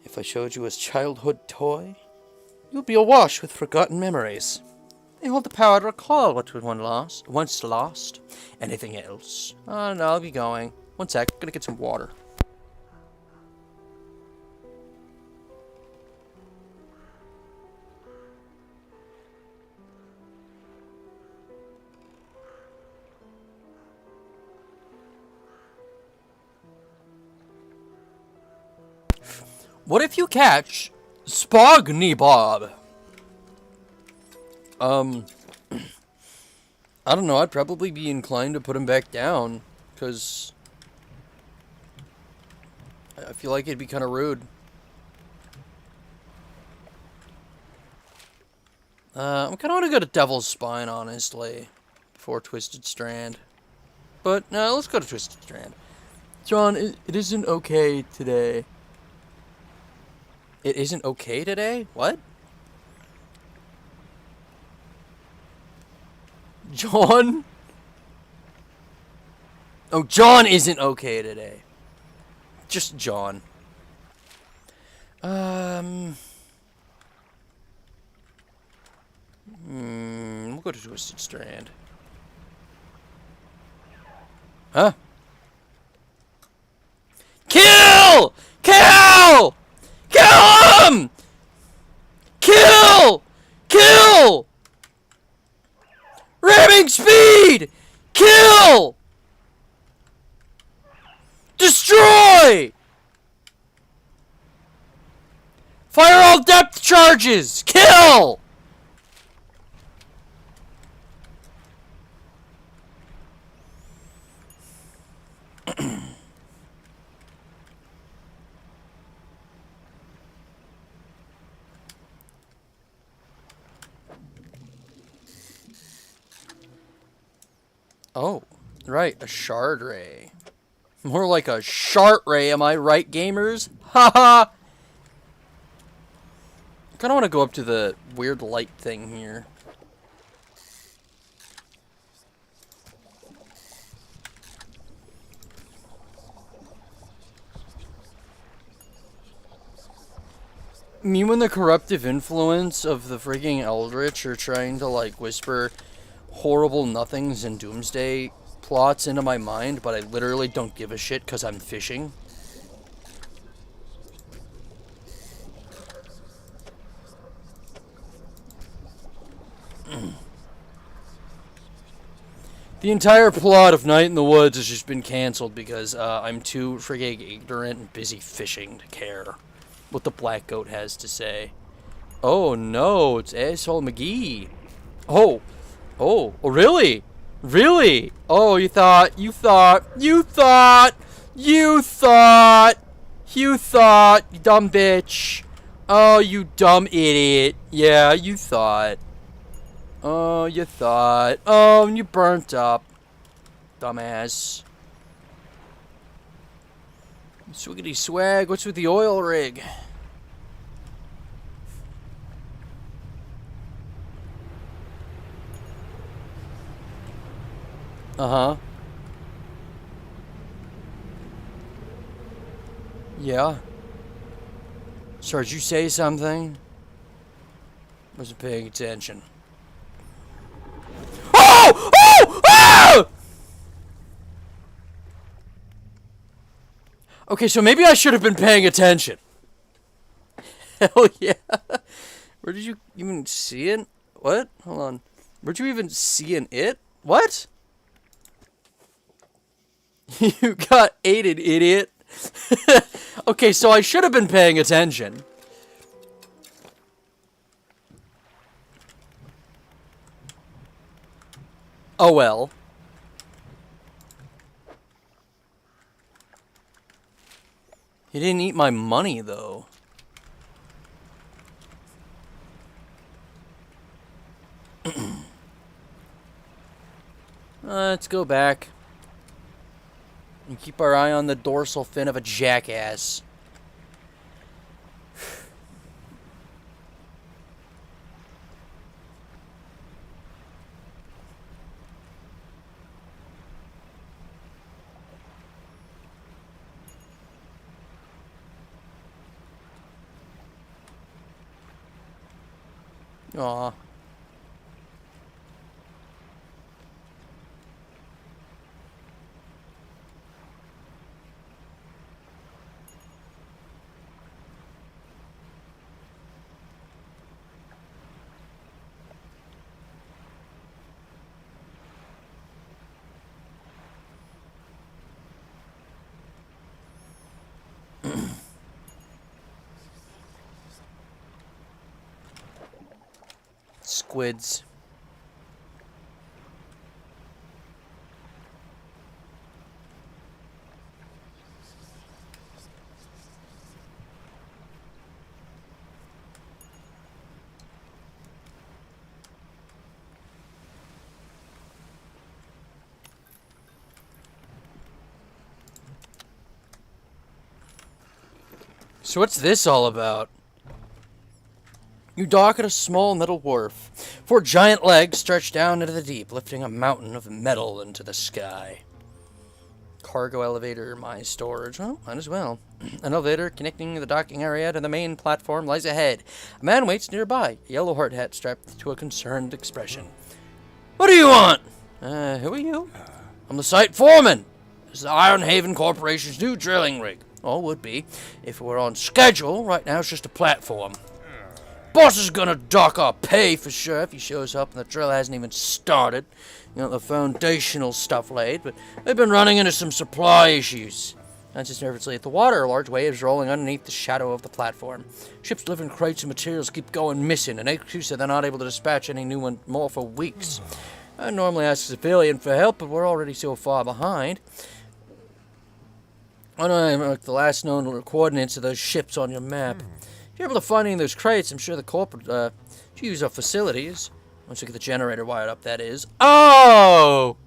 If I showed you a childhood toy, you'd be awash with forgotten memories. They hold the power to recall what was once lost. Anything else? Oh, no, I'll be going. One sec, gonna get some water. What if you catch Spogny Bob? I don't know, I'd probably be inclined to put him back down, because I feel like it'd be kind of rude. I kind of want to go to Devil's Spine, honestly, before Twisted Strand. But, no, let's go to Twisted Strand. John, it isn't okay today. It isn't okay today? What? John? Oh, John isn't okay today. Just John. We'll go to Twisted Strand. Huh? Kill! Kill! Kill him! Kill! Kill! Ramming speed! Kill! Destroy! Fire all depth charges! Kill! Oh, right, a shard ray. More like a shart ray, am I right, gamers? Haha! I kinda wanna go up to the weird light thing here. Me when the corruptive influence of the freaking Eldritch are trying to, like, whisper horrible nothings and doomsday plots into my mind, but I literally don't give a shit because I'm fishing. The entire plot of Night in the Woods has just been canceled because I'm too freaking ignorant and busy fishing to care what the black goat has to say. Oh no, it's Asshole McGee. Oh, really? Really? Oh, you thought, you dumb bitch. Oh, you dumb idiot. Yeah, you thought. Oh, you thought. Oh, and you burnt up. Dumbass. Swiggity swag, what's with the oil rig? Uh-huh. Yeah. Sir, did you say something? Wasn't paying attention. Oh! Oh! Oh! Okay, so maybe I should have been paying attention. Hell yeah. Where did you even see it? What? Hold on. Where'd you even see it? What? You got aided, idiot. Okay, so I should have been paying attention. Oh well. He didn't eat my money, though. Let's go back. And keep our eye on the dorsal fin of a jackass. Aw. Squids. So what's this all about? You dock at a small metal wharf. Four giant legs stretch down into the deep, lifting a mountain of metal into the sky. Cargo elevator, my storage. Oh, might as well. An elevator connecting the docking area to the main platform lies ahead. A man waits nearby, a yellow hard hat strapped to a concerned expression. What do you want? Who are you? I'm the site foreman. This is Iron Haven Corporation's new drilling rig. Oh, would be. If it were on schedule, right now it's just a platform. Boss is gonna dock our pay for sure if he shows up and the drill hasn't even started. You know, the foundational stuff laid, but they've been running into some supply issues. Glances nervously at the water, large waves rolling underneath the shadow of the platform. Ships delivering crates and materials keep going missing, and HQ said they're not able to dispatch any new one more for weeks. I normally ask a civilian for help, but we're already so far behind. I don't know, like the last known coordinates of those ships on your map. If you're able to find any of those crates, I'm sure the corporate, use our facilities. Once we get the generator wired up, that is. Oh!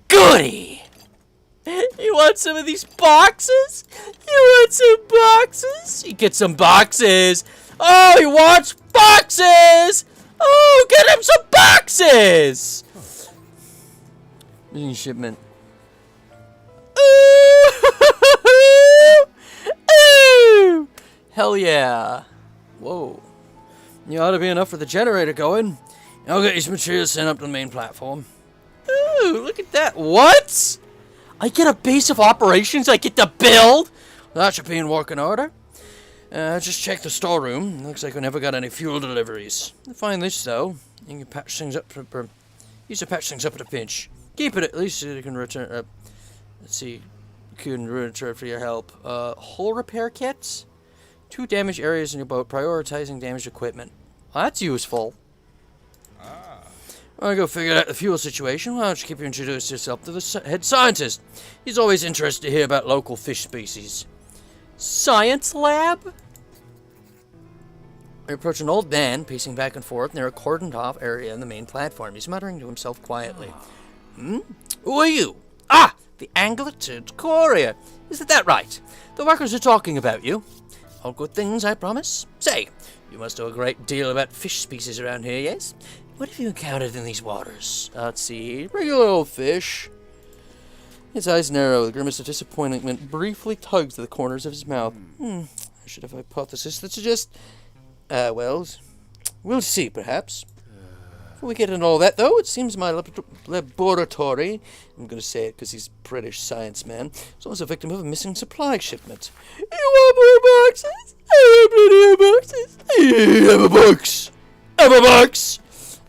Goody! You want some of these boxes? You want some boxes? You get some boxes. Oh, he wants boxes! Oh, get him some boxes! Missing shipment. Ooh! Ooh! Hell yeah. Whoa. You ought to be enough for the generator going. I'll get these materials sent up to the main platform. Ooh, look at that. What? I get a base of operations I get to build? That should be in working order. Just check the storeroom. Looks like we never got any fuel deliveries. Find this, though. You can patch things up use to patch things up at a pinch. Keep it at least so you can return... let's see. You can return for your help. Hull repair kits? 2 damaged areas in your boat. Prioritizing damaged equipment. Well, that's useful. I'll go figure out the fuel situation. Why don't you keep introduce yourself to the head scientist? He's always interested to hear about local fish species. Science lab? I approach an old man pacing back and forth near a cordoned off area in the main platform. He's muttering to himself quietly. Who are you? Ah, the angler-turned courier. Isn't that right? The workers are talking about you. All good things, I promise. Say, you must know a great deal about fish species around here, yes? What have you encountered in these waters? Let's see. Regular old fish. His eyes narrow. The grimace of disappointment briefly tugs at the corners of his mouth. I should have a hypothesis that suggests... well, we'll see, perhaps. Before we get into all that, though, it seems my laboratory, I'm going to say it because he's a British science man, is almost a victim of a missing supply shipment. You want more boxes? I have plenty of boxes. I have a box. I have a box.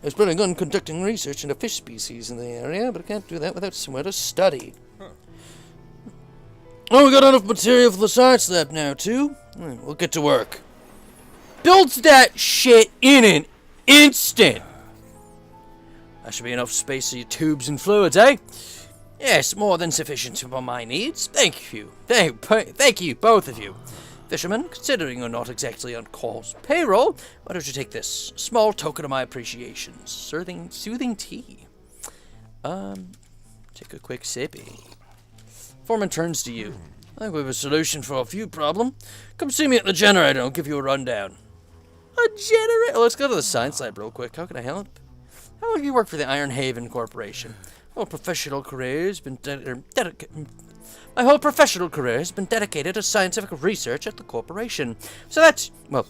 I was planning on conducting research into fish species in the area, but I can't do that without somewhere to study. Oh, we got enough material for the science lab now, too. We'll get to work. Builds that shit in an instant. That should be enough space for your tubes and fluids, eh? Yes, more than sufficient for my needs. Thank you. Thank you, both of you. Fisherman, considering you're not exactly on call's payroll, why don't you take this? A small token of my appreciation. Soothing tea. Take a quick sippy. Foreman turns to you. I think we have a solution for a few problem. Come see me at the generator, I'll give you a rundown. A generator? Let's go to the science lab real quick. How can I help? How long have you worked for the Iron Haven Corporation? My whole professional career has been dedicated to scientific research at the corporation. So that's, well,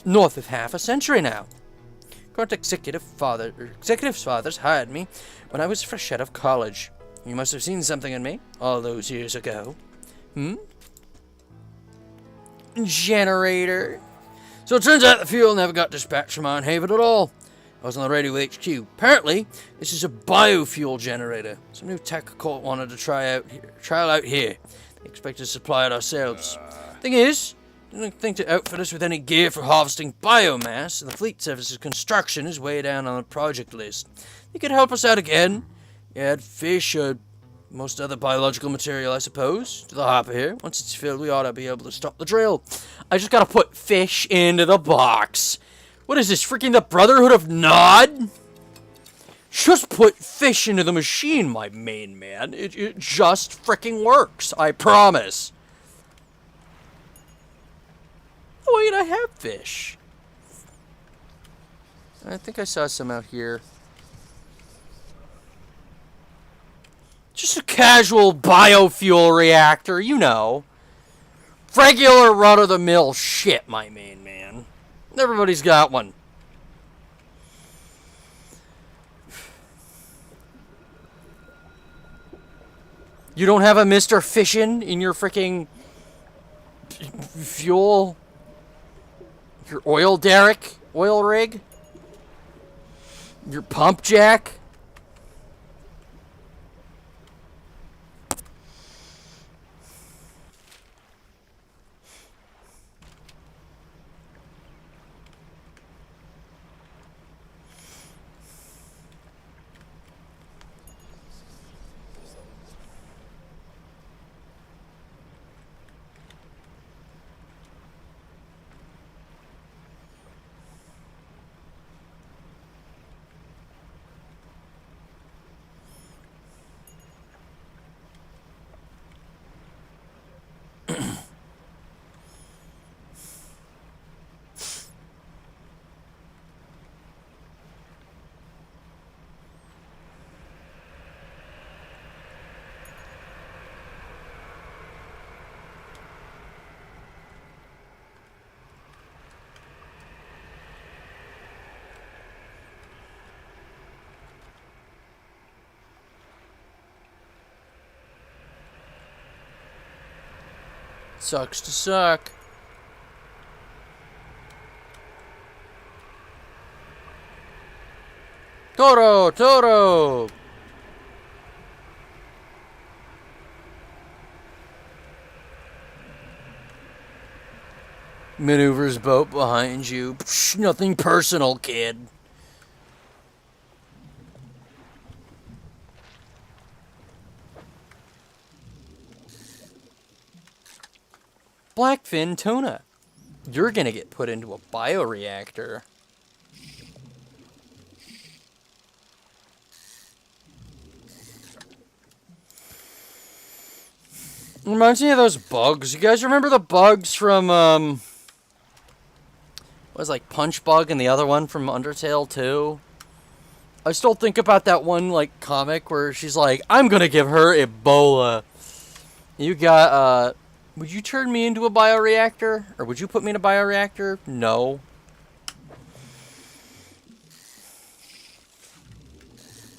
north of half a century now. Current executive's fathers hired me when I was fresh out of college. You must have seen something in me all those years ago. Generator. So it turns out the fuel never got dispatched from Iron Haven at all. I was on the radio with HQ. Apparently, this is a biofuel generator. Some new tech court wanted to trial out here. They expected to supply it ourselves. Thing is, didn't think to outfit us with any gear for harvesting biomass, and the fleet services construction is way down on the project list. You could help us out again. You add fish or most other biological material, I suppose, to the hopper here. Once it's filled, we ought to be able to stop the drill. I just gotta put fish into the box. What is this, freaking the Brotherhood of Nod? Just put fish into the machine, my main man. It just freaking works, I promise. Oh, wait, I have fish. I think I saw some out here. Just a casual biofuel reactor, you know. Regular run-of-the-mill shit, my main man. Everybody's got one. You don't have a Mr. Fishin' in your freaking fuel? Your oil derrick? Oil rig? Your pump jack? Sucks to suck. Toro! Maneuvers boat behind you. Psh, nothing personal, kid. Blackfin tuna. You're gonna get put into a bioreactor. Reminds me of those bugs. You guys remember the bugs from, what was like Punch Bug and the other one from Undertale 2? I still think about that one, like, comic where she's like, I'm gonna give her Ebola. You got, would you turn me into a bioreactor? Or would you put me in a bioreactor? No.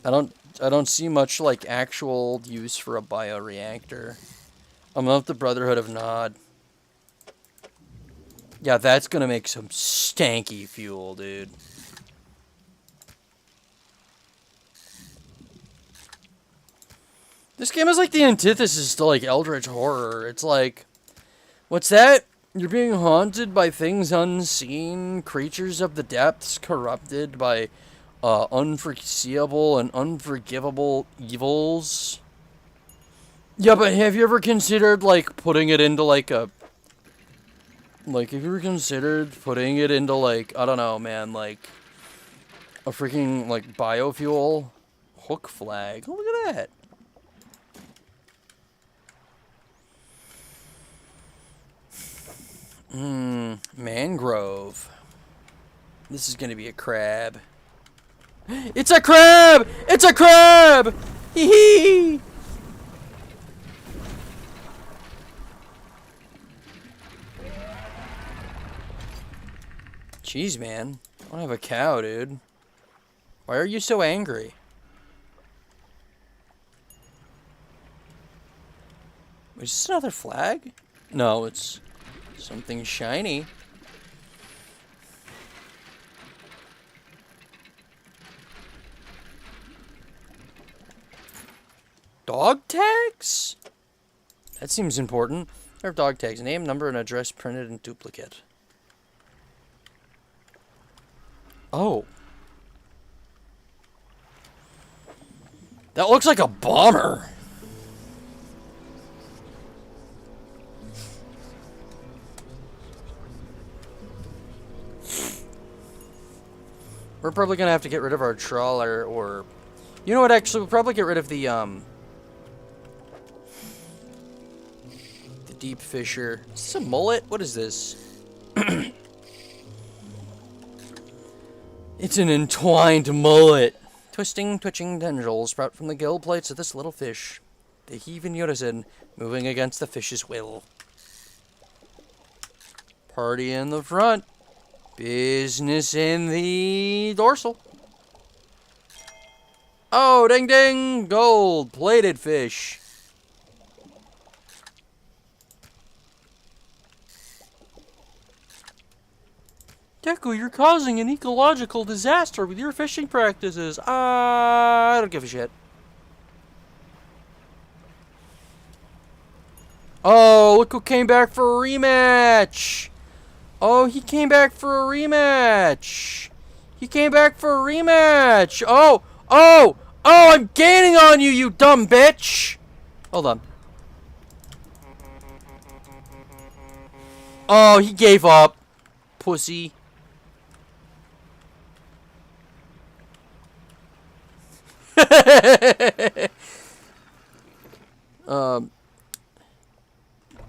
I don't see much, like, actual use for a bioreactor. I'm of the Brotherhood of Nod. Yeah, that's gonna make some stanky fuel, dude. This game is like the antithesis to, like, Eldritch Horror. It's like, what's that? You're being haunted by things unseen, creatures of the depths corrupted by unforeseeable and unforgivable evils. Yeah, but have you ever considered, like, putting it into, like, a... Like, have you ever considered putting it into, like, I don't know, man, like, a freaking, like, biofuel? Hook flag. Oh, look at that. Mangrove. This is gonna be a crab. It's a crab! It's a crab! Hee hee! Jeez, man. I don't have a cow, dude. Why are you so angry? Is this another flag? No, it's something shiny. Dog tags? That seems important. There are dog tags. Name, number, and address printed in duplicate. Oh. That looks like a bomber. We're probably gonna have to get rid of our trawler, or... You know what, actually, we'll probably get rid of the deep fisher. Is this a mullet? What is this? It's an entwined mullet. Twisting, twitching tendrils sprout from the gill plates of this little fish. They heave in unison, moving against the fish's will. Party in the front. Business in the dorsal. Oh, ding ding! Gold-plated fish. Deku, you're causing an ecological disaster with your fishing practices. I don't give a shit. Oh, look who came back for a rematch. Oh, he came back for a rematch. He came back for a rematch. Oh, I'm gaining on you, you dumb bitch. Hold on. Oh, he gave up. Pussy.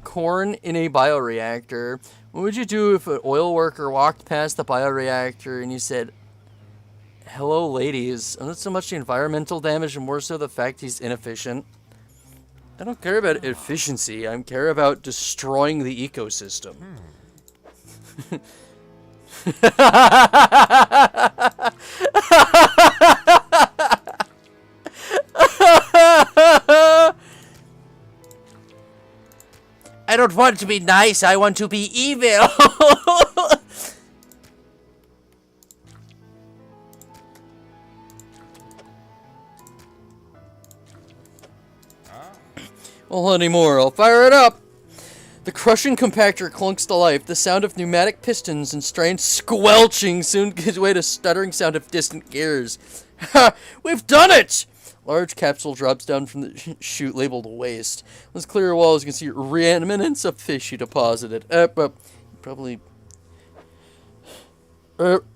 Corn in a bioreactor. What would you do if an oil worker walked past the bioreactor and you said, "Hello, ladies"? Not so much the environmental damage and more so the fact he's inefficient. I don't care about efficiency. I care about destroying the ecosystem. I don't don't want to be nice, I want to be evil. Well, anymore, I'll fire it up. The crushing compactor clunks to life. The sound of pneumatic pistons and strange squelching soon gives way to stuttering sound of distant gears. Ha! We've done it! Large capsule drops down from the chute labeled waste. On this clear wall, as you can see, remnants of fish you deposited. Probably...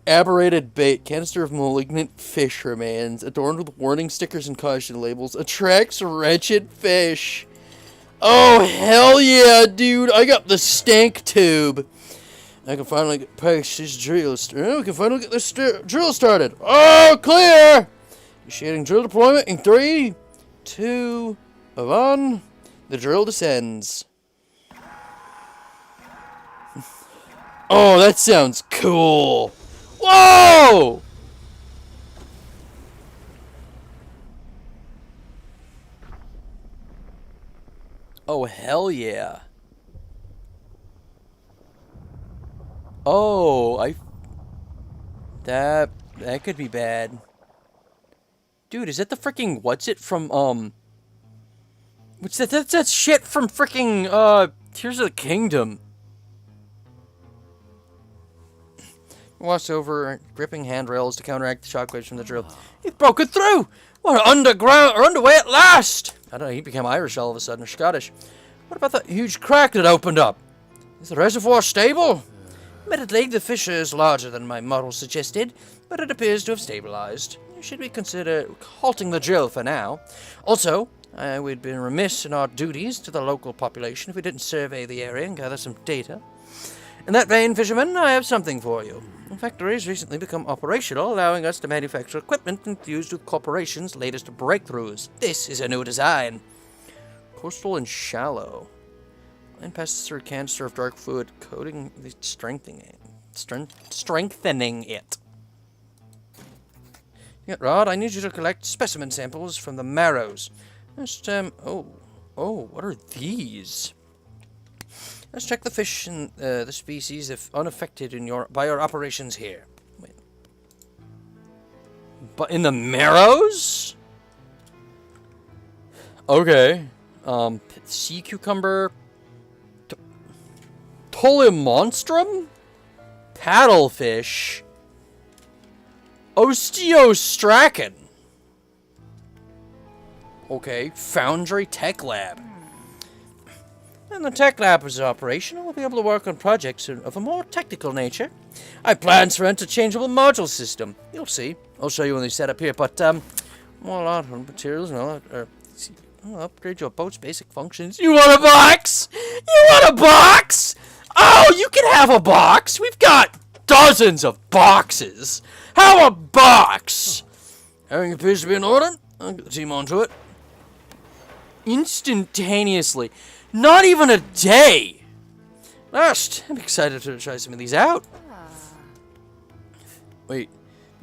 aberrated bait. Canister of malignant fish remains. Adorned with warning stickers and caution labels. Attracts wretched fish. Oh, hell yeah, dude. I got the stank tube. I can finally get past this drill. We can finally get this drill started. Oh, clear! Initiating drill deployment in 3, 2, 1. The drill descends. Oh, that sounds cool. Whoa! Oh, hell yeah. Oh, That could be bad. Dude, is that the freaking... What's it from, What's that? That's shit from freaking, Tears of the Kingdom. Walks over, gripping handrails to counteract the shockwaves from the drill. He broke it through! We're underway at last! I don't know, he became Irish all of a sudden, or Scottish. What about that huge crack that opened up? Is the reservoir stable? Admittedly, the fissure is larger than my model suggested, but it appears to have stabilized. Should we consider halting the drill for now? Also, we'd been remiss in our duties to the local population if we didn't survey the area and gather some data. In that vein, fishermen, I have something for you. The factory has recently become operational, allowing us to manufacture equipment infused with corporations' latest breakthroughs. This is a new design. Coastal and shallow. Line passes through a canister of dark fluid, coating the strengthening it. Yeah, Rod, I need you to collect specimen samples from the marrows. Just, what are these? Let's check the fish and the species if unaffected by your operations here. Wait. But in the marrows? Okay. Sea cucumber. Tolemonstrum? Paddlefish. Osteostracan. Okay. Foundry Tech Lab. When the tech lab is operational, we'll be able to work on projects of a more technical nature. I have plans for an interchangeable module system. You'll see. I'll show you when they set up here, but, more a lot of materials and all that. I'll upgrade your boat's basic functions. You want a box? You want a box? Oh, you can have a box. We've got dozens of boxes. How a box? Everything appears to be in order. I'll get the team onto it. Instantaneously. Not even a day. Last, I'm excited to try some of these out. Wait,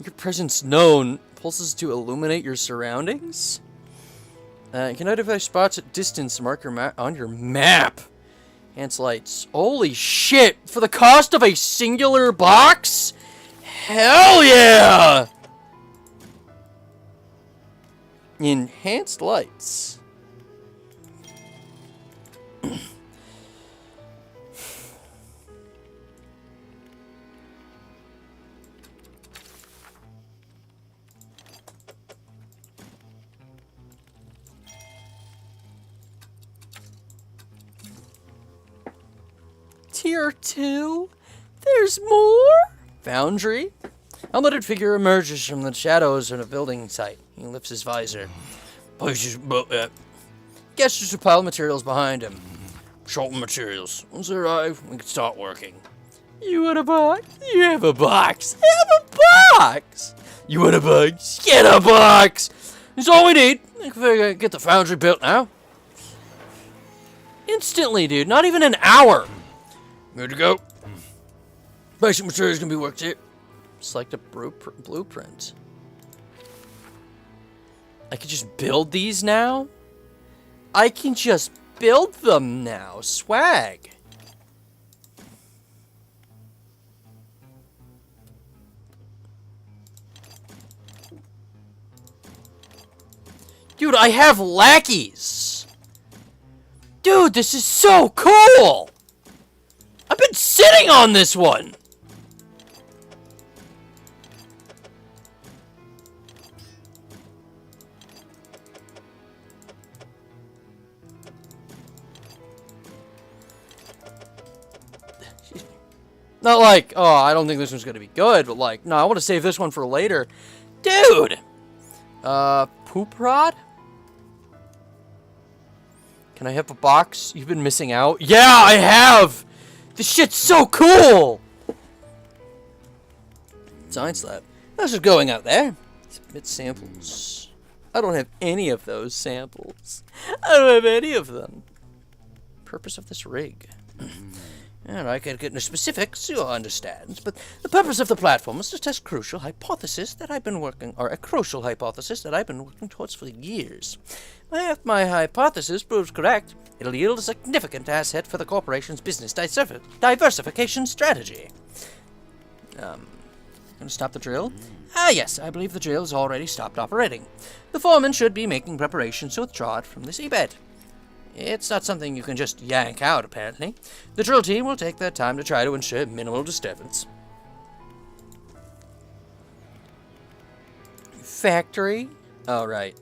your presence known pulses to illuminate your surroundings? You can identify spots at distance to mark your on your map. Enhance lights. Holy shit! For the cost of a singular box? Hell yeah! Enhanced lights. Tier 2? There's more? Foundry? Helmeted figure emerges from the shadows in a building site. He lifts his visor. Gestures to pile of materials behind him. Short materials. Once they arrive, we can start working. You want a box? You have a box. Have a box! You want a box? Get a box! That's all we need. I can get the foundry built now. Instantly, dude. Not even an hour. Good to go. Basic materials can be worked here. Select a blueprint. I can just build these now? I can just build them now. Swag. Dude, I have lackeys. Dude, this is so cool. I've been sitting on this one. Not like, oh, I don't think this one's gonna be good, but like, no, I want to save this one for later. Dude! Poop rod? Can I have a box? You've been missing out? Yeah, I have! This shit's so cool! Science lab. That's just going out there. Submit samples. I don't have any of those samples. I don't have any of them. Purpose of this rig. And I can't get into specifics, you understand, but the purpose of the platform is to test a crucial hypothesis that I've been working towards for years. If my hypothesis proves correct, it'll yield a significant asset for the corporation's business diversification strategy. Gonna stop the drill? Ah, yes, I believe the drill has already stopped operating. The foreman should be making preparations to withdraw it from the seabed. It's not something you can just yank out, apparently. The drill team will take their time to try to ensure minimal disturbance. Factory? Oh, right.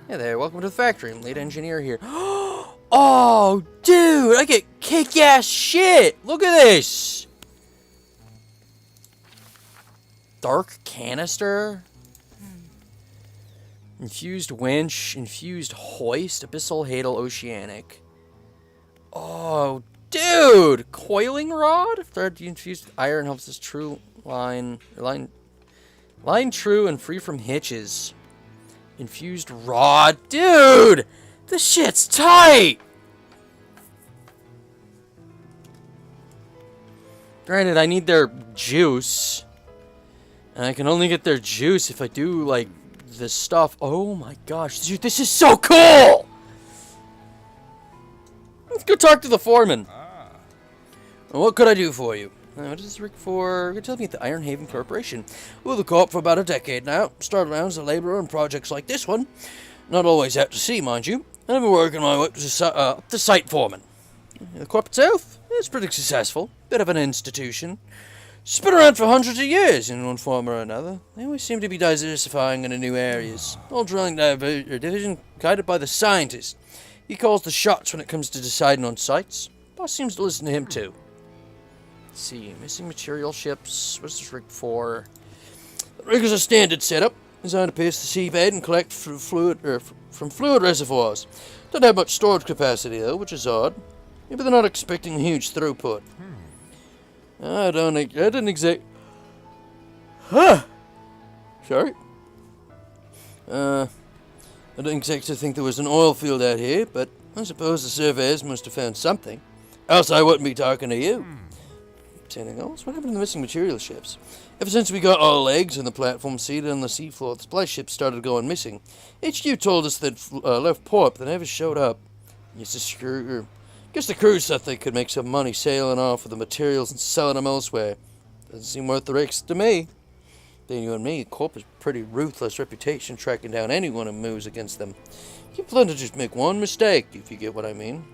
Hey there, welcome to the factory. I'm lead engineer here. Oh, dude, I get kick-ass shit! Look at this! Dark canister? Infused winch, infused hoist, abyssal hadal oceanic. Oh, dude! Coiling rod? Thread infused iron helps this true line true and free from hitches. Infused rod. Dude! This shit's tight! Granted, I need their juice. And I can only get their juice if I do, like, this stuff. Oh my gosh, dude, this is so cool! Let's go talk to the foreman. Well, what could I do for you? What is this rig for? You're telling me at the Iron Haven Corporation. Well, the corp for about a decade now. Started out as a laborer on projects like this one. Not always out to sea, mind you. And I've been working my way up to site foreman. The corp itself, it's pretty successful. Bit of an institution. It's been around for hundreds of years in one form or another. They always seem to be diversifying into new areas. All drilling division guided by the scientist. He calls the shots when it comes to deciding on sites. Boss seems to listen to him too. Let's see, missing material ships. What's this rig for? The rig is a standard setup, designed to pierce the seabed and collect from fluid reservoirs. Doesn't have much storage capacity though, which is odd. Maybe they're not expecting huge throughput. I didn't exact. Huh. Sorry. I didn't exactly think there was an oil field out here, but I suppose the surveyors must have found something. Else I wouldn't be talking to you. Anything else? What happened to the missing material ships? Ever since we got our legs and the platform seated on the seafloor, the supply ships started going missing. HQ told us they'd left port, but they never showed up. Guess the crew thought they could make some money sailing off with the materials and selling them elsewhere. Doesn't seem worth the risk to me. Then you and me, Corp has a pretty ruthless reputation tracking down anyone who moves against them. Keep them to just make one mistake, if you get what I mean.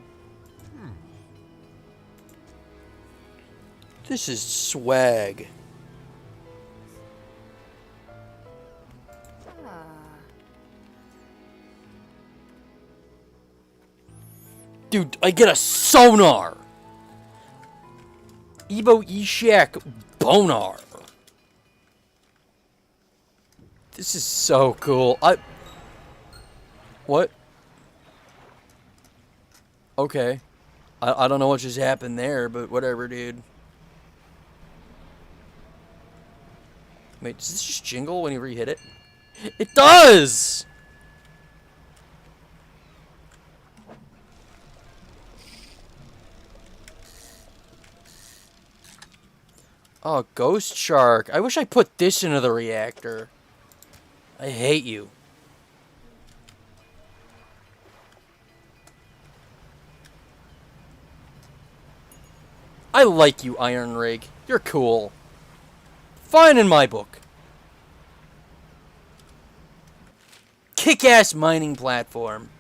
This is swag. Dude, I get a sonar! Ebo Eshak Bonar. This is so cool. What? Okay. I don't know what just happened there, but whatever, dude. Wait, does this just jingle when you re-hit it? It does! Oh, Ghost Shark. I wish I put this into the reactor. I hate you. I like you, Iron Rig. You're cool. Fine in my book. Kick-ass mining platform.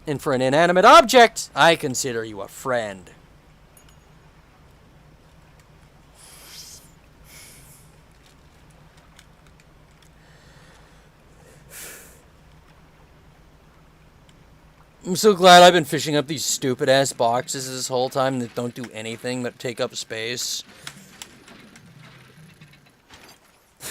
And for an inanimate object, I consider you a friend. I'm so glad I've been fishing up these stupid-ass boxes this whole time that don't do anything but take up space.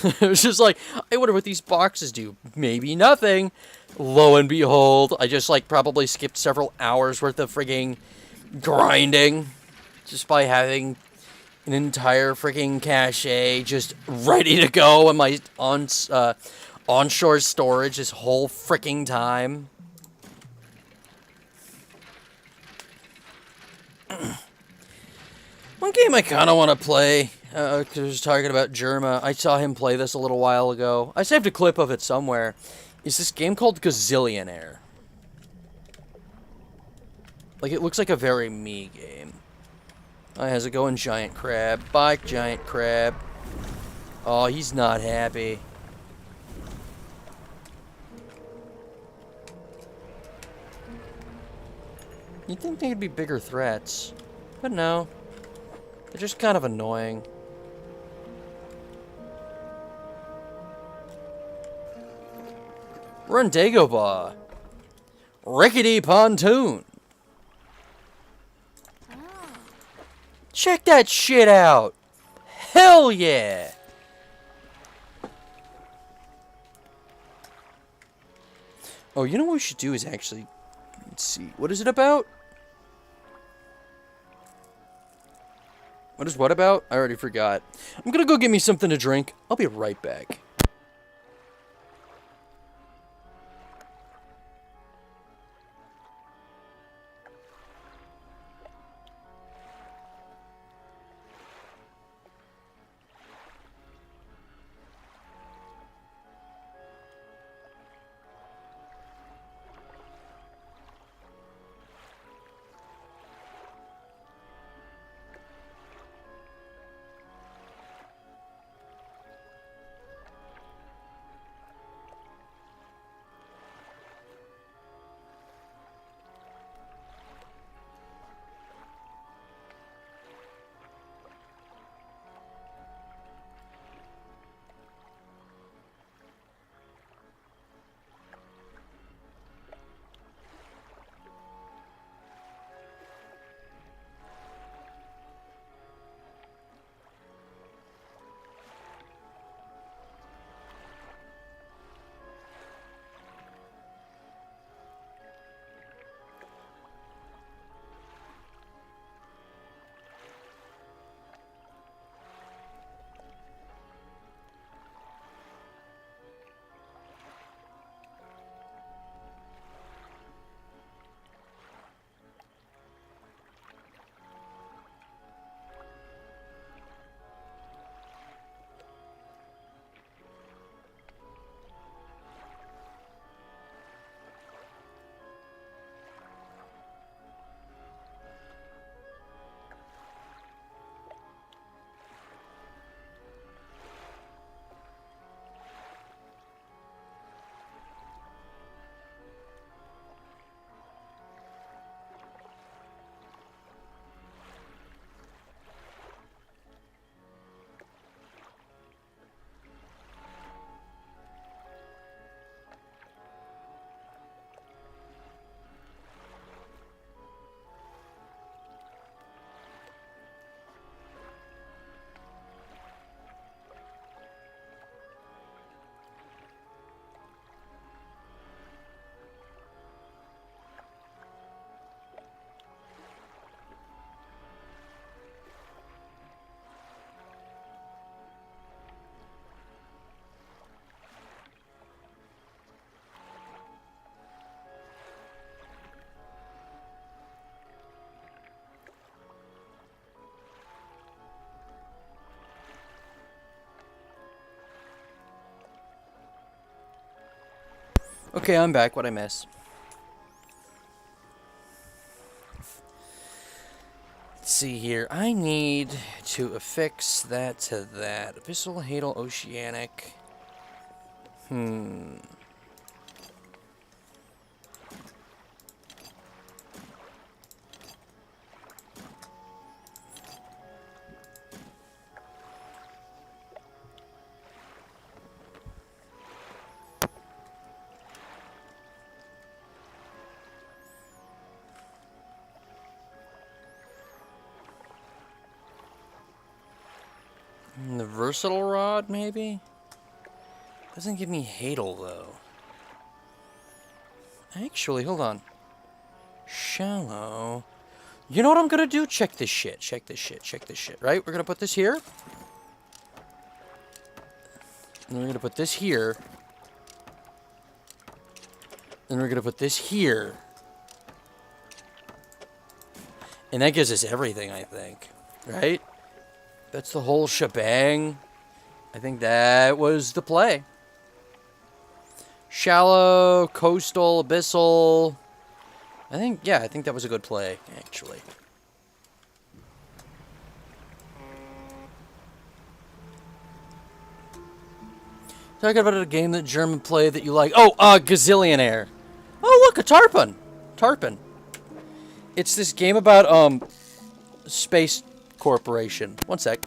It was just like, I wonder what these boxes do. Maybe nothing. Lo and behold, I just, like, probably skipped several hours worth of frigging grinding just by having an entire frigging cache just ready to go in my onshore storage this whole frigging time. One game I kind of want to play, because I was talking about Jerma. I saw him play this a little while ago. I saved a clip of it somewhere. Is this game called Gazillionaire? Like, it looks like a very me game. Hi, how's it going, Giant Crab? Bye, Giant Crab. Oh, he's not happy. You'd think they'd be bigger threats. But no. They're just kind of annoying. Run Dagobah. Rickety Pontoon. Check that shit out. Hell yeah. Oh, you know what we should do is actually... Let's see. What is it about? What is what about? I already forgot. I'm gonna go get me something to drink. I'll be right back. Okay, I'm back. What'd I miss? see here. I need to affix that to that. Abyssal, Hadal, Oceanic. The Versatile Rod, maybe? Doesn't give me Hadal, though. Actually, hold on. Shallow. You know what I'm gonna do? Check this shit. Check this shit. Check this shit. Right? We're gonna put this here. And we're gonna put this here. And we're gonna put this here. And that gives us everything, I think. Right? That's the whole shebang. I think that was the play. Shallow, coastal, abyssal. I think that was a good play, actually. Talk about a game that German play that you like. Oh, Gazillionaire. Oh, look, a tarpon. Tarpon. It's this game about, Space Corporation. One sec.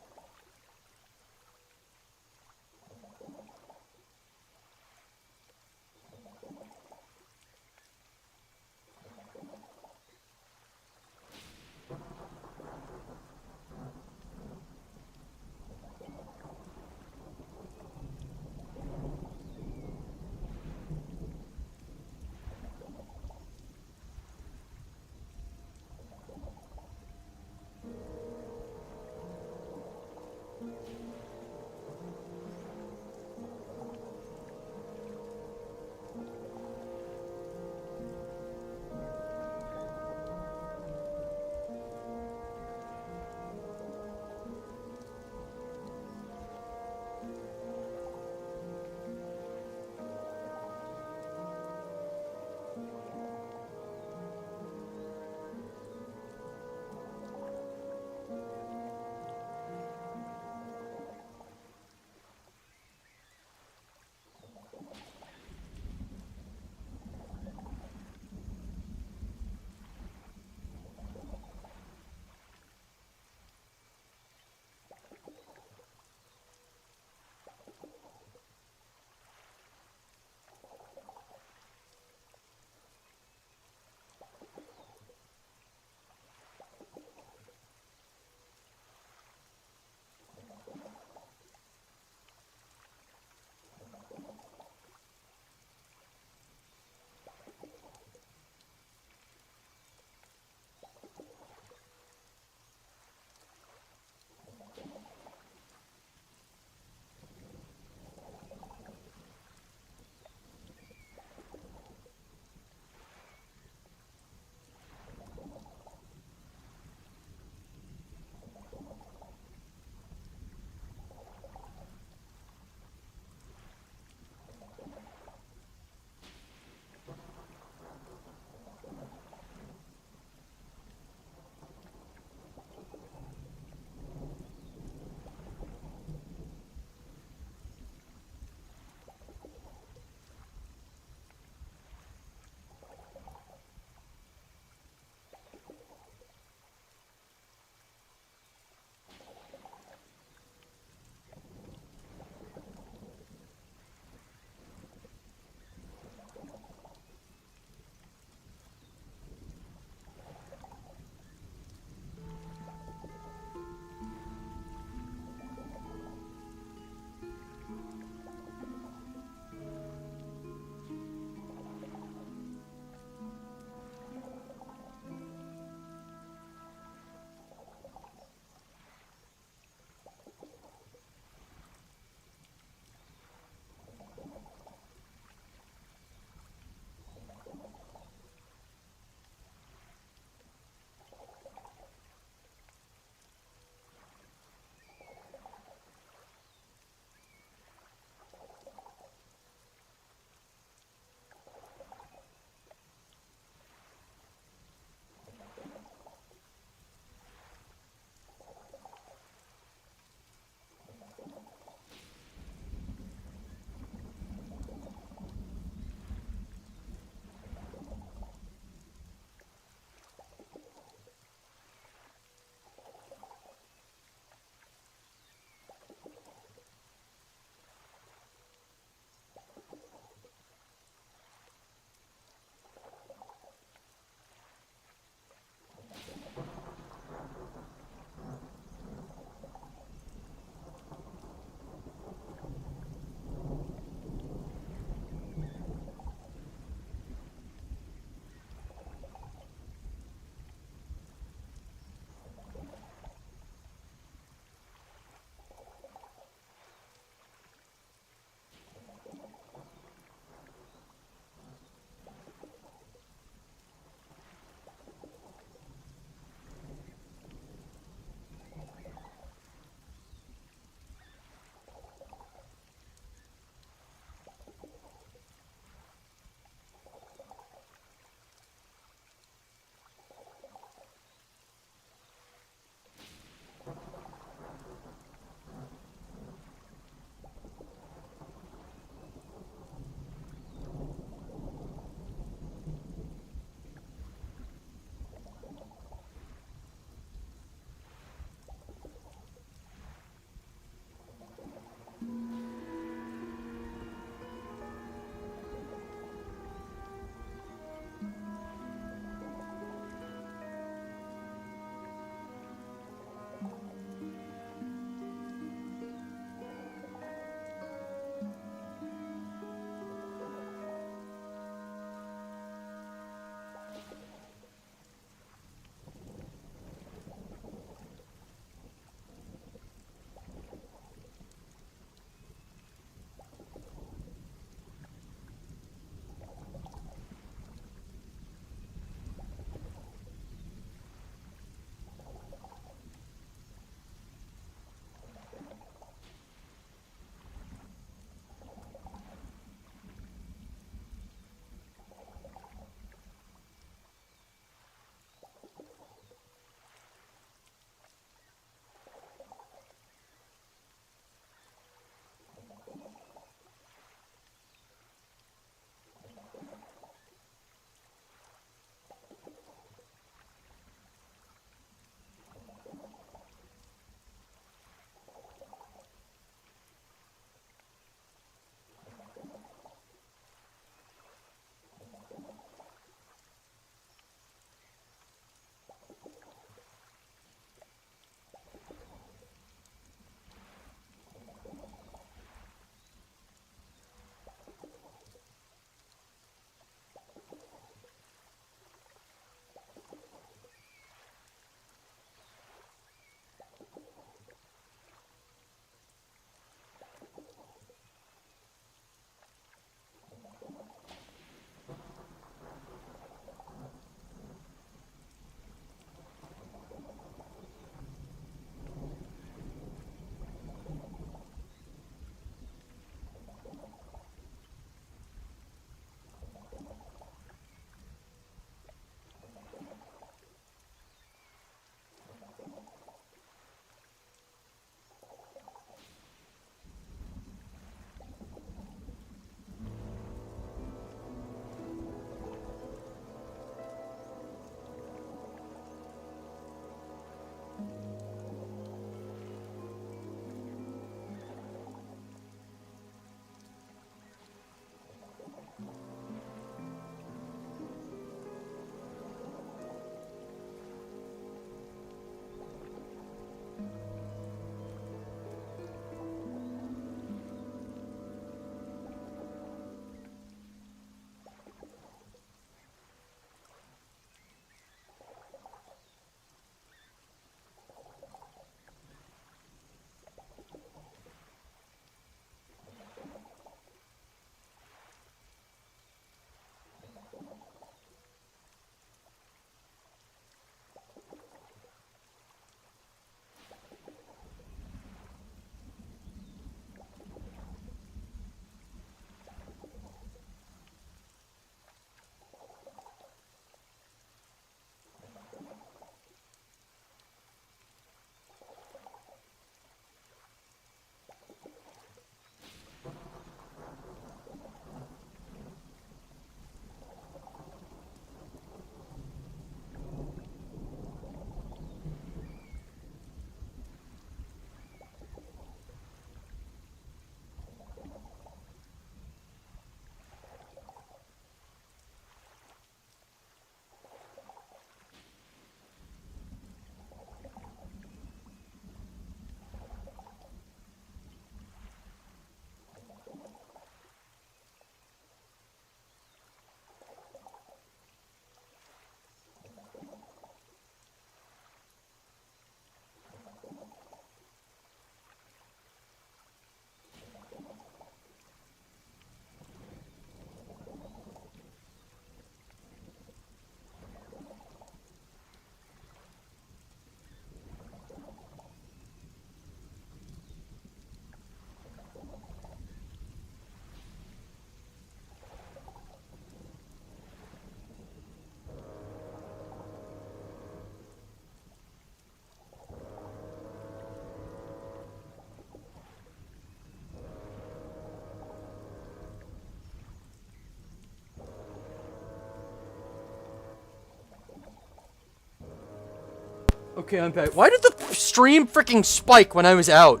Okay, I'm back. Why did the stream freaking spike when I was out?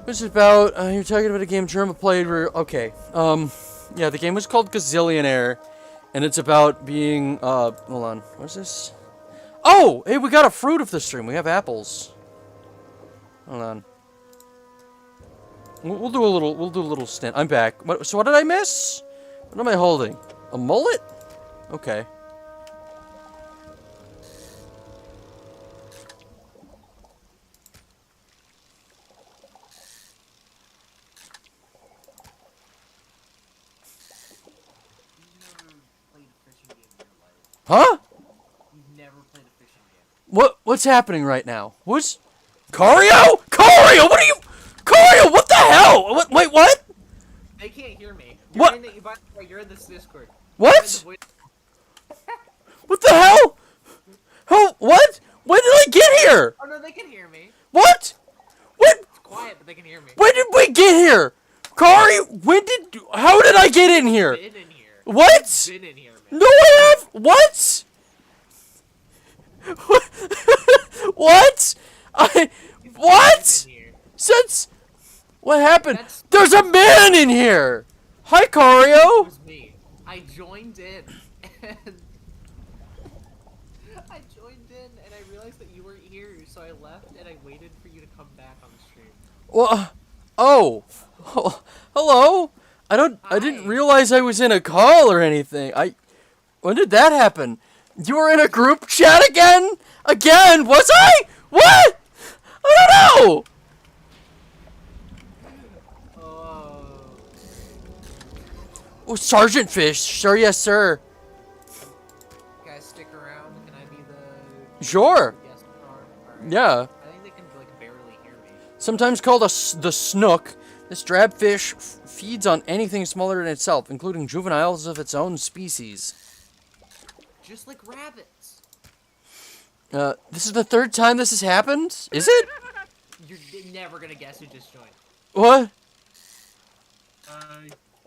This is about, you're talking about a game Germa played where, okay. Yeah, the game was called Gazillionaire, and it's about being, hold on, what's this? Oh, hey, we got a fruit of the stream. We have apples. Hold on. We'll do a little stint. I'm back. So what did I miss? What am I holding? A mullet? Okay. Huh? You've never played a fishing game. What's happening right now? What's Cario? Cario, what are you? Cario, what the hell? Wait, what? They can't hear me. What? You're in this Discord. What? What the hell? How? What? When did I get here? Oh no, they can hear me. What? What? It's quiet, but they can hear me. When did we get here? Kari, how did I get in here? Been in here. What? Been in here, man. No, I have. What? What? What? Been in here. Since what happened? That's- There's a man in here. Hi, It Cario. was me. I joined in, and I realized that you weren't here, so I left and I waited for you to come back on the stream. Well, oh, hello. I didn't Hi. realize I was in a call or anything. When did that happen? You were in a group chat again? Again? Was I? What? I don't know. Oh, Sergeant Fish. Sure, yes, sir. Guys, stick around. Can I be the Sure. guest star? Alright. Yeah. I think they can like barely hear me. Sometimes called the snook, this drabfish feeds on anything smaller than itself, including juveniles of its own species. Just like rabbits. This is the third time this has happened? Is it? You're never gonna guess who just joined. What?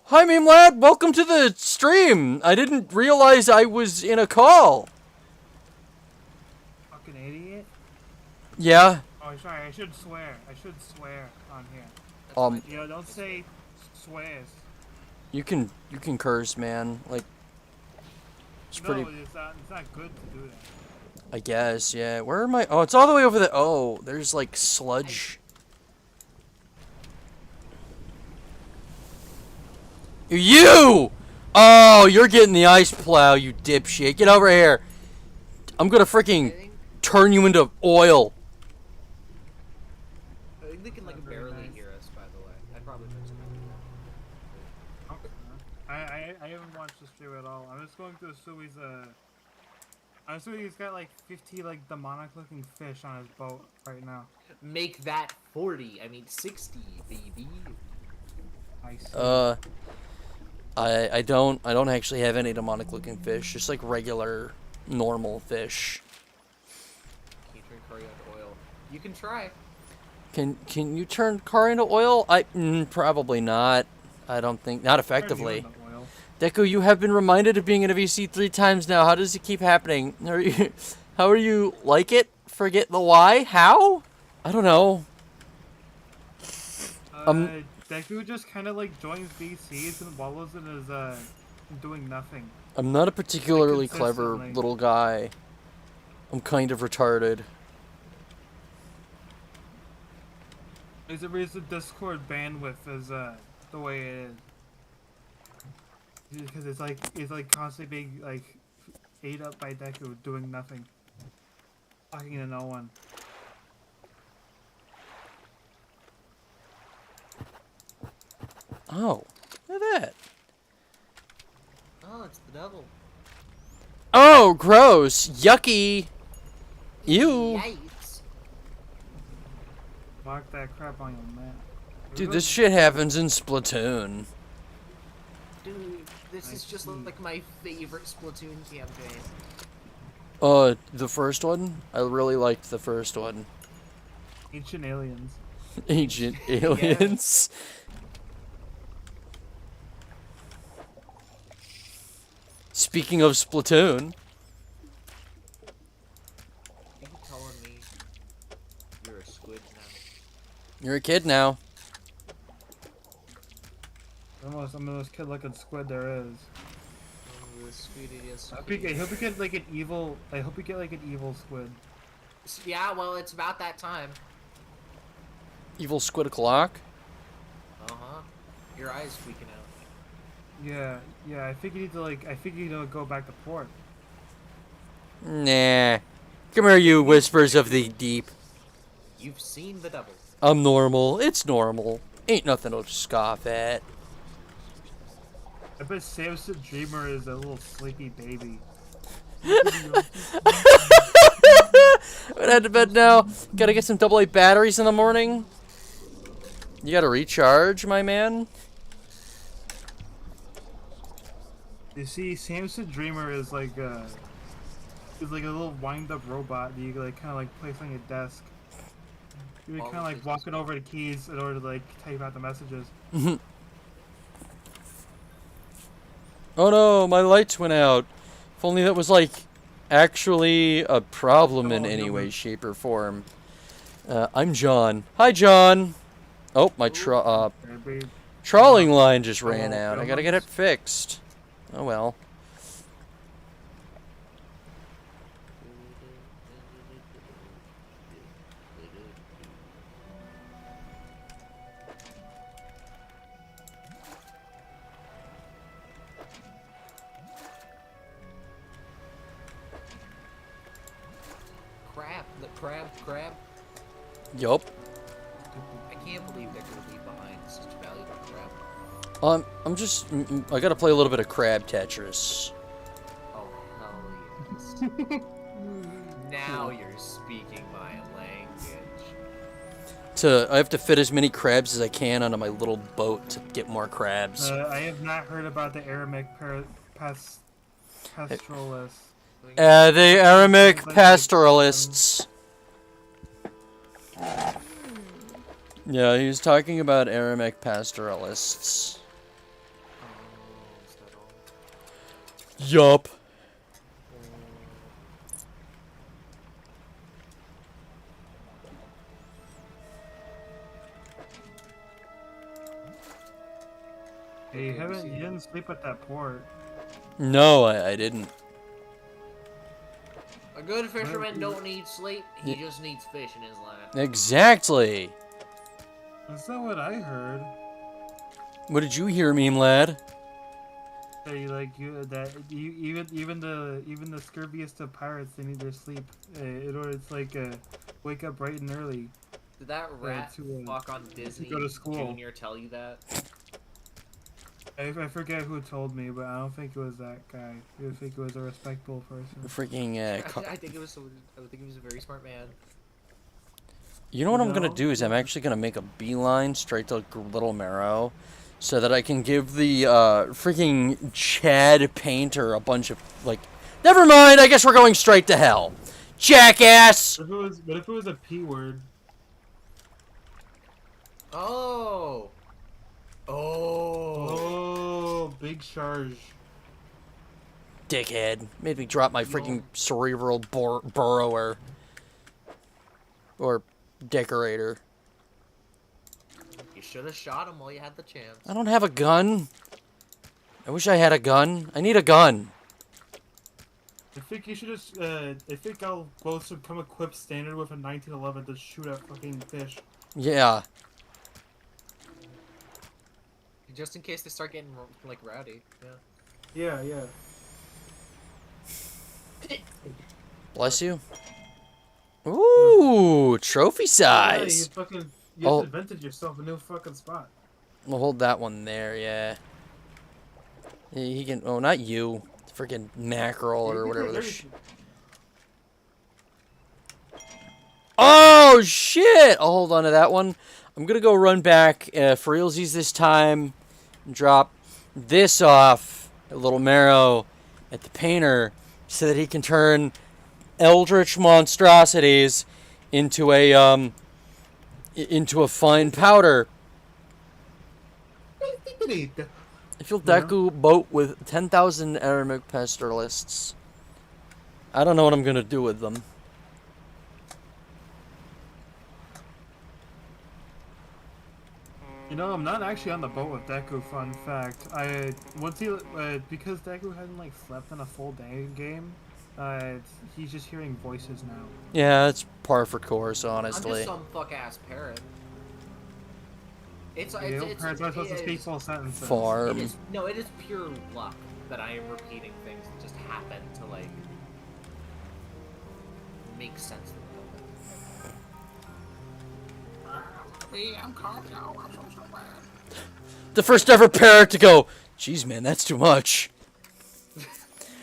Hi, Meme Lad. Welcome to the stream. I didn't realize I was in a call. Fucking idiot. Yeah. Oh, sorry. I should swear. I should swear on here. You know, don't say swears. You can curse, man. Like, it's pretty. No, it's not good to do that. I guess. Yeah. Where am I? Oh, it's all the way over there. Oh, there's like sludge. You! Oh, you're getting the ice plow, you dipshit. Get over here. I'm gonna freaking turn you into oil. I think they can like Very barely nice. hear us. By the way, I probably should I haven't watched the stream at all. I'm just going through Sui's I'm assuming he's got like 50 like demonic looking fish on his boat right now. make that 40. I mean 60, baby. I see. I don't actually have any demonic looking fish, just like regular normal fish. Can you turn curry into oil? You can try. Can you turn car into oil? Probably not. I don't think, not effectively. Turn you into oil. Deku, you have been reminded of being in a VC 3 times now. How does it keep happening? How are you like it? Forget the why? How? I don't know. Deku just kind of like joins VCs and wallows in his doing nothing. I'm not a particularly clever consistently. little guy. I'm kind of retarded. Is the reason Discord bandwidth is the way it is? Because it's like constantly being like ate up by Deku doing nothing, talking to no one. Oh, look at that. Oh, it's the devil. Oh, gross. Yucky. Ew. Yikes. Mark that crap on your map. Dude, this shit happens in Splatoon. Dude, this is just like my favorite Splatoon campaign. The first one? I really liked the first one. Ancient aliens. Ancient aliens. Speaking of Splatoon. You're a kid now. Almost some of the most kid-looking squid there is. Oh, the sweetest. I hope we get like an evil. I hope we get like an evil squid. Yeah, well, it's about that time. Evil squid o'clock. Uh-huh. Your eye's tweaking out. Yeah. I think you need to like. I think you need to go back to port. Nah. Come here, you whispers of the deep. You've seen the devil. I'm normal. It's normal. Ain't nothing to scoff at. I bet Samson Dreamer is a little sleepy baby. I'm gonna head to bed now. Gotta get some AA batteries in the morning. You gotta recharge, my man. You see, Samson Dreamer is like a little wind-up robot that you like kind of like place on your desk. You're kind of like walking over the keys in order to like type out the messages. Oh no, my lights went out. If only that was like actually a problem in any way, shape, or form. I'm John. Hi, John. Oh, my trawling line just ran out. I gotta get it fixed. Oh well. Crab. Yup. I can't believe they're gonna leave behind such valuable crab. I gotta play a little bit of Crab Tetris. Oh, hell yes. Now you're speaking my language. I have to fit as many crabs as I can onto my little boat to get more crabs. I have not heard about the Aramaic pastoralists. The Aramaic pastoralists. Yeah, he was talking about Aramaic pastoralists. Oh, is that all? Yup. Hey, you didn't sleep at that port. No, I didn't. A good fisherman don't need sleep, he just needs fish in his life. Exactly. That's not what I heard. What did you hear, meme lad? Hey, even the scurviest of pirates, they need their sleep in order to wake up bright and early. Did that rat fuck on Disney go to school. Junior tell you that? I forget who told me, but I don't think it was that guy. I think it was a respectable person. Freaking I think it was a very smart man. You know what I'm gonna do is I'm actually gonna make a beeline straight to Little Marrow, so that I can give the freaking Chad Painter a bunch of Never mind. I guess we're going straight to hell, jackass. What if it was a P word? Oh, big charge. Dickhead made me drop my freaking cerebral burrower or decorator. you should have shot him while you had the chance. I don't have a gun. I wish I had a gun. I need a gun. I think you should just. I think I'll both come equipped standard with a 1911 to shoot at fucking fish. Yeah. Just in case they start getting rowdy. Yeah. Yeah. Bless you. Ooh, trophy Yeah, size. you just invented yourself a new fucking spot. We'll hold that one there, yeah. He can. Oh, not you. Freaking mackerel or whatever the Oh, shit! I'll hold on to that one. I'm gonna go run back for realsies this time. And drop this off a Little Marrow at the painter so that he can turn eldritch monstrosities into a fine powder. I feel Deku boat with 10,000 Aramaic pastoralists. I don't know what I'm gonna do with them. You know, I'm not actually on the boat with Deku. Fun fact. Because Deku hasn't like slept in a full day game. He's just hearing voices now. Yeah, it's par for course, I'm honestly. just some fuck ass parrot. It's Parents are supposed to speak full sentences. Farm. it is pure luck that I am repeating things that just happen to like make sense to me. I'm calm now. I'm so bad. The first ever parrot to go, "Geez, man, that's too much."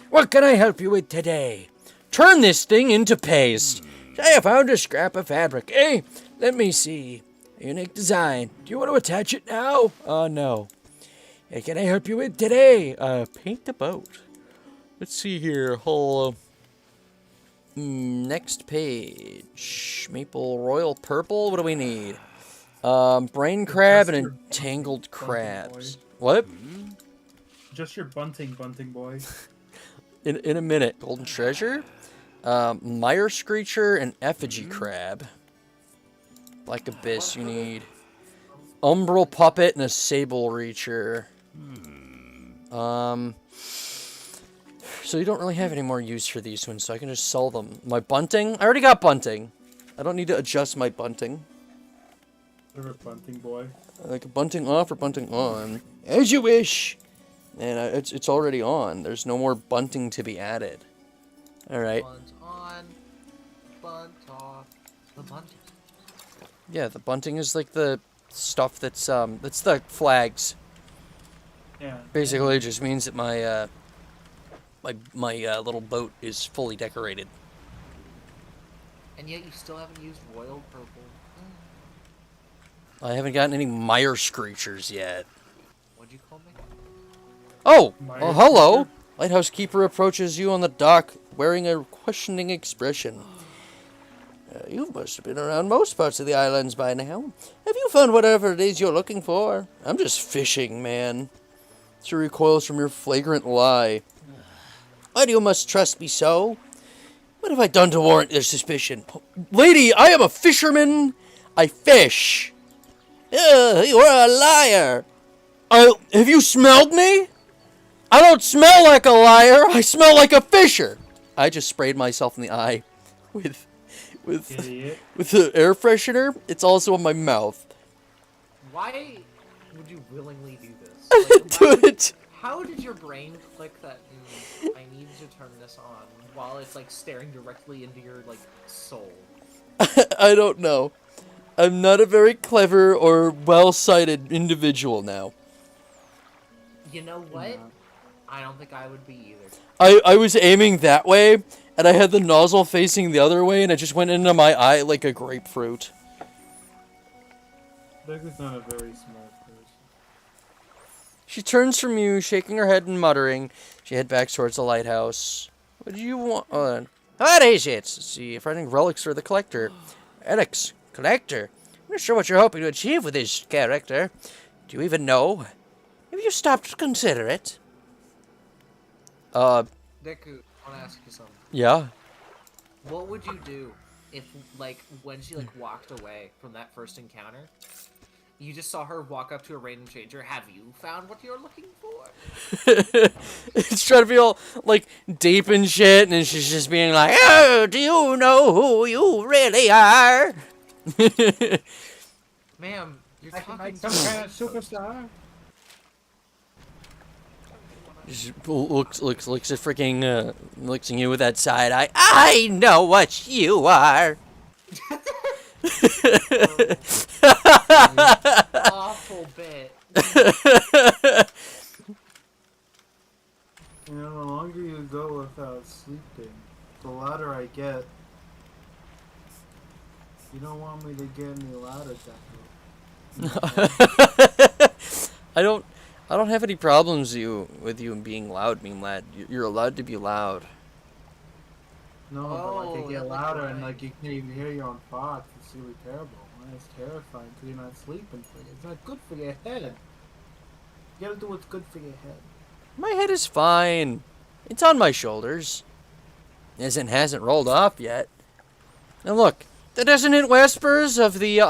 What can I help you with today? Turn this thing into paste. I found a scrap of fabric. Hey, let me see. A unique design. Do you want to attach it now? No. Hey, can I help you with today? Paint the boat. Let's see here. Next page. Maple royal purple. What do we need? Brain crab and entangled crabs. What? Just your bunting boy. In a minute. Golden treasure? Mire screecher and effigy crab. Black abyss, you need umbral puppet and a sable reacher. So you don't really have any more use for these ones, so I can just sell them. My bunting? I already got bunting. I don't need to adjust my bunting. Whatever, bunting boy. Like a bunting off or bunting on. As you wish. And it's already on. There's no more bunting to be added. Alright. Bunt on, bunt off, the bunting. Yeah, the bunting is like the stuff that's the flags. Yeah. Basically, it just means that my little boat is fully decorated. And yet you still haven't used royal purple. I haven't gotten any mire screechers yet. What'd you call me? Oh! Mire Oh, hello! Lighthouse keeper approaches you on the dock, wearing a questioning expression. You must have been around most parts of the islands by now. Have you found whatever it is you're looking for? I'm just fishing, man. She recoils from your flagrant lie. Why do you must trust me so? What have I done to warrant your suspicion? Lady, I am a fisherman. I fish. You are a liar. Have you smelled me? I don't smell like a liar. I smell like a fisher. I just sprayed myself in the eye with the air freshener. It's also in my mouth. Why would you willingly do this? Do it. How did your brain click that? I need to turn this on while it's like staring directly into your like soul. I don't know. I'm not a very clever or well-sighted individual now. You know what? I don't think I would be either. I was aiming that way, and I had the nozzle facing the other way, and it just went into my eye like a grapefruit. Deku's not a very smart person. She turns from you, shaking her head and muttering. She head back towards the lighthouse. What do you want? What is it? Let's see, finding relics for the collector. Relics. Collector? I'm not sure what you're hoping to achieve with this character. Do you even know? Have you stopped to consider it? Deku, I want to ask you something. Yeah. What would you do if, like, when she like walked away from that first encounter, you just saw her walk up to a random stranger? Have you found what you're looking for? It's trying to be all, like, deep and shit, and she's just being like, oh, do you know who you really are? Ma'am, you're I can talking make some kind of superstar. Just looks at freaking, looks at you with that side eye. I know what you are! awful bit. You know, the longer you go without sleeping, the louder I get. You don't want me to get any louder, Deku. I don't have any problems with you being loud, mean lad. You're allowed to be loud. No, but Oh, like it that get looked louder right. and like you can't even hear your own thoughts. It's really terrible. Man, it's terrifying because you're not sleeping for you. It's not good for your head. You gotta do what's good for your head. My head is fine. It's on my shoulders. Hasn't rolled off yet. Now look, that doesn't hit whispers of the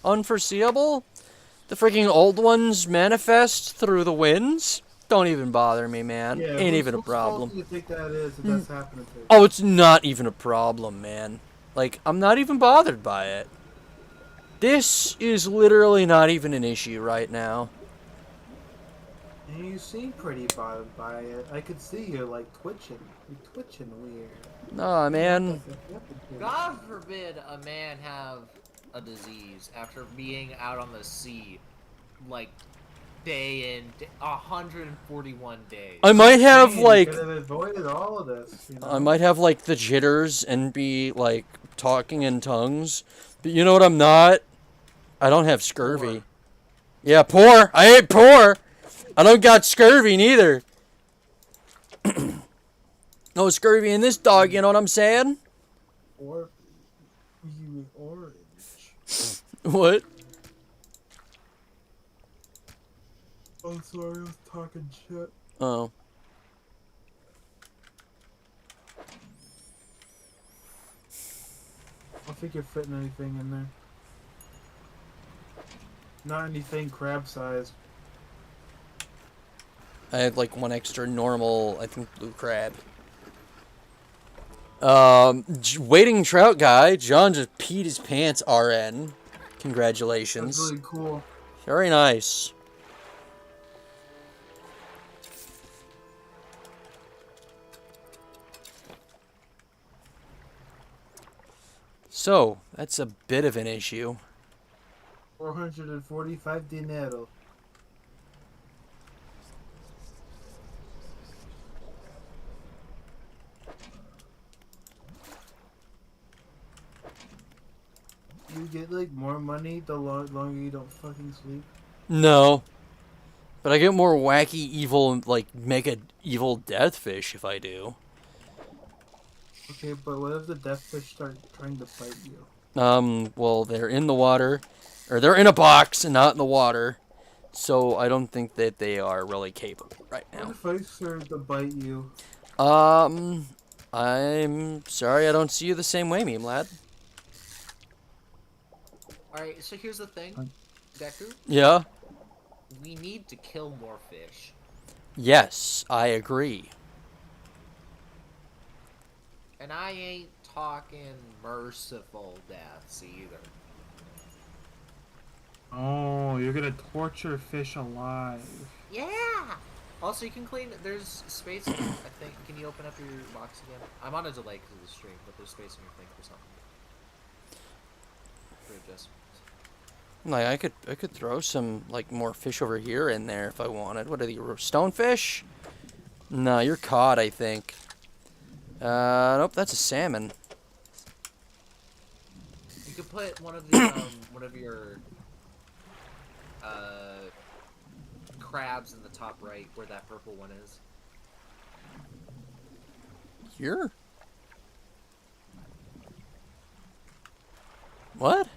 unforeseeable. The freaking old ones manifest through the winds? Don't even bother me, man. Yeah, Ain't even a whose fault problem. do you think that is if that's happening to you? Oh, it's not even a problem, man. Like, I'm not even bothered by it. This is literally not even an issue right now. And you seem pretty bothered by it. I could see you like twitching. You're twitching weird. Nah, man. God forbid a man have a disease after being out on the sea, like, day in, 141 days. I might have, You like... could have avoided all of this. You know? I might have, like, the jitters and be, like, talking in tongues. But you know what I'm not? I don't have scurvy. Poor. Yeah, poor. I ain't poor. I don't got scurvy neither. No scurvy in this dog, you know what I'm saying? Or you orange. What? Oh, sorry, I was talking shit. Oh. I don't think you're fitting anything in there. Not anything crab size. I have, like, one extra normal, I think, blue crab. Waiting trout guy. John just peed his pants, RN. Congratulations. That's really cool. Very nice. So, that's a bit of an issue. 445 dinero. You get like more money the longer you don't fucking sleep. No. But I get more wacky, evil, like, mega evil deathfish if I do. Okay, but what if the deathfish start trying to fight you? Well, they're in the water. Or they're in a box and not in the water. So I don't think that they are really capable right What now. if I start to bite you? I'm sorry I don't see you the same way, meme lad. Alright, so here's the thing, Deku. Yeah? We need to kill more fish. Yes, I agree. And I ain't talking merciful deaths either. Oh, you're gonna torture fish alive. Yeah! Also, you can clean. There's space, I think. Can you open up your box again? I'm on a delay because of the stream, but there's space in your thing for something. For adjustments. Like I could throw some like more fish over here in there if I wanted. What are the stonefish? No, you're cod, I think. Nope, that's a salmon. You could put one of the one of your crabs in the top right where that purple one is. Here? What?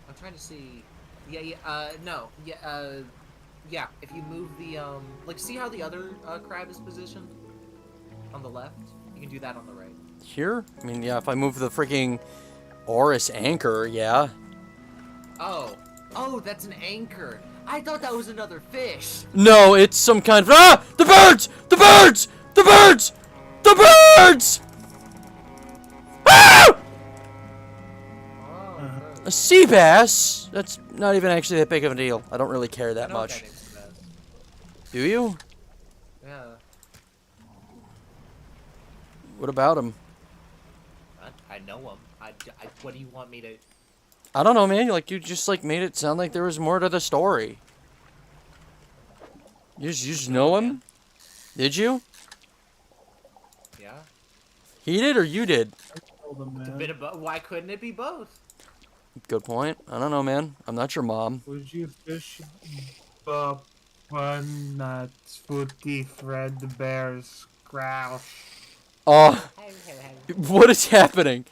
I'm trying to see. Yeah. No. Yeah. Yeah. If you move the like, see how the other crab is positioned on the left? You can do that on the right. Here? I mean, yeah, if I move the freaking Oris anchor, yeah. Oh. Oh, that's an anchor. I thought that was another fish. No, it's some kind of... Ah! The birds! The birds! The birds! The birds! Ah! Oh. A sea bass? That's not even actually that big of a deal. I don't really care that much. Do you? Yeah. What about him? I know him. What do you want me to... I don't know, man. Like, you just, like, made it sound like there was more to the story. You just know him? Did you? Yeah. He did or you did? Hold on, A man. bit of why couldn't it be both? Good point. I don't know, man. I'm not your mom. Would you fish nuts, footy, Fred Bear's grouse? Oh, what is happening?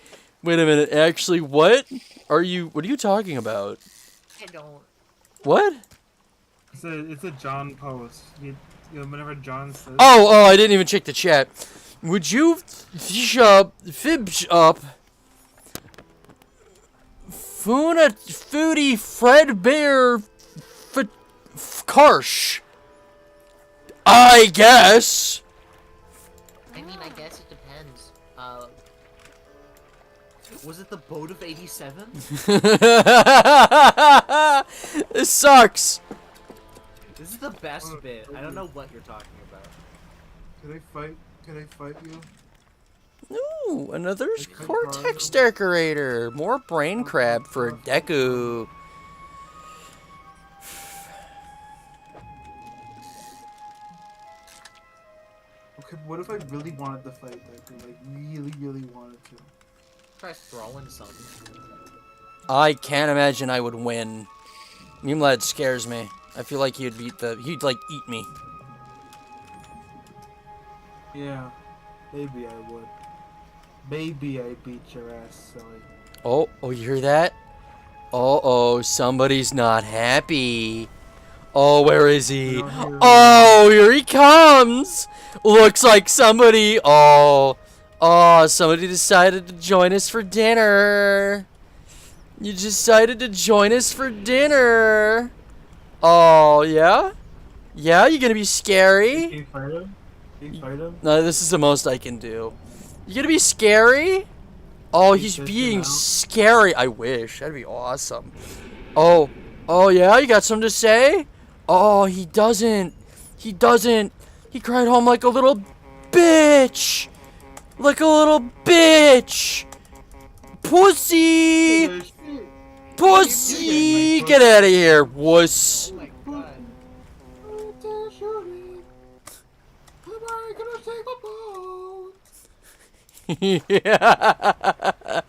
Wait a minute. Actually, what are you talking about? I don't... What? It's a John post. You know, whenever John says... Oh, I didn't even check the chat. Would you fibs up Funa Foodie Fred Bear Of course. I guess. I mean, I guess it depends. Was it the boat of 87? This sucks. This is the best bit. I don't know what you're talking about. Can I fight? Can I fight you? Ooh, another cortex decorator. More brain crab for Deku. Okay, what if I really wanted to fight Deku? Like, really wanted to? Try throwing something. I can't imagine I would win. Memelad scares me. I feel like he'd like eat me. Yeah, maybe I would. Maybe I beat your ass, silly. Oh, you hear that? Oh, somebody's not happy. Oh, where is he? Oh, here he comes. Looks like somebody. Oh, somebody decided to join us for dinner. You decided to join us for dinner. Oh, yeah? Yeah, you gonna be scary? Can you fight him? Can you fight him? No, this is the most I can do. You gonna be scary? Oh, he's being scary. I wish. That'd be awesome. Oh, yeah? You got something to say? Oh, he doesn't. He doesn't. He cried home like a little bitch. Like a little bitch. Pussy. Pussy. Get out of here, wuss. Oh my god. Yeah.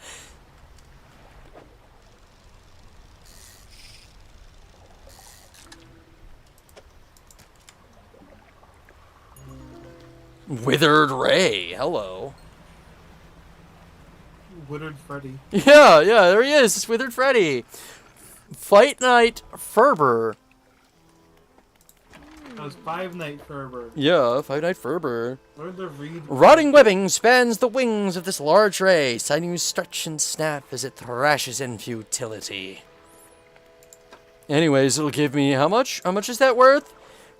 Withered Ray, hello. Withered Freddy. Yeah, there he is. It's Withered Freddy. Fight Night Ferber. That was Five Night Ferber. Yeah, Fight Night Ferber. Learn to read. Rotting webbing spans the wings of this large ray. Sinews stretch and snap as it thrashes in futility. Anyways, it'll give me how much? How much is that worth?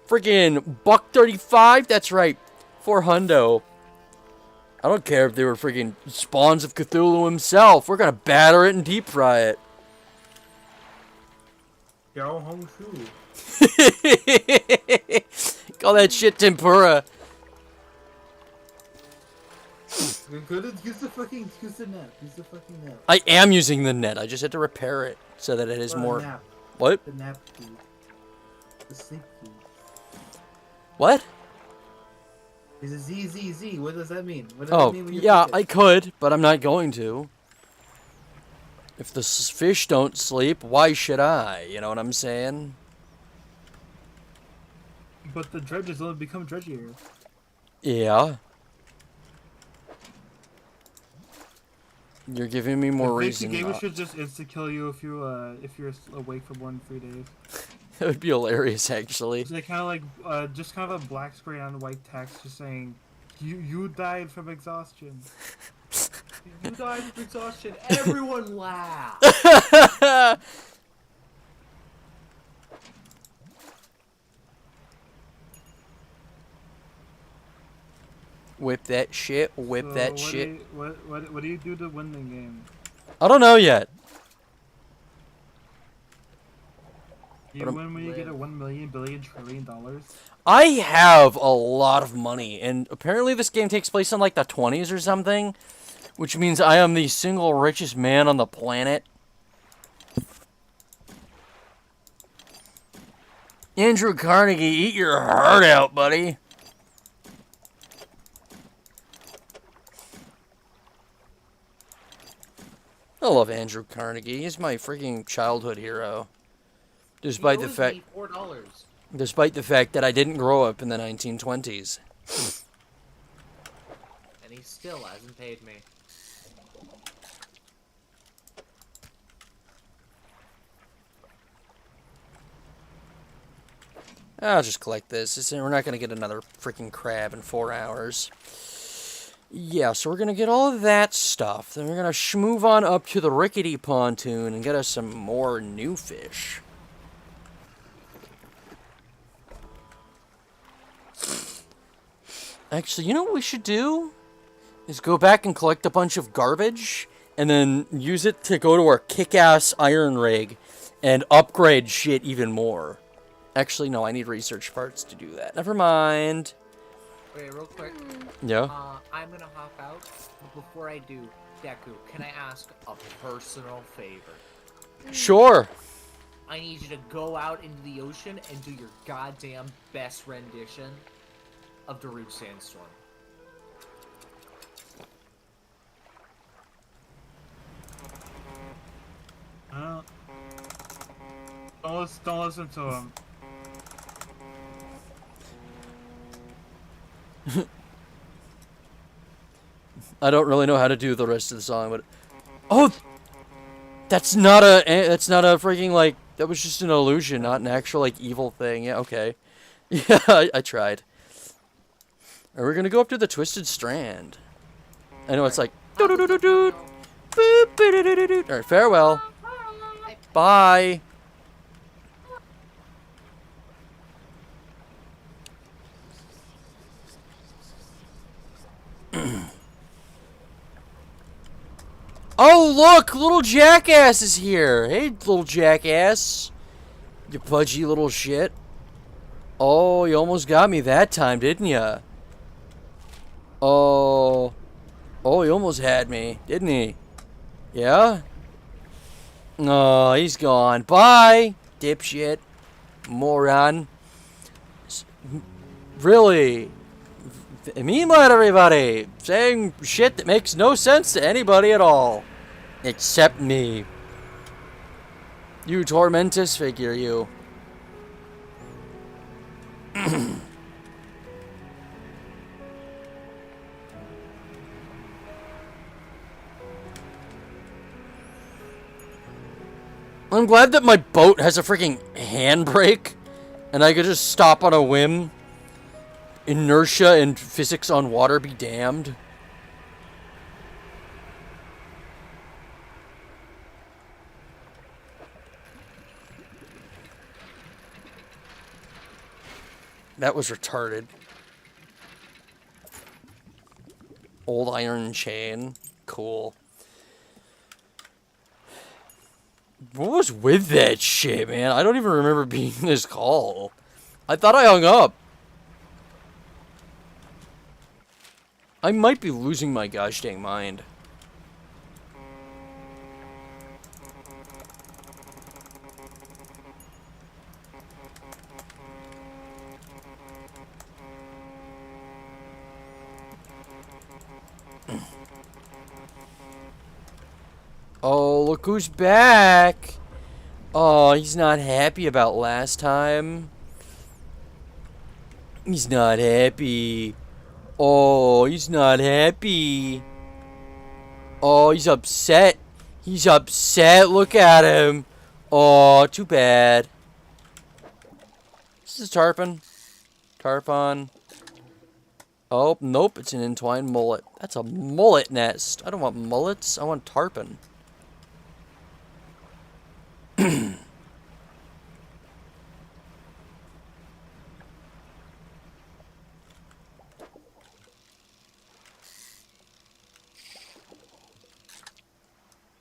Freaking $1.35? That's right. $400. I don't care if they were freaking spawns of Cthulhu himself. We're gonna batter it and deep fry it. Yao Hong Shu. Call that shit tempura. Use the fucking net. Use the fucking net. I am using the net. I just had to repair it so that it is more. Nap. What? The nap feed. The sleep feed. What? Is it ZZZ? What does that mean? What does that mean when you yeah, pick it? I could, but I'm not going to. If the fish don't sleep, why should I? You know what I'm saying? But the dredges only become dredgier. Yeah. You're giving me more reason. The game should just insta kill you if you're awake for more than 3 days. That would be hilarious, actually. So they kind of like just kind of a black screen on white text, just saying, "You died from exhaustion." You died from exhaustion. Everyone laugh. Whip that shit. Whip So that shit. What do you do to win the game? I don't know yet. You win when you get a $1 million billion trillion dollars. I have a lot of money, and apparently this game takes place in like the 20s or something, which means I am the single richest man on the planet. Andrew Carnegie, eat your heart out, buddy. I love Andrew Carnegie. He's my freaking childhood hero. Despite the fact that I didn't grow up in the 1920s. And he still hasn't paid me. I'll just collect this. We're not going to get another freaking crab in 4 hours. Yeah, so we're going to get all of that stuff. Then we're going to move on up to the rickety pontoon and get us some more new fish. Actually, you know what we should do? Is go back and collect a bunch of garbage and then use it to go to our kick-ass iron rig and upgrade shit even more. Actually, no, I need research parts to do that. Never mind. Okay, real quick. Yeah? I'm gonna hop out, but before I do, Deku, can I ask a personal favor? Sure. I need you to go out into the ocean and do your goddamn best rendition of Darude Sandstorm. Don't listen to him. I don't really know how to do the rest of the song, but oh, that's not a freaking like that was just an illusion, not an actual like evil thing. Yeah, okay. Yeah, I tried. Are we gonna go up to the Twisted Strand? I know it's like doo doo doo doo doo. Boop, doo doo doo doo doo. All right, farewell. Bye. Oh, look! Little Jackass is here! Hey, little Jackass. You pudgy little shit. Oh, you almost got me that time, didn't ya? Oh. Oh, he almost had me, didn't he? Yeah? Oh, he's gone. Bye, dipshit. Moron. Really? Meanwhile, everybody, saying shit that makes no sense to anybody at all. Except me. You tormentous figure, you. I'm glad that my boat has a freaking handbrake, and I could just stop on a whim. Inertia and physics on water be damned. That was retarded. Old iron chain. Cool. What was with that shit, man? I don't even remember being in this call. I thought I hung up. I might be losing my gosh dang mind. Oh, look who's back. Oh, he's not happy about last time. He's not happy. Oh, he's not happy. Oh, he's upset. He's upset. Look at him. Oh, too bad. This is tarpon. Tarpon. Oh, nope. It's an entwined mullet. That's a mullet nest. I don't want mullets. I want tarpon.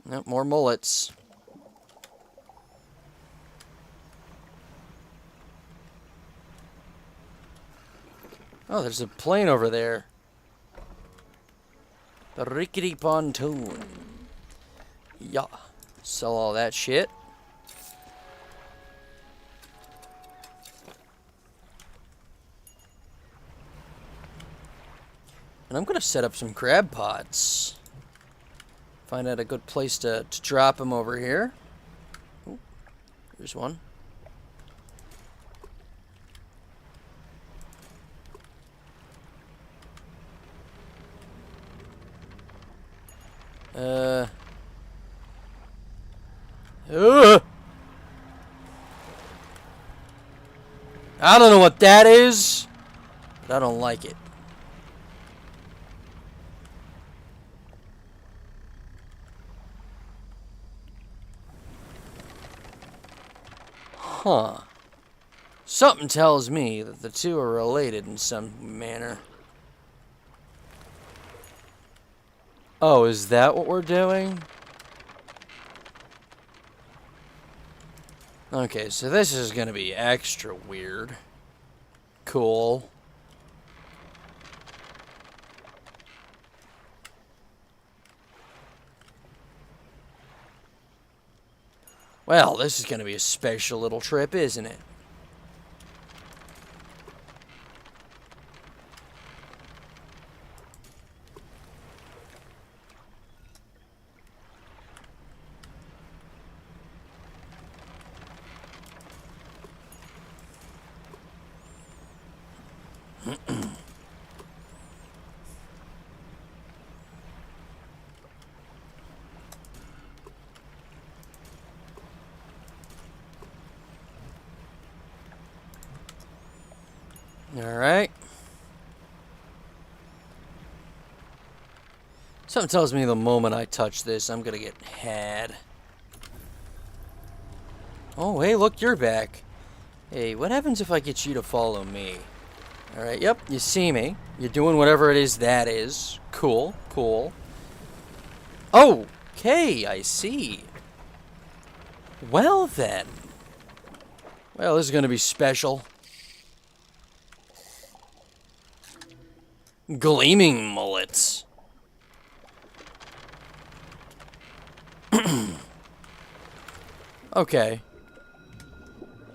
Nope, more mullets. Oh, there's a plane over there. The rickety pontoon. Yeah. Sell all that shit. And I'm gonna set up some crab pots. Find out a good place to drop them over here. Ooh, here's one. I don't know what that is, but I don't like it. Huh. Something tells me that the two are related in some manner. Oh, is that what we're doing? Okay, so this is gonna be extra weird. Cool. Well, this is gonna be a special little trip, isn't it? Alright. Something tells me the moment I touch this, I'm gonna get had. Oh, hey, look, you're back. Hey, what happens if I get you to follow me? Alright, yep, you see me. You're doing whatever it is that is. Cool, cool. Oh, okay, I see. Well, then. Well, this is gonna be special. Gleaming mullets. Okay.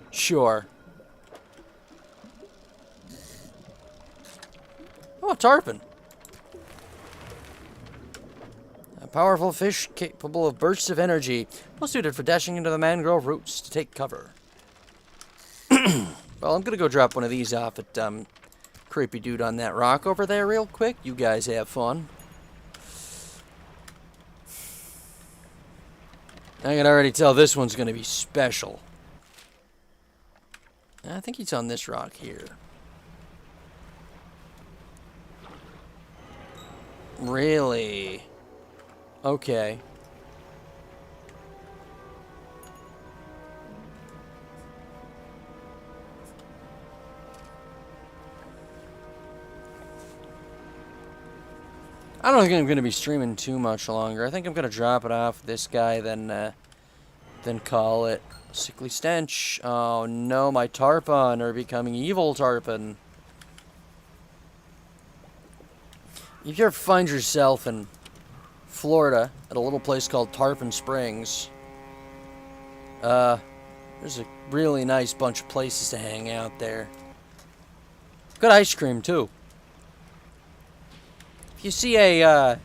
Sure. Oh, tarpon. A powerful fish capable of bursts of energy, well suited for dashing into the mangrove roots to take cover. Well, I'm gonna go drop one of these off at creepy dude on that rock over there real quick. You guys have fun. I can already tell this one's gonna be special. I think he's on this rock here. Really? Okay. I don't think I'm going to be streaming too much longer. I think I'm going to drop it off this guy, then call it. Sickly stench. Oh no, my tarpon are becoming evil tarpon. If you ever find yourself in Florida at a little place called Tarpon Springs, there's a really nice bunch of places to hang out there. Good ice cream too. If you see a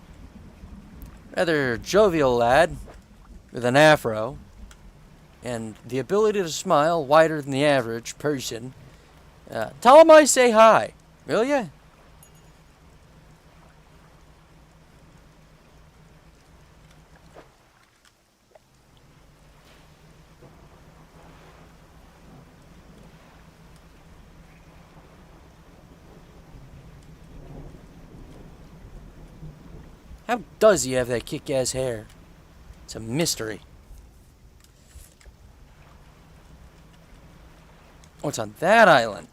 rather jovial lad with an afro and the ability to smile wider than the average person, tell him I say hi, will ya? How does he have that kick-ass hair? It's a mystery. What's on that island?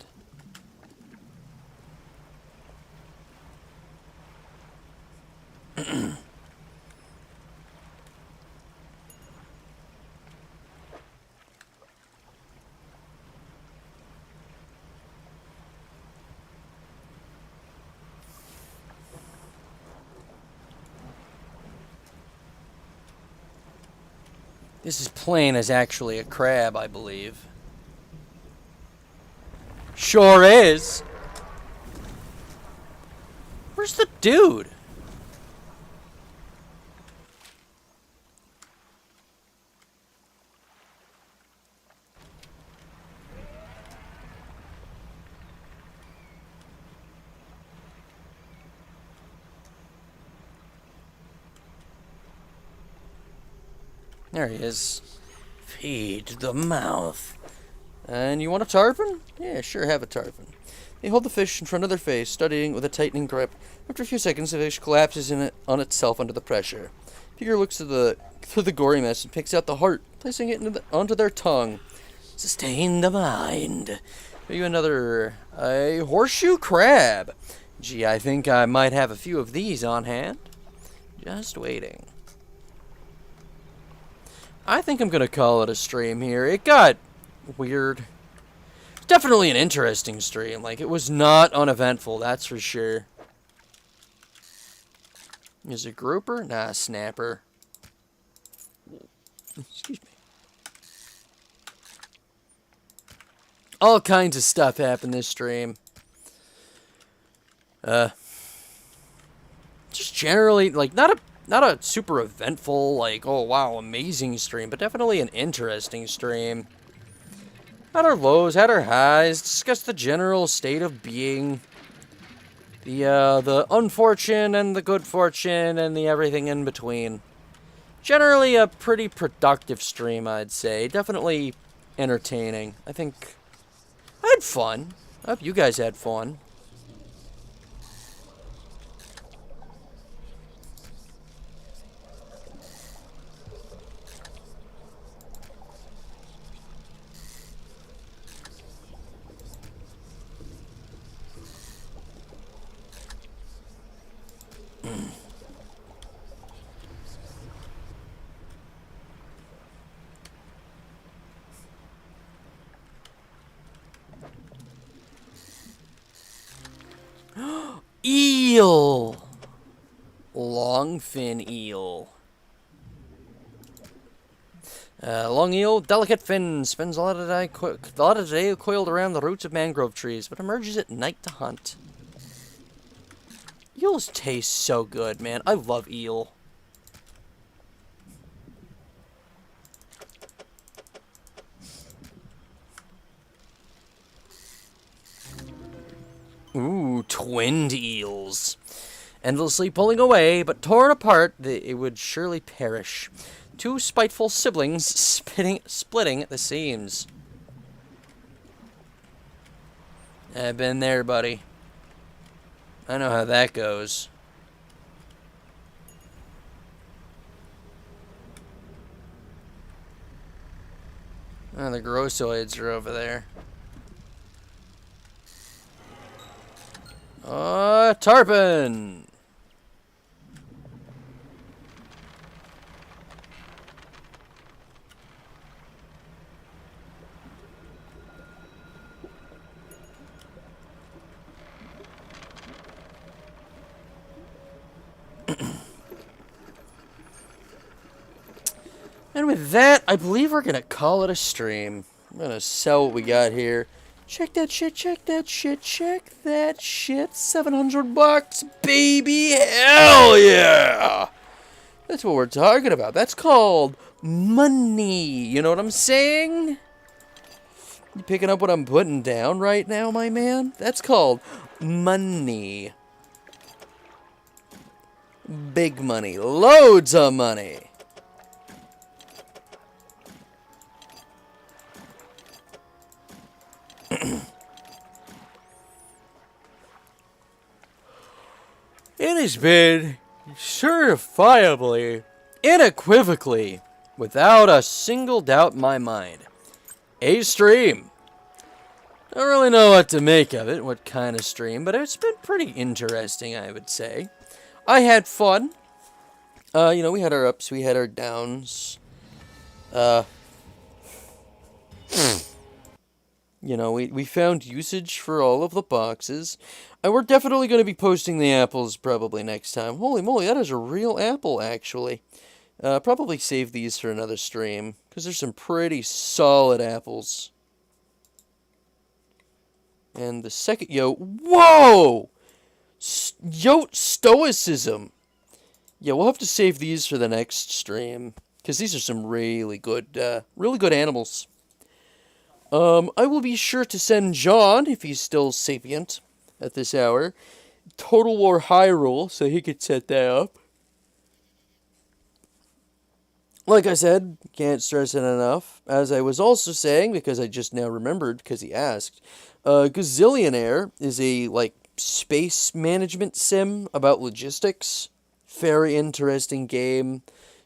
This is plain as actually a crab, I believe. Sure is. Where's the dude? There he is. Feed the mouth. And you want a tarpon? Yeah, sure, have a tarpon. They hold the fish in front of their face, studying with a tightening grip. After a few seconds, the fish collapses on itself under the pressure. Figure looks through the gory mess and picks out the heart, placing it onto their tongue. Sustain the mind. Are you a horseshoe crab? Gee, I think I might have a few of these on hand. Just waiting. I think I'm going to call it a stream here. It got weird. Definitely an interesting stream. Like, it was not uneventful, that's for sure. Is it grouper? Nah, snapper. Excuse me. All kinds of stuff happened this stream. Just generally, like, not a super eventful, like, oh wow, amazing stream, but definitely an interesting stream. Had our lows, had our highs, discussed the general state of being, the unfortunate and the good fortune and the everything in between. Generally a pretty productive stream, I'd say. Definitely entertaining. I think I had fun. I hope you guys had fun. Eel! Longfin eel. Long eel, delicate fin, spends a lot of the day coiled around the roots of mangrove trees, but emerges at night to hunt. Eels taste so good, man. I love eel. Ooh, twinned eels. Endlessly pulling away, but torn apart, it would surely perish. Two spiteful siblings splitting at the seams. I've been there, buddy. I know how that goes. Oh, the grossoids are over there. Tarpon! And with that, I believe we're gonna call it a stream. I'm gonna sell what we got here. Check that shit, check that shit, check that shit. $700, baby! Hell yeah! That's what we're talking about. That's called money. You know what I'm saying? You picking up what I'm putting down right now, my man? That's called money. Big money. Loads of money. It has been certifiably, unequivocally, without a single doubt in my mind, a stream. Don't really know what to make of it, what kind of stream, but it's been pretty interesting, I would say. I had fun. You know, we had our ups, we had our downs. You know, we found usage for all of the boxes. And we're definitely going to be posting the apples probably next time. Holy moly, that is a real apple, actually. Probably save these for another stream, because there's some pretty solid apples. And the second whoa! Yote stoicism. Yeah, we'll have to save these for the next stream, because these are some really good animals. I will be sure to send John, if he's still sapient at this hour, Total War Hyrule, so he could set that up. Like I said, can't stress it enough. As I was also saying, because I just now remembered, because he asked, Gazillionaire is a, like, space management sim about logistics. Very interesting game.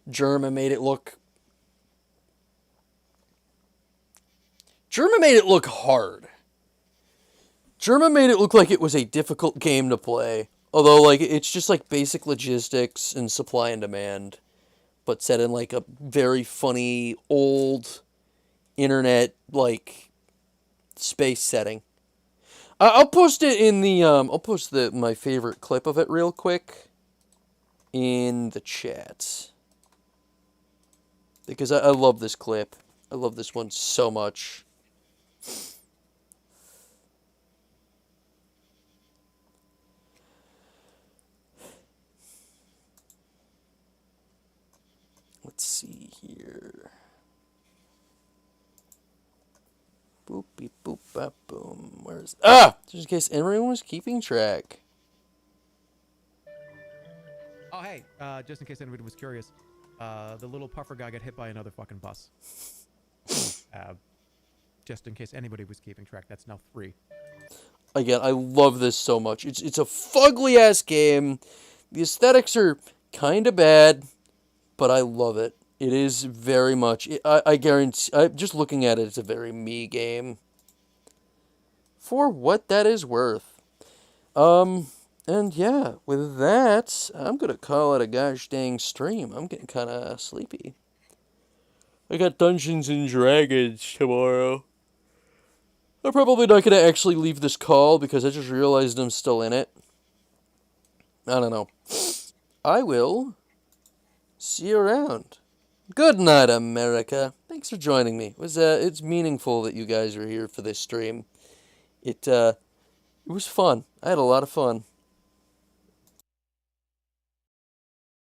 Germa made it look hard. Germa made it look like it was a difficult game to play. Although, like, it's just, like, basic logistics and supply and demand, but set in, like, a very funny, old internet, like, space setting. I'll post it in the, I'll post my favorite clip of it real quick in the chat. Because I love this clip. I love this one so much. Let's see here. Boop beep boop bop boom. Where's just in case everyone was keeping track. Oh hey, just in case anybody was curious, the little puffer guy got hit by another fucking bus. Just in case anybody was keeping track, that's now 3. Again, I love this so much. It's a fugly ass game. The aesthetics are kind of bad, but I love it. It is very much. I guarantee. Just looking at it, it's a very me game. For what that is worth. And yeah, with that, I'm gonna call it a gosh dang stream. I'm getting kind of sleepy. I got Dungeons and Dragons tomorrow. I'm probably not gonna actually leave this call because I just realized I'm still in it. I don't know. I will see you around. Good night, America. Thanks for joining me. It's meaningful that you guys are here for this stream. It was fun. I had a lot of fun.